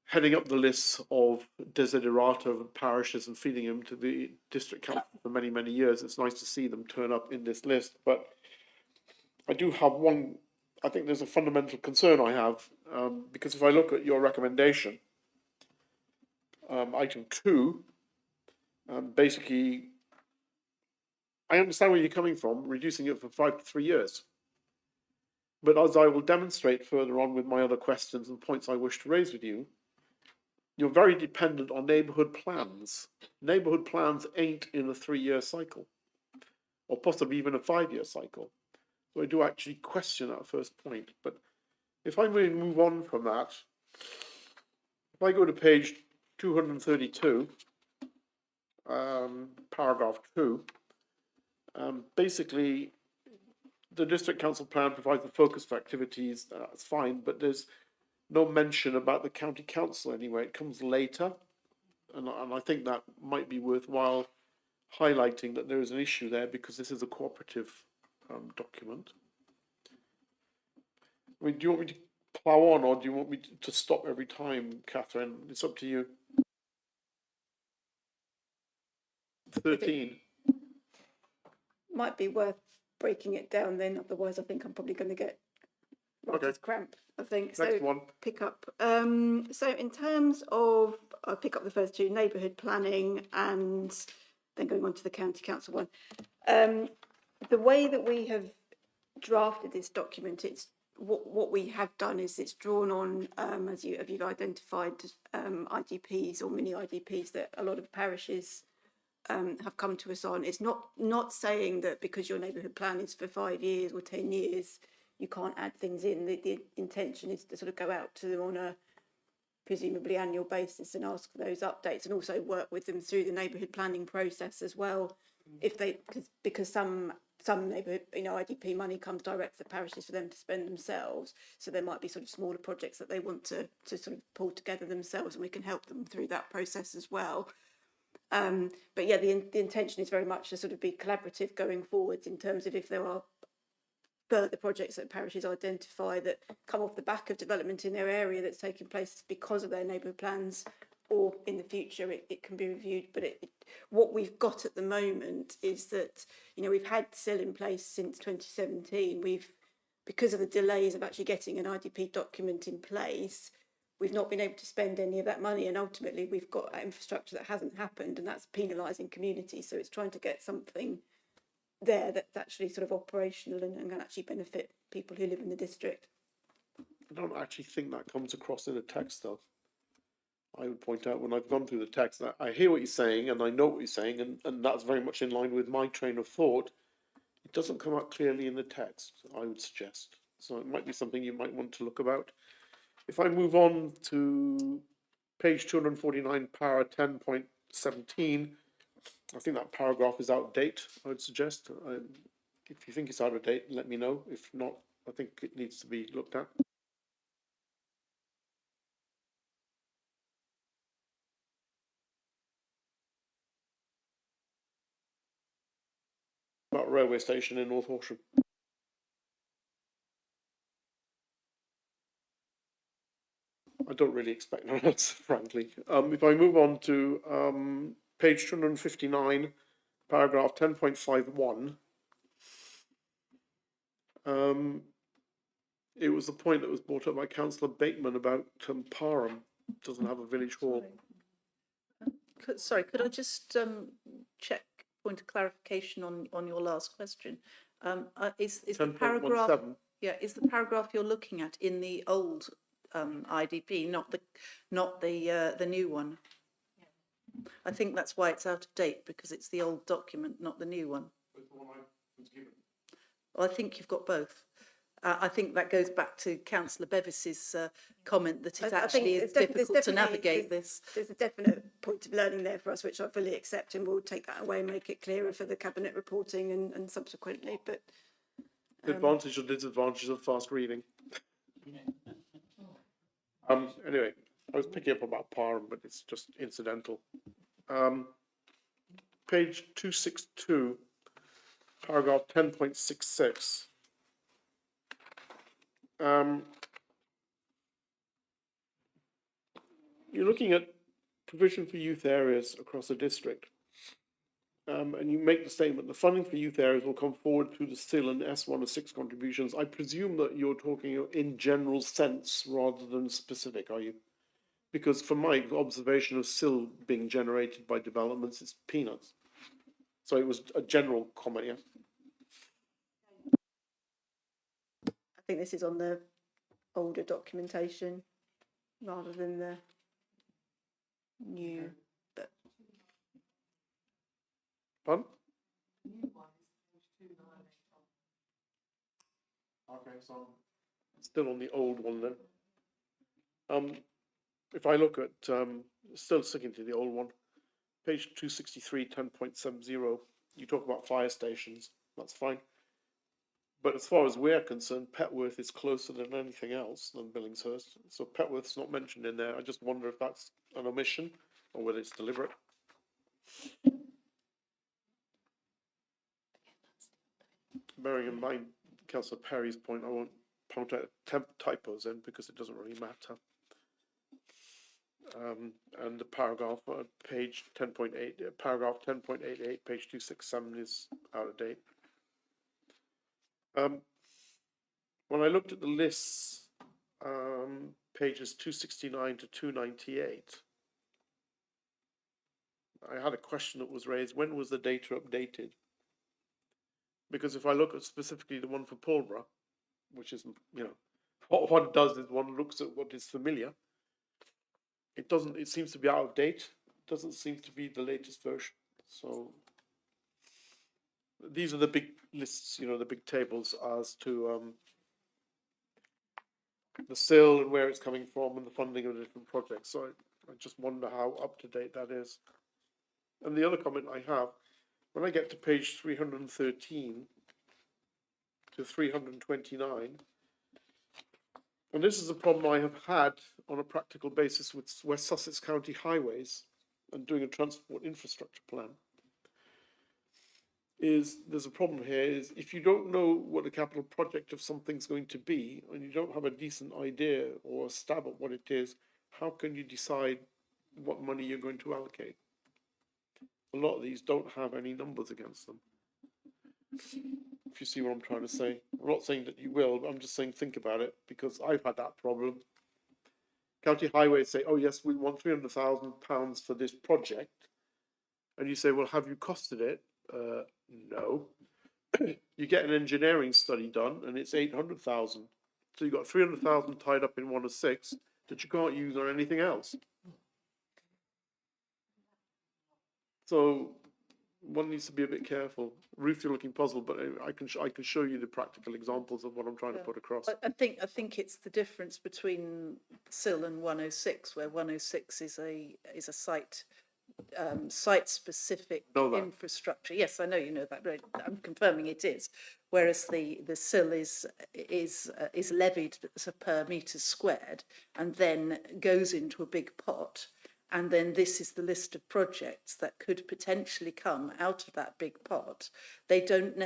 heading up the lists of desiderata of parishes and feeding them to the district council for many, many years, it's nice to see them turn up in this list. But I do have one, I think there's a fundamental concern I have, because if I look at your recommendation, item 2, basically, I understand where you're coming from, reducing it from 5 to 3 years. But as I will demonstrate further on with my other questions and points I wish to raise with you, you're very dependent on neighbourhood plans. Neighbourhood plans ain't in a 3-year cycle, or possibly even a 5-year cycle. So I do actually question that first point. But if I may move on from that, if I go to page 232, paragraph 2, basically the district council plan provides the focus for activities, that's fine, but there's no mention about the county council anyway. It comes later, and I think that might be worthwhile highlighting that there is an issue there because this is a cooperative document. I mean, do you want me to plough on, or do you want me to stop every time, Catherine? It's up to you. 13. Might be worth breaking it down then, otherwise I think I'm probably going to get writer's cramp, I think. Next So one. pick up. So in terms of, I'll pick up the first two, neighbourhood planning and then going on to the county council one. The way that we have drafted this document, it's what we have done is it's drawn on, as you've identified, IDPs or mini IDPs that a lot of parishes have come to us on. It's not saying that because your neighbourhood plan is for 5 years or 10 years, you can't add things in. The intention is to sort of go out to them on a presumably annual basis and ask for those updates, and also work with them through the neighbourhood planning process as well. If they, because some neighbourhood, IDP money comes direct to the parishes for them to spend themselves. So there might be sort of smaller projects that they want to sort of pull together themselves, and we can help them through that process as well. But yeah, the intention is very much to sort of be collaborative going forwards in terms of if there are further projects that parishes identify that come off the back of development in their area that's taking place because of their neighbourhood plans, or in the future it can be reviewed. But what we've got at the moment is that, we've had SIL in place since 2017. Because of the delays of actually getting an IDP document in place, we've not been able to spend any of that money, and ultimately we've got infrastructure that hasn't happened, and that's penalising communities. So it's trying to get something there that's actually sort of operational and can actually benefit people who live in the district. I don't actually think that comes across in the text, though. I would point out, when I've gone through the text, that I hear what you're saying and I know what you're saying, and that's very much in line with my train of thought. It doesn't come out clearly in the text, I would suggest. So it might be something you might want to look about. If I move on to page 249, para 10.17, I think that paragraph is out of date, I would suggest. If you think it's out of date, let me know. If not, I think it needs to be looked at. About railway station in North Horsham. I don't really expect an answer, frankly. If I move on to page 259, paragraph 10.51, it was the point that was brought up by Councillor Bateman about Parham doesn't have a village hall. Sorry, could I just check, point of clarification on your last question? Is the paragraph? Yeah, is the paragraph you're looking at in the old IDP, not the new one? I think that's why it's out of date, because it's the old document, not the new one. Well, I think you've got both. I think that goes back to Councillor Bevis's comment that it actually is difficult to navigate this. There's a definite point of learning there for us, which I fully accept, and we'll take that away and make it clearer for the cabinet reporting and subsequently. But the advantage or disadvantages of fast reading. Anyway, I was picking up about Parham, but it's just incidental. Page 262, paragraph 10.66. You're looking at provision for youth areas across the district. And you make the statement, the funding for youth areas will come forward through the SIL and S106 contributions. I presume that you're talking in general sense rather than specific, are you? Because from my observation of SIL being generated by developments, it's peanuts. So it was a general comment, yeah? I think this is on the older documentation rather than the new. But pardon? Okay, so still on the old one then. If I look at, still sticking to the old one, page 263, 10.70, you talk about fire stations, that's fine. But as far as we're concerned, Petworth is closer than anything else than Billingshurst. So Petworth's not mentioned in there. I just wonder if that's an omission or whether it's deliberate. Bearing in mind Councillor Perry's point, I won't point out typos in because it doesn't really matter. and the paragraph on page 10.8, paragraph 10.88, page 267 is out of date. When I looked at the lists, pages 269 to 298, I had a question that was raised: when was the data updated? Because if I look at specifically the one for Pulborough, which is, you know, what one does is one looks at what is familiar. It doesn't, it seems to be out of date. It doesn't seem to be the latest version. So these are the big lists, you know, the big tables as to the SIL and where it's coming from and the funding of the different projects. So I just wonder how up to date that is. And the other comment I have, when I get to page 313 to 329, and this is a problem I have had on a practical basis with West Sussex County Highways and doing a transport infrastructure plan, is there's a problem here is if you don't know what the capital project of something's going to be and you don't have a decent idea or a stab at what it is, how can you decide what money you're going to allocate? A lot of these don't have any numbers against them. If you see what I'm trying to say. I'm not saying that you will, but I'm just saying think about it, because I've had that problem. County Highways say, oh yes, we want £300,000 for this project. And you say, well, have you costed it? No. You get an engineering study done and it's 800,000. So you've got 300,000 tied up in 106 that you can't use on anything else. So one needs to be a bit careful. Ruth, you're looking puzzled, but I can show you the practical examples of what I'm trying to put across. I think it's the difference between SIL and 106, where 106 is a site specific infrastructure. Yes, I know you know that, but I'm confirming it is. Whereas the SIL is levied as a per metre squared and then goes into a big pot. And then this is the list of projects that could potentially come out of that big pot. They're not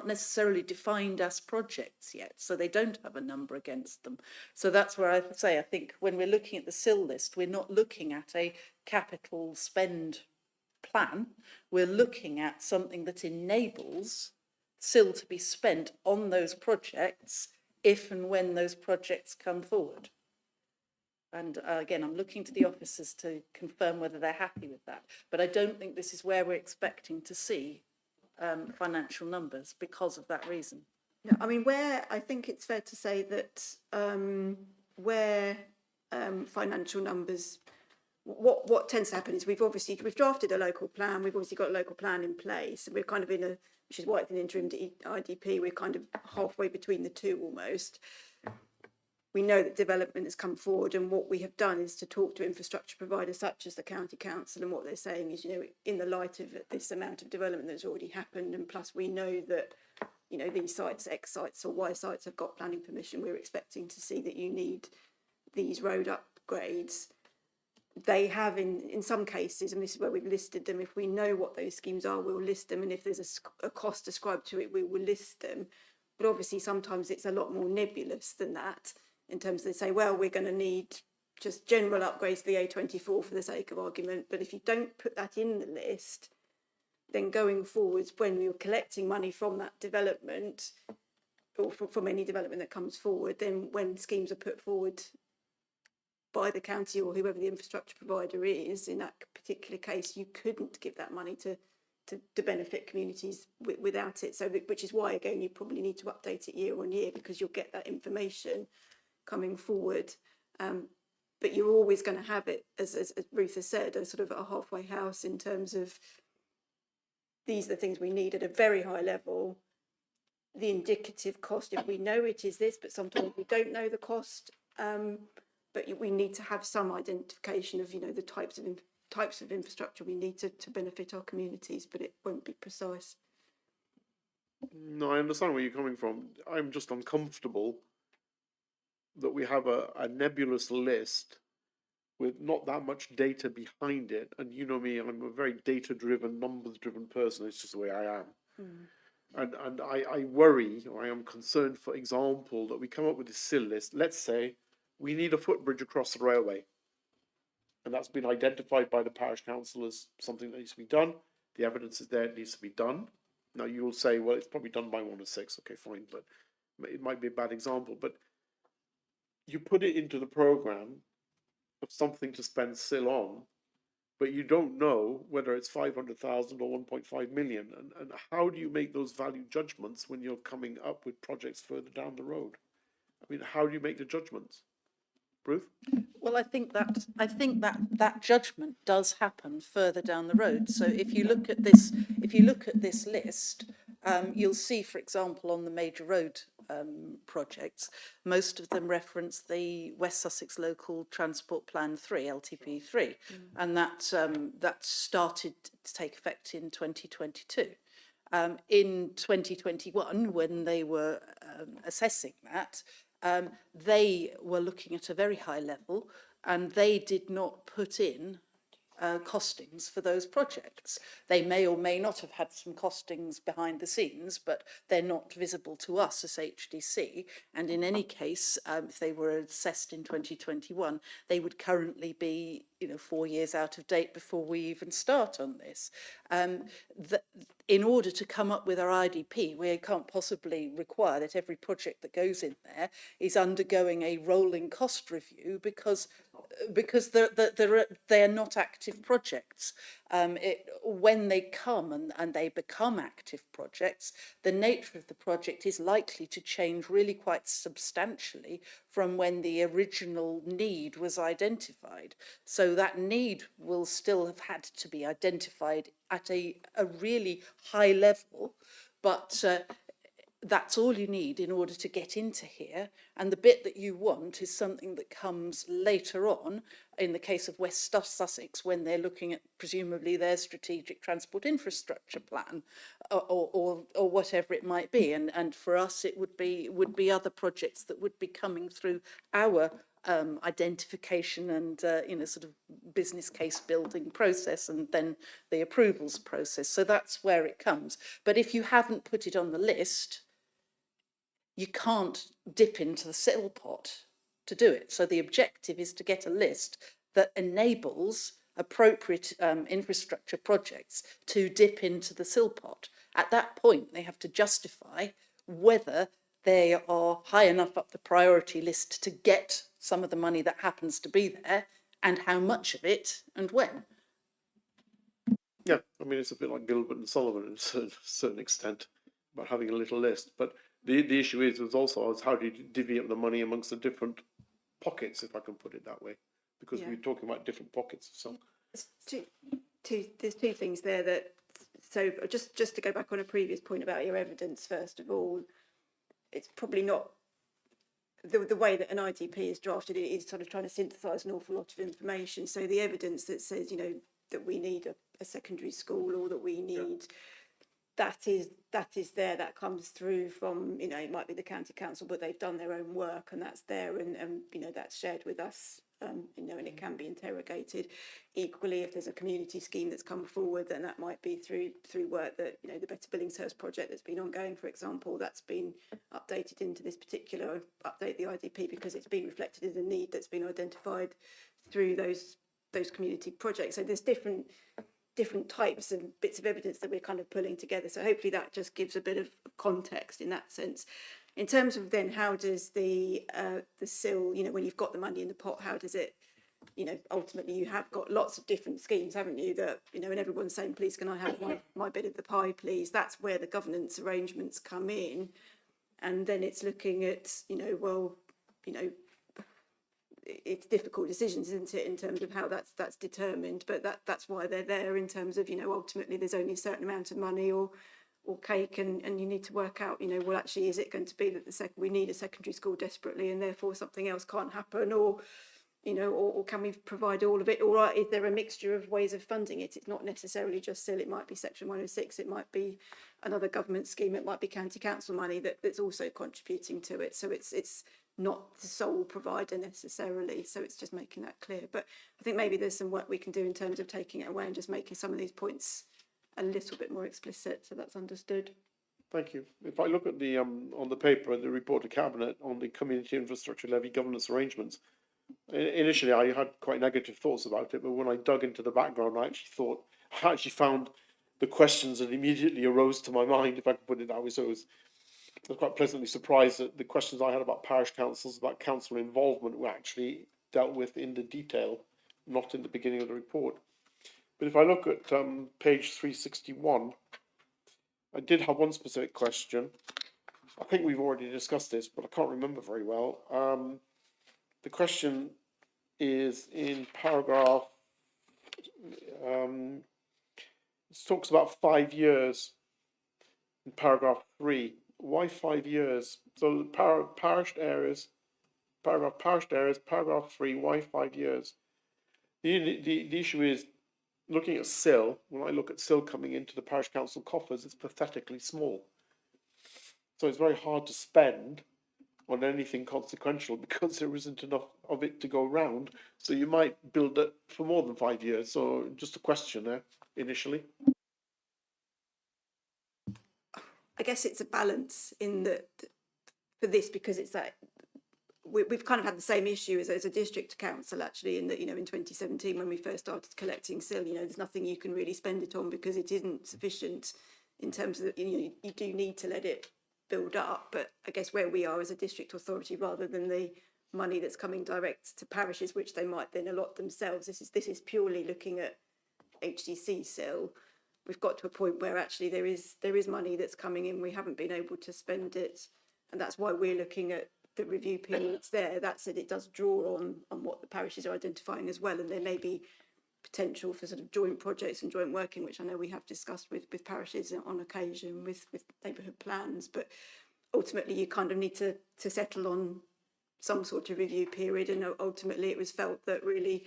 necessarily defined as projects yet, so they don't have a number against them. So that's where I say, I think when we're looking at the SIL list, we're not looking at a capital spend plan. We're looking at something that enables SIL to be spent on those projects if and when those projects come forward. And again, I'm looking to the officers to confirm whether they're happy with that. But I don't think this is where we're expecting to see financial numbers because of that reason. No, I mean, where I think it's fair to say that where financial numbers, what tends to happen is we've drafted a local plan. We've obviously got a local plan in place, and we're kind of which is why it's an interim IDP. We're kind of halfway between the two almost. We know that development has come forward, and what we have done is to talk to infrastructure providers such as the county council, and what they're saying is, you know, in the light of this amount of development that's already happened, and plus we know that, you know, these sites, X sites or Y sites have got planning permission, we're expecting to see that you need these road upgrades. They have in some cases, and this is where we've listed them, if we know what those schemes are, we'll list them, and if there's a cost ascribed to it, we will list them. But obviously sometimes it's a lot more nebulous than that, in terms of they say, well, we're going to need just general upgrades to the A24 for the sake of argument. But if you don't put that in the list, then going forwards, when you're collecting money from that development, or from any development that comes forward, then when schemes are put forward by the county or whoever the infrastructure provider is, in that particular case, you couldn't give that money to benefit communities without it. So, which is why, again, you probably need to update it year on year, because you'll get that information coming forward, but you're always going to have it, as Ruth has said, a sort of a halfway house in terms of these are the things we need at a very high level. The indicative cost, if we know it is this, but sometimes we don't know the cost, but we need to have some identification of, you know, the types of infrastructure we need to benefit our communities, but it won't be precise. No, I understand where you're coming from. I'm just uncomfortable that we have a nebulous list with not that much data behind it. And you know me, I'm a very data-driven, numbers-driven person. It's just the way I am. And I worry, or I am concerned, for example, that we come up with this SIL list. Let's say we need a footbridge across the railway. and that's been identified by the parish council as something that needs to be done. The evidence is there, it needs to be done. Now you will say, well, it's probably done by 1 to 6, okay, fine, but it might be a bad example. But you put it into the programme of something to spend still on, but you don't know whether it's 500,000 or 1.5 million. And how do you make those value judgments when you're coming up with projects further down the road? I mean, how do you make the judgments? Ruth? Well, I think that judgment does happen further down the road. So if you look at this list, you'll see, for example, on the major road projects, most of them reference the West Sussex Local Transport Plan 3, LTP3, and that started to take effect in 2022. In 2021, when they were assessing that, they were looking at a very high level, and they did not put in costings for those projects. They may or may not have had some costings behind the scenes, but they're not visible to us as HDC. And in any case, if they were assessed in 2021, they would currently be, 4 years out of date before we even start on this. In order to come up with our IDP, we can't possibly require that every project that goes in there is undergoing a rolling cost review because they're not active projects. When they come and they become active projects, the nature of the project is likely to change really quite substantially from when the original need was identified. So that need will still have had to be identified at a really high level, but that's all you need in order to get into here. And the bit that you want is something that comes later on, in the case of West Sussex, when they're looking at presumably their strategic transport infrastructure plan or whatever it might be. And for us, it would be other projects that would be coming through our identification and sort of business case building process, and then the approvals process. So that's where it comes. But if you haven't put it on the list, you can't dip into the sill pot to do it. So the objective is to get a list that enables appropriate infrastructure projects to dip into the sill pot. At that point, they have to justify whether they are high enough up the priority list to get some of the money that happens to be there, and how much of it and when. Yeah, I mean, it's a bit like Gilbert and Sullivan to a certain extent about having a little list. But the issue is also how do you divvy up the money amongst the different pockets, if I can put it that way, because we're talking about different pockets. So there's two things there that. So just to go back on a previous point about your evidence, first of all, it's probably not the way that an IDP is drafted. It is sort of trying to synthesise an awful lot of information. So the evidence that says, that we need a secondary school, or that we need, that is there. That comes through from, it might be the county council, but they've done their own work, and that's there, and that's shared with us. And it can be interrogated. Equally, if there's a community scheme that's come forward, then that might be through work that, the Better Billingshurst project that's been ongoing, for example, that's been updated into this particular update the IDP because it's been reflected as a need that's been identified through those community projects. So there's different types and bits of evidence that we're kind of pulling together. So hopefully that just gives a bit of context in that sense. In terms of then how does the SIL, when you've got the money in the pot, how does it, ultimately you have got lots of different schemes, haven't you, that, and everyone's saying, please, can I have my bit of the pie, please? That's where the governance arrangements come in. And then it's looking at, it's difficult decisions, isn't it, in terms of how that's determined, but that's why they're there, in terms of, ultimately there's only a certain amount of money or cake, and you need to work out, well, actually, is it going to be that we need a secondary school desperately, and therefore something else can't happen, or can we provide all of it, or is there a mixture of ways of funding it? It's not necessarily just SIL. It might be Section 106, it might be another government scheme, it might be county council money that's also contributing to it. So it's not the sole provider necessarily, so it's just making that clear. But I think maybe there's some work we can do in terms of taking it away and just making some of these points a little bit more explicit, so that's understood. thank you. If I look at the on the paper, the report to Cabinet on the community infrastructure levy governance arrangements, Initially, I had quite negative thoughts about it, but when I dug into the background, I actually found the questions that immediately arose to my mind, if I can put it that way. So I was quite pleasantly surprised that the questions I had about parish councils, about council involvement, were actually dealt with in the detail, not in the beginning of the report. But if I look at page 361, I did have one specific question. I think we've already discussed this, but I can't remember very well. The question is in paragraph, it talks about 5 years in paragraph 3. Why 5 years? So parished areas, paragraph 3, why 5 years? The issue is, looking at SIL, when I look at SIL coming into the parish council coffers, it's pathetically small. So it's very hard to spend on anything consequential because there isn't enough of it to go around. So you might build it for more than 5 years. So just a question there initially. I guess it's a balance in that for this, because it's that we've kind of had the same issue as a district council actually, in that, you know, in 2017 when we first started collecting SIL, you know, there's nothing you can really spend it on because it isn't sufficient in terms of, you know, you do need to let it build up. But I guess where we are as a district authority, rather than the money that's coming direct to parishes, which they might then allot themselves, this is purely looking at HDC SIL. We've got to a point where actually there is money that's coming in, we haven't been able to spend it, and that's why we're looking at the review periods there. That said, it does draw on what the parishes are identifying as well, and there may be potential for sort of joint projects and joint working, which I know we have discussed with parishes on occasion with neighbourhood plans. But ultimately you kind of need to settle on some sort of review period, and ultimately it was felt that really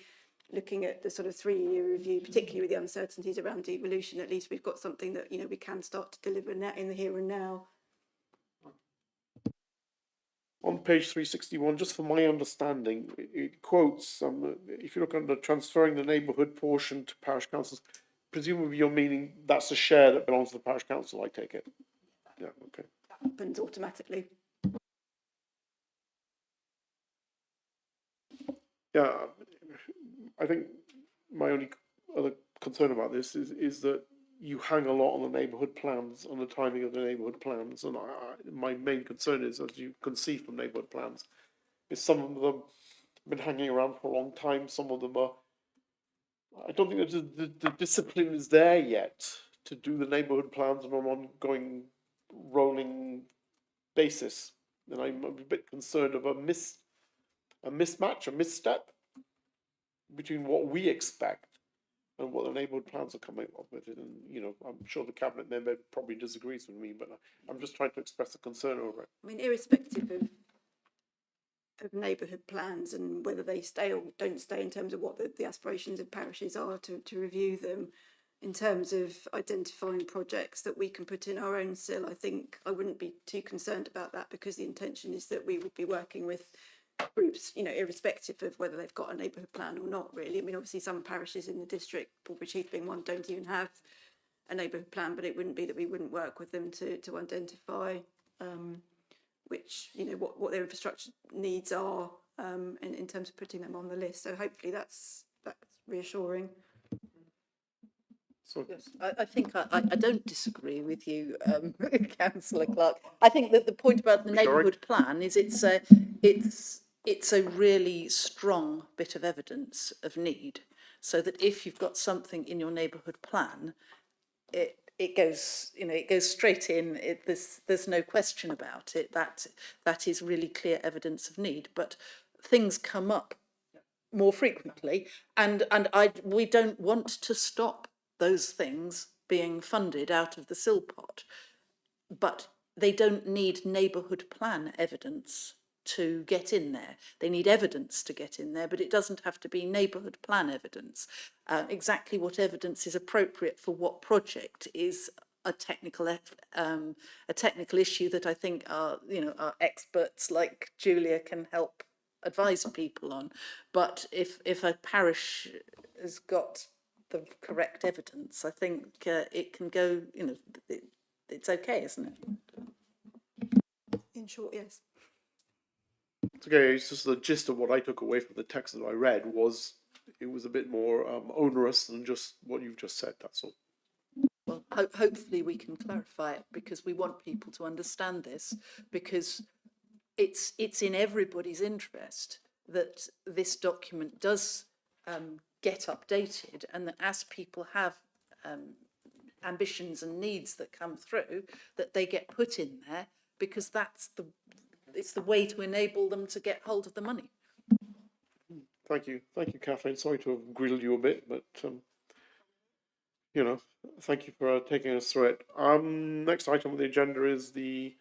looking at the sort of 3-year review, particularly with the uncertainties around devolution, at least we've got something that, you know, we can start to deliver now in the here and now. On page 361, just for my understanding, it quotes, if you look under transferring the neighbourhood portion to parish councils, presumably you're meaning that's a share that belongs to the parish council, I take it? Yeah, okay. That happens automatically. Yeah, I think my only other concern about this is that you hang a lot on the neighbourhood plans, on the timing of the neighbourhood plans, and my main concern is, as you can see from neighbourhood plans, is some of them have been hanging around for a long time. Some of them are. I don't think that the discipline is there yet to do the neighbourhood plans on an ongoing, rolling basis, and I'm a bit concerned of a mismatch, a misstep between what we expect and what the neighbourhood plans are coming up with. And, you know, I'm sure the cabinet member probably disagrees with me, but I'm just trying to express a concern over it. I mean, irrespective of neighbourhood plans and whether they stay or don't stay in terms of what the aspirations of parishes are to review them, in terms of identifying projects that we can put in our own SIL, I think I wouldn't be too concerned about that, because the intention is that we would be working with groups, you know, irrespective of whether they've got a neighbourhood plan or not, really. I mean, obviously some parishes in the district, Pulbridge Heath being one, don't even have a neighbourhood plan, but it wouldn't be that we wouldn't work with them to identify which, you know, what their infrastructure needs are in terms of putting them on the list. So hopefully that's reassuring. So yes, I think I don't disagree with you, Councillor Clark. I think that the point about the neighbourhood plan is it's a really strong bit of evidence of need, so that if you've got something in your neighbourhood plan, it goes, you know, it goes straight in. There's no question about it. That is really clear evidence of need. But things come up more frequently, and we don't want to stop those things being funded out of the SIL pot, but they don't need neighbourhood plan evidence to get in there. They need evidence to get in there, but it doesn't have to be neighbourhood plan evidence. Exactly what evidence is appropriate for what project is a technical issue that I think our experts like Julia can help advise people on. But if a parish has got the correct evidence, I think it can go, you know, it's okay, isn't it? In short, yes. Okay, it's just the gist of what I took away from the text that I read was it was a bit more onerous than just what you've just said, that's all. Well, hopefully we can clarify it, because we want people to understand this, because it's in everybody's interest that this document does get updated, and that as people have ambitions and needs that come through, that they get put in there, because it's the way to enable them to get hold of the money. Thank you, Kathleen. Sorry to have grilled you a bit, but you know, thank you for taking us through it. Next item on the agenda is the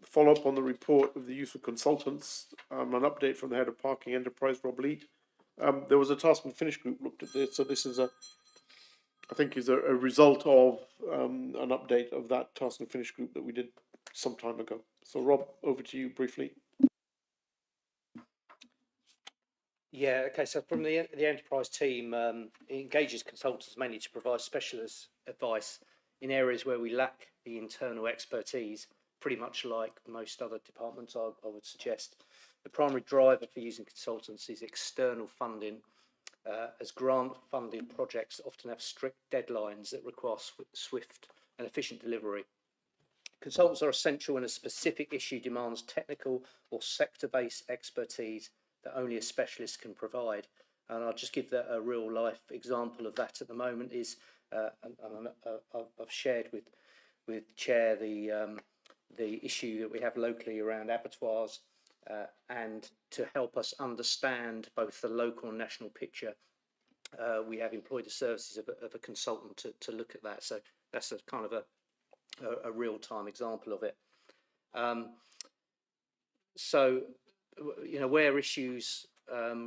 follow-up on the report of the use of consultants. An update from the head of Parking Enterprise, Rob Leet. There was a task and finish group looked at this, so this is I think is a result of an update of that task and finish group that we did some time ago. So Rob, over to you briefly. Yeah, okay, so from the enterprise team, it engages consultants mainly to provide specialist advice in areas where we lack the internal expertise, pretty much like most other departments, I would suggest. The primary driver for using consultants is external funding, as grant-funded projects often have strict deadlines that require swift and efficient delivery. Consultants are essential when a specific issue demands technical or sector-based expertise that only a specialist can provide. And I'll just give that a real life example of that at the moment is, I've shared with Chair the issue that we have locally around abattoirs, and to help us understand both the local and national picture, we have employed the services of a consultant to look at that. So that's a kind of a real-time example of it. So, you know, where issues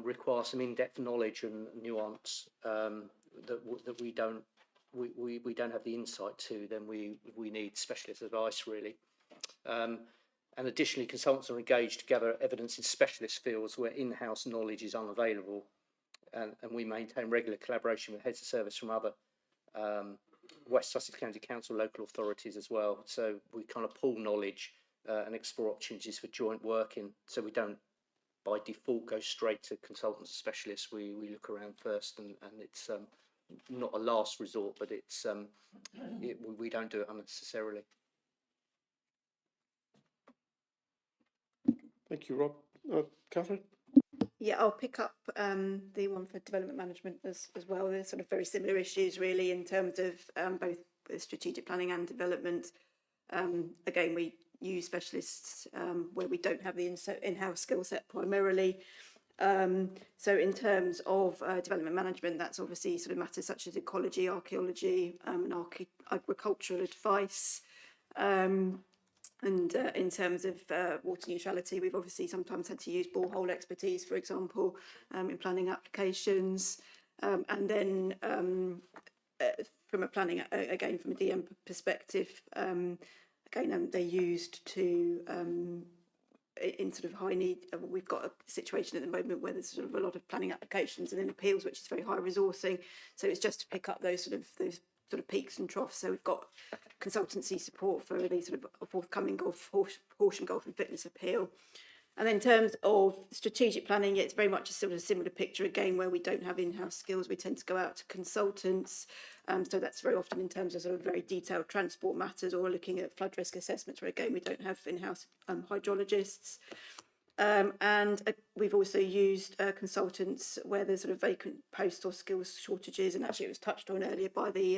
require some in-depth knowledge and nuance that we don't have the insight to, then we need specialist advice, really. And additionally, consultants are engaged to gather evidence in specialist fields where in-house knowledge is unavailable, and we maintain regular collaboration with heads of service from other West Sussex County Council local authorities as well. So we kind of pool knowledge and explore opportunities for joint working, so we don't by default go straight to consultants and specialists. We look around first, and it's not a last resort, but it's we don't do it unnecessarily. Thank you, Rob. Catherine? Yeah, I'll pick up the one for development management as well. There's sort of very similar issues really in terms of both strategic planning and development. Again, we use specialists where we don't have the in-house skill set primarily. So in terms of development management, that's obviously sort of matters such as ecology, archaeology, and agricultural advice. And in terms of water neutrality, we've obviously sometimes had to use borehole expertise, for example, in planning applications. And then from a planning, again, from a DM perspective, again, they're used to, in sort of high need, we've got a situation at the moment where there's sort of a lot of planning applications and then appeals, which is very high resourcing. So it's just to pick up those sort of peaks and troughs. So we've got consultancy support for the sort of forthcoming Horsham Golf and Fitness appeal. And then in terms of strategic planning, it's very much a sort of similar picture again, where we don't have in-house skills. We tend to go out to consultants. So that's very often in terms of sort of very detailed transport matters, or looking at flood risk assessments, where again, we don't have in-house hydrologists. And we've also used consultants where there's sort of vacant posts or skills shortages, and actually it was touched on earlier by the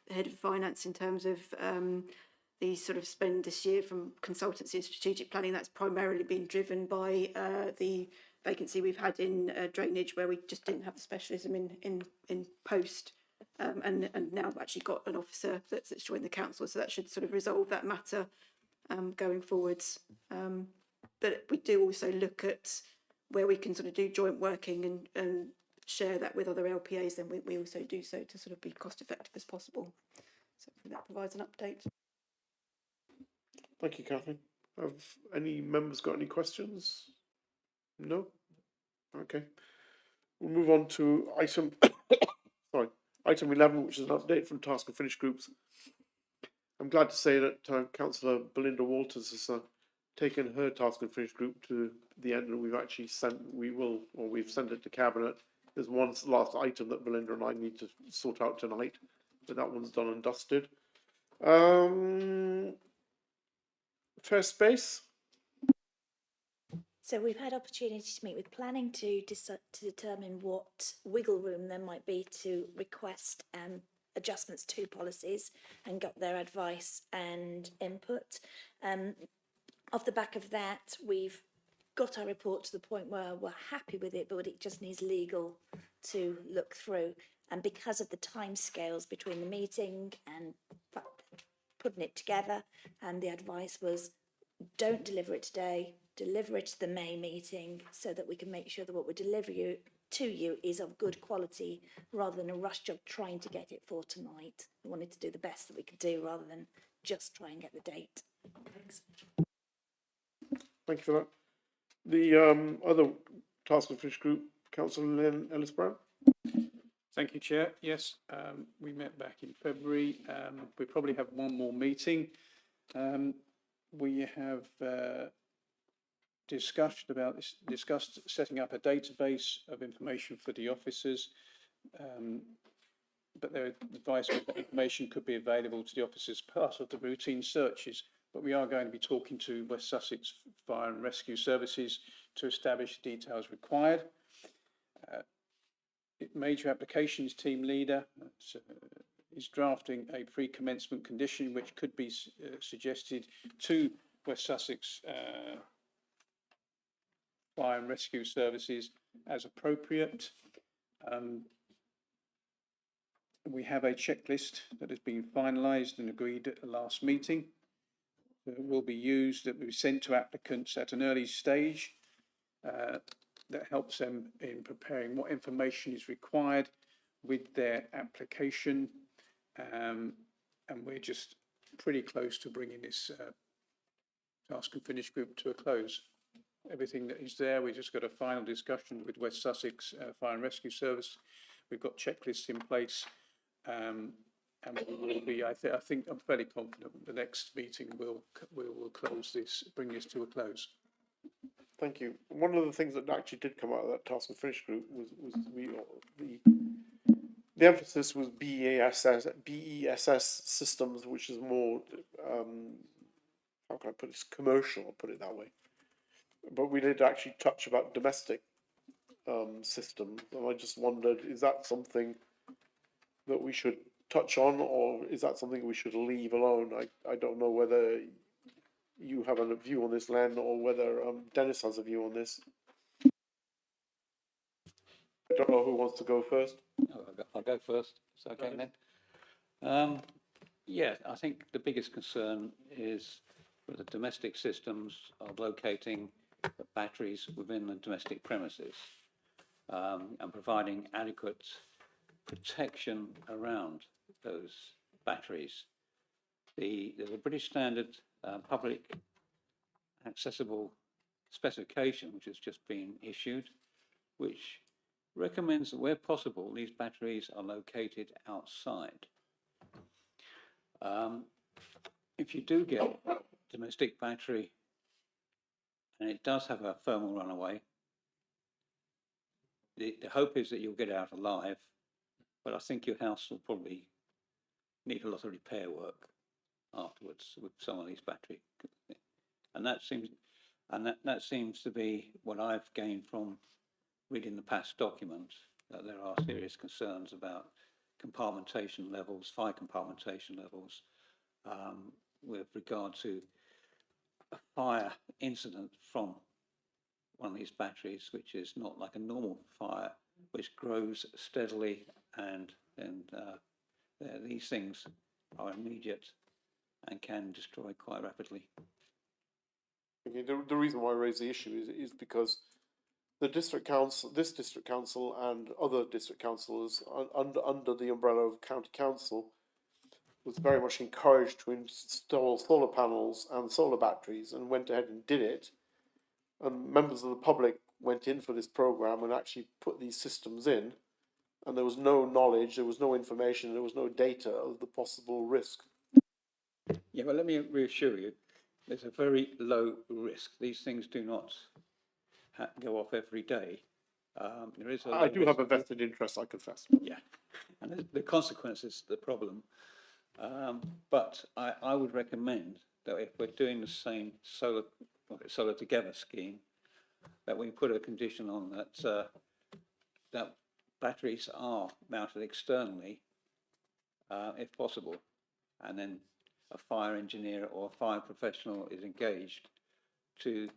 head of finance in terms of the sort of spend this year from consultancy and strategic planning. That's primarily been driven by the vacancy we've had in drainage, where we just didn't have the specialism in post, and now we've actually got an officer that's joined the council, so that should sort of resolve that matter going forwards. But we do also look at where we can sort of do joint working and share that with other LPAs, then we also do so to sort of be cost effective as possible. So that provides an update. Thank you, Catherine. Have any members got any questions? No? Okay. We'll move on to item item 11, which is an update from task and finish groups. I'm glad to say that Councillor Belinda Walters has taken her task and finish group to the end, and we've actually we've sent it to Cabinet. There's one last item that Belinda and I need to sort out tonight, but that one's done and dusted. Fair space. So we've had opportunity to meet with planning to determine what wiggle room there might be to request adjustments to policies and got their advice and input. Off the back of that, we've got our report to the point where we're happy with it, but it just needs legal to look through. And because of the timescales between the meeting and putting it together, and the advice was, don't deliver it today, deliver it to the May meeting so that we can make sure that what we deliver to you is of good quality rather than a rush job trying to get it for tonight. We wanted to do the best that we could do rather than just try and get the date. Thanks. Thank you for that. The other task and finish group, Councillor Ellis Brown. Thank you, Chair. Yes, we met back in February. We probably have one more meeting. We have discussed setting up a database of information for the officers, but their advice was that information could be available to the officers as part of the routine searches. But we are going to be talking to West Sussex Fire and Rescue Services to establish the details required. Major applications team leader is drafting a pre-commencement condition which could be suggested to West Sussex Fire and Rescue Services as appropriate. We have a checklist that has been finalised and agreed at the last meeting. That will be used, that will be sent to applicants at an early stage. That helps them in preparing what information is required with their application. And we're just pretty close to bringing this task and finish group to a close. Everything that is there, we just got a final discussion with West Sussex Fire and Rescue Service. We've got checklists in place. And we will be, I think I'm fairly confident the next meeting will close this, bring this to a close. Thank you. One of the things that actually did come out of that task and finish group was the emphasis was BESS systems, which is more how can I put it, commercial, I'll put it that way. But we did actually touch about domestic systems, and I just wondered, is that something that we should touch on, or is that something we should leave alone? I don't know whether you have a view on this, Len, or whether Dennis has a view on this. I don't know who wants to go first. I'll go first. It's okay then. Yeah, I think the biggest concern is that the domestic systems are locating the batteries within the domestic premises and providing adequate protection around those batteries. The British Standard public accessible specification, which has just been issued, which recommends that where possible these batteries are located outside. If you do get a domestic battery and it does have a thermal runaway, the hope is that you'll get out alive, but I think your house will probably need a lot of repair work afterwards with some of these batteries. And that seems to be what I've gained from reading the past documents, that there are serious concerns about compartmentation levels, fire compartmentation levels, with regard to a fire incident from one of these batteries, which is not like a normal fire, which grows steadily, and these things are immediate and can destroy quite rapidly. The reason why I raise the issue is because the district council, this district council, and other district councils under the umbrella of county council was very much encouraged to install solar panels and solar batteries, and went ahead and did it. And members of the public went in for this program and actually put these systems in, and there was no knowledge, there was no information, there was no data of the possible risk. Yeah, well, let me reassure you, there's a very low risk. These things do not go off every day. There is a I do have a vested interest, I confess. Yeah, and the consequence is the problem. But I would recommend that if we're doing the same solar together scheme, that we put a condition on that that batteries are mounted externally, if possible, and then a fire engineer or a fire professional is engaged to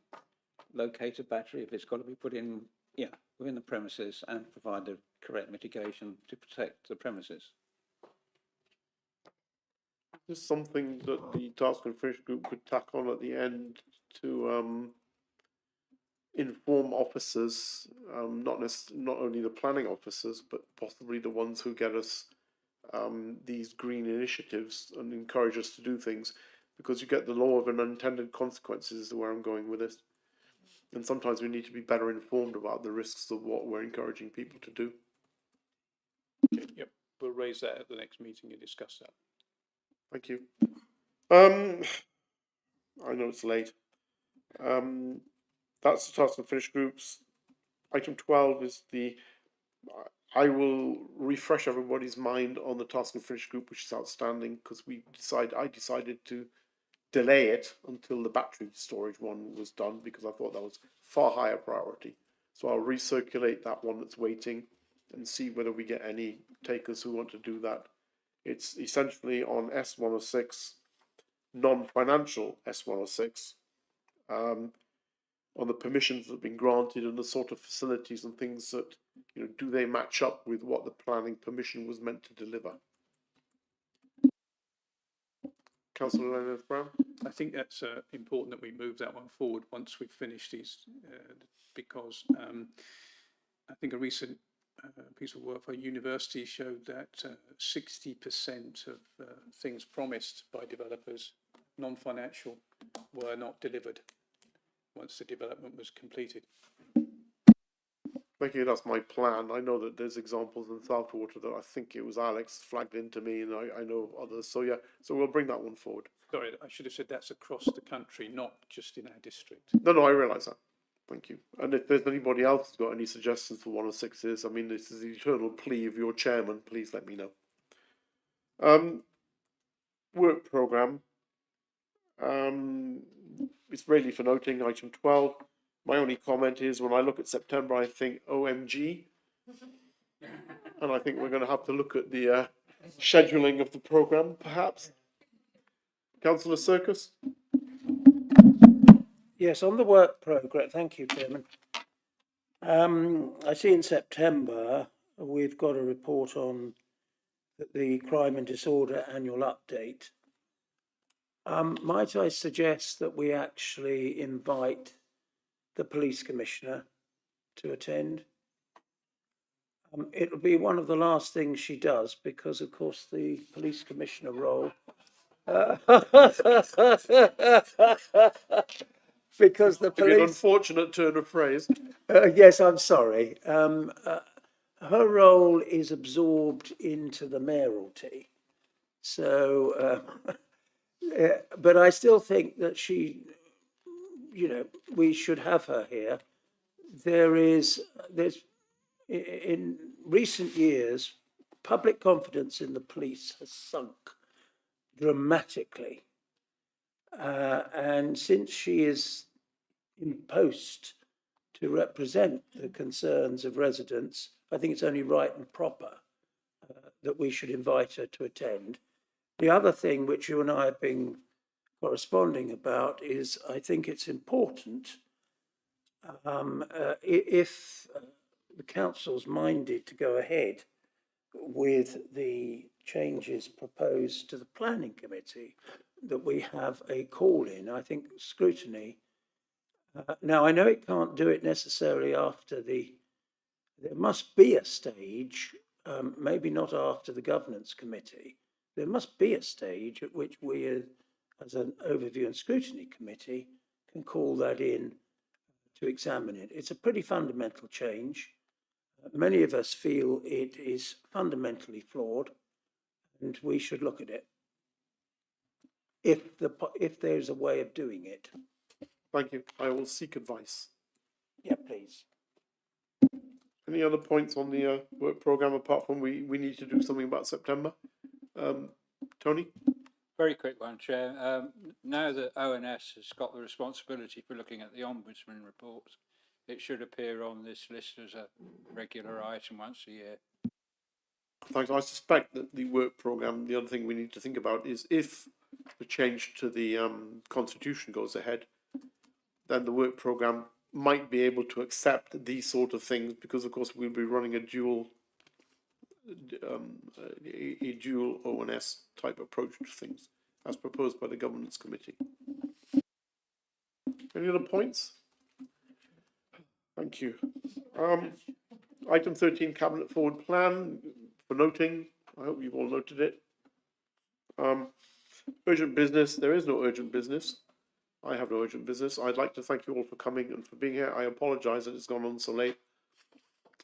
locate a battery if it's got to be put in, within the premises, and provide the correct mitigation to protect the premises. This is something that the task and finish group could tack on at the end to inform officers, not only the planning officers, but possibly the ones who get us these green initiatives and encourage us to do things, because you get the law of unintended consequences is where I'm going with this. And sometimes we need to be better informed about the risks of what we're encouraging people to do. Okay, yep, we'll raise that at the next meeting and discuss that. Thank you. I know it's late. That's the task and finish groups. Item 12 is I will refresh everybody's mind on the task and finish group, which is outstanding, because I decided to delay it until the battery storage one was done, because I thought that was far higher priority. So I'll recirculate that one that's waiting and see whether we get any takers who want to do that. It's essentially on S106, non-financial S106, on the permissions that have been granted and the sort of facilities and things that, do they match up with what the planning permission was meant to deliver? Councillor Leonard-Brown? I think that's important that we move that one forward once we've finished these, because I think a recent piece of work for university showed that 60% of things promised by developers, non-financial, were not delivered once the development was completed. Thank you, that's my plan. I know that there's examples in Southwater that I think it was Alex flagged into me, and I know others. So yeah, so we'll bring that one forward. Sorry, I should have said that's across the country, not just in our district. No, I realise that. Thank you. And if there's anybody else who's got any suggestions for 106s, I mean, this is the eternal plea of your chairman, please let me know. Work programme. It's really for noting, item 12. My only comment is when I look at September, I think OMG. And I think we're going to have to look at the scheduling of the programme, perhaps. Councillor Circus? Yes, on the work programme, thank you, Chairman. I see in September we've got a report on the crime and disorder annual update. Might I suggest that we actually invite the police commissioner to attend? It'll be one of the last things she does, because of course the police commissioner role because the police... An unfortunate turn of phrase. Yes, I'm sorry. Her role is absorbed into the mayoralty. So, but I still think that we should have her here. There's in recent years, public confidence in the police has sunk dramatically. And since she is in post to represent the concerns of residents, I think it's only right and proper that we should invite her to attend. The other thing which you and I have been corresponding about is I think it's important if the council's minded to go ahead with the changes proposed to the planning committee, that we have a call in, I think, scrutiny. Now, I know it can't do it necessarily after there must be a stage, maybe not after the governance committee, there must be a stage at which we, as an overview and scrutiny committee, can call that in to examine it. It's a pretty fundamental change. Many of us feel it is fundamentally flawed, and we should look at it if there's a way of doing it. Thank you. I will seek advice. Yeah, please. Any other points on the work programme apart from we need to do something about September? Tony? Very quick one, Chair. Now that ONS has got the responsibility for looking at the Ombudsman reports, it should appear on this list as a regular item once a year. Thanks. I suspect that the work programme, the other thing we need to think about is if the change to the constitution goes ahead, then the work programme might be able to accept these sort of things because, of course, we'll be running a dual ONS type approach to things as proposed by the Governance Committee. Any other points? Thank you. Item 13, Cabinet Forward Plan for noting. I hope you've all noted it. Urgent business. There is no urgent business. I have no urgent business. I'd like to thank you all for coming and for being here. I apologise that it's gone on so late.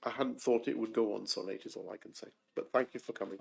I hadn't thought it would go on so late is all I can say. But thank you for coming.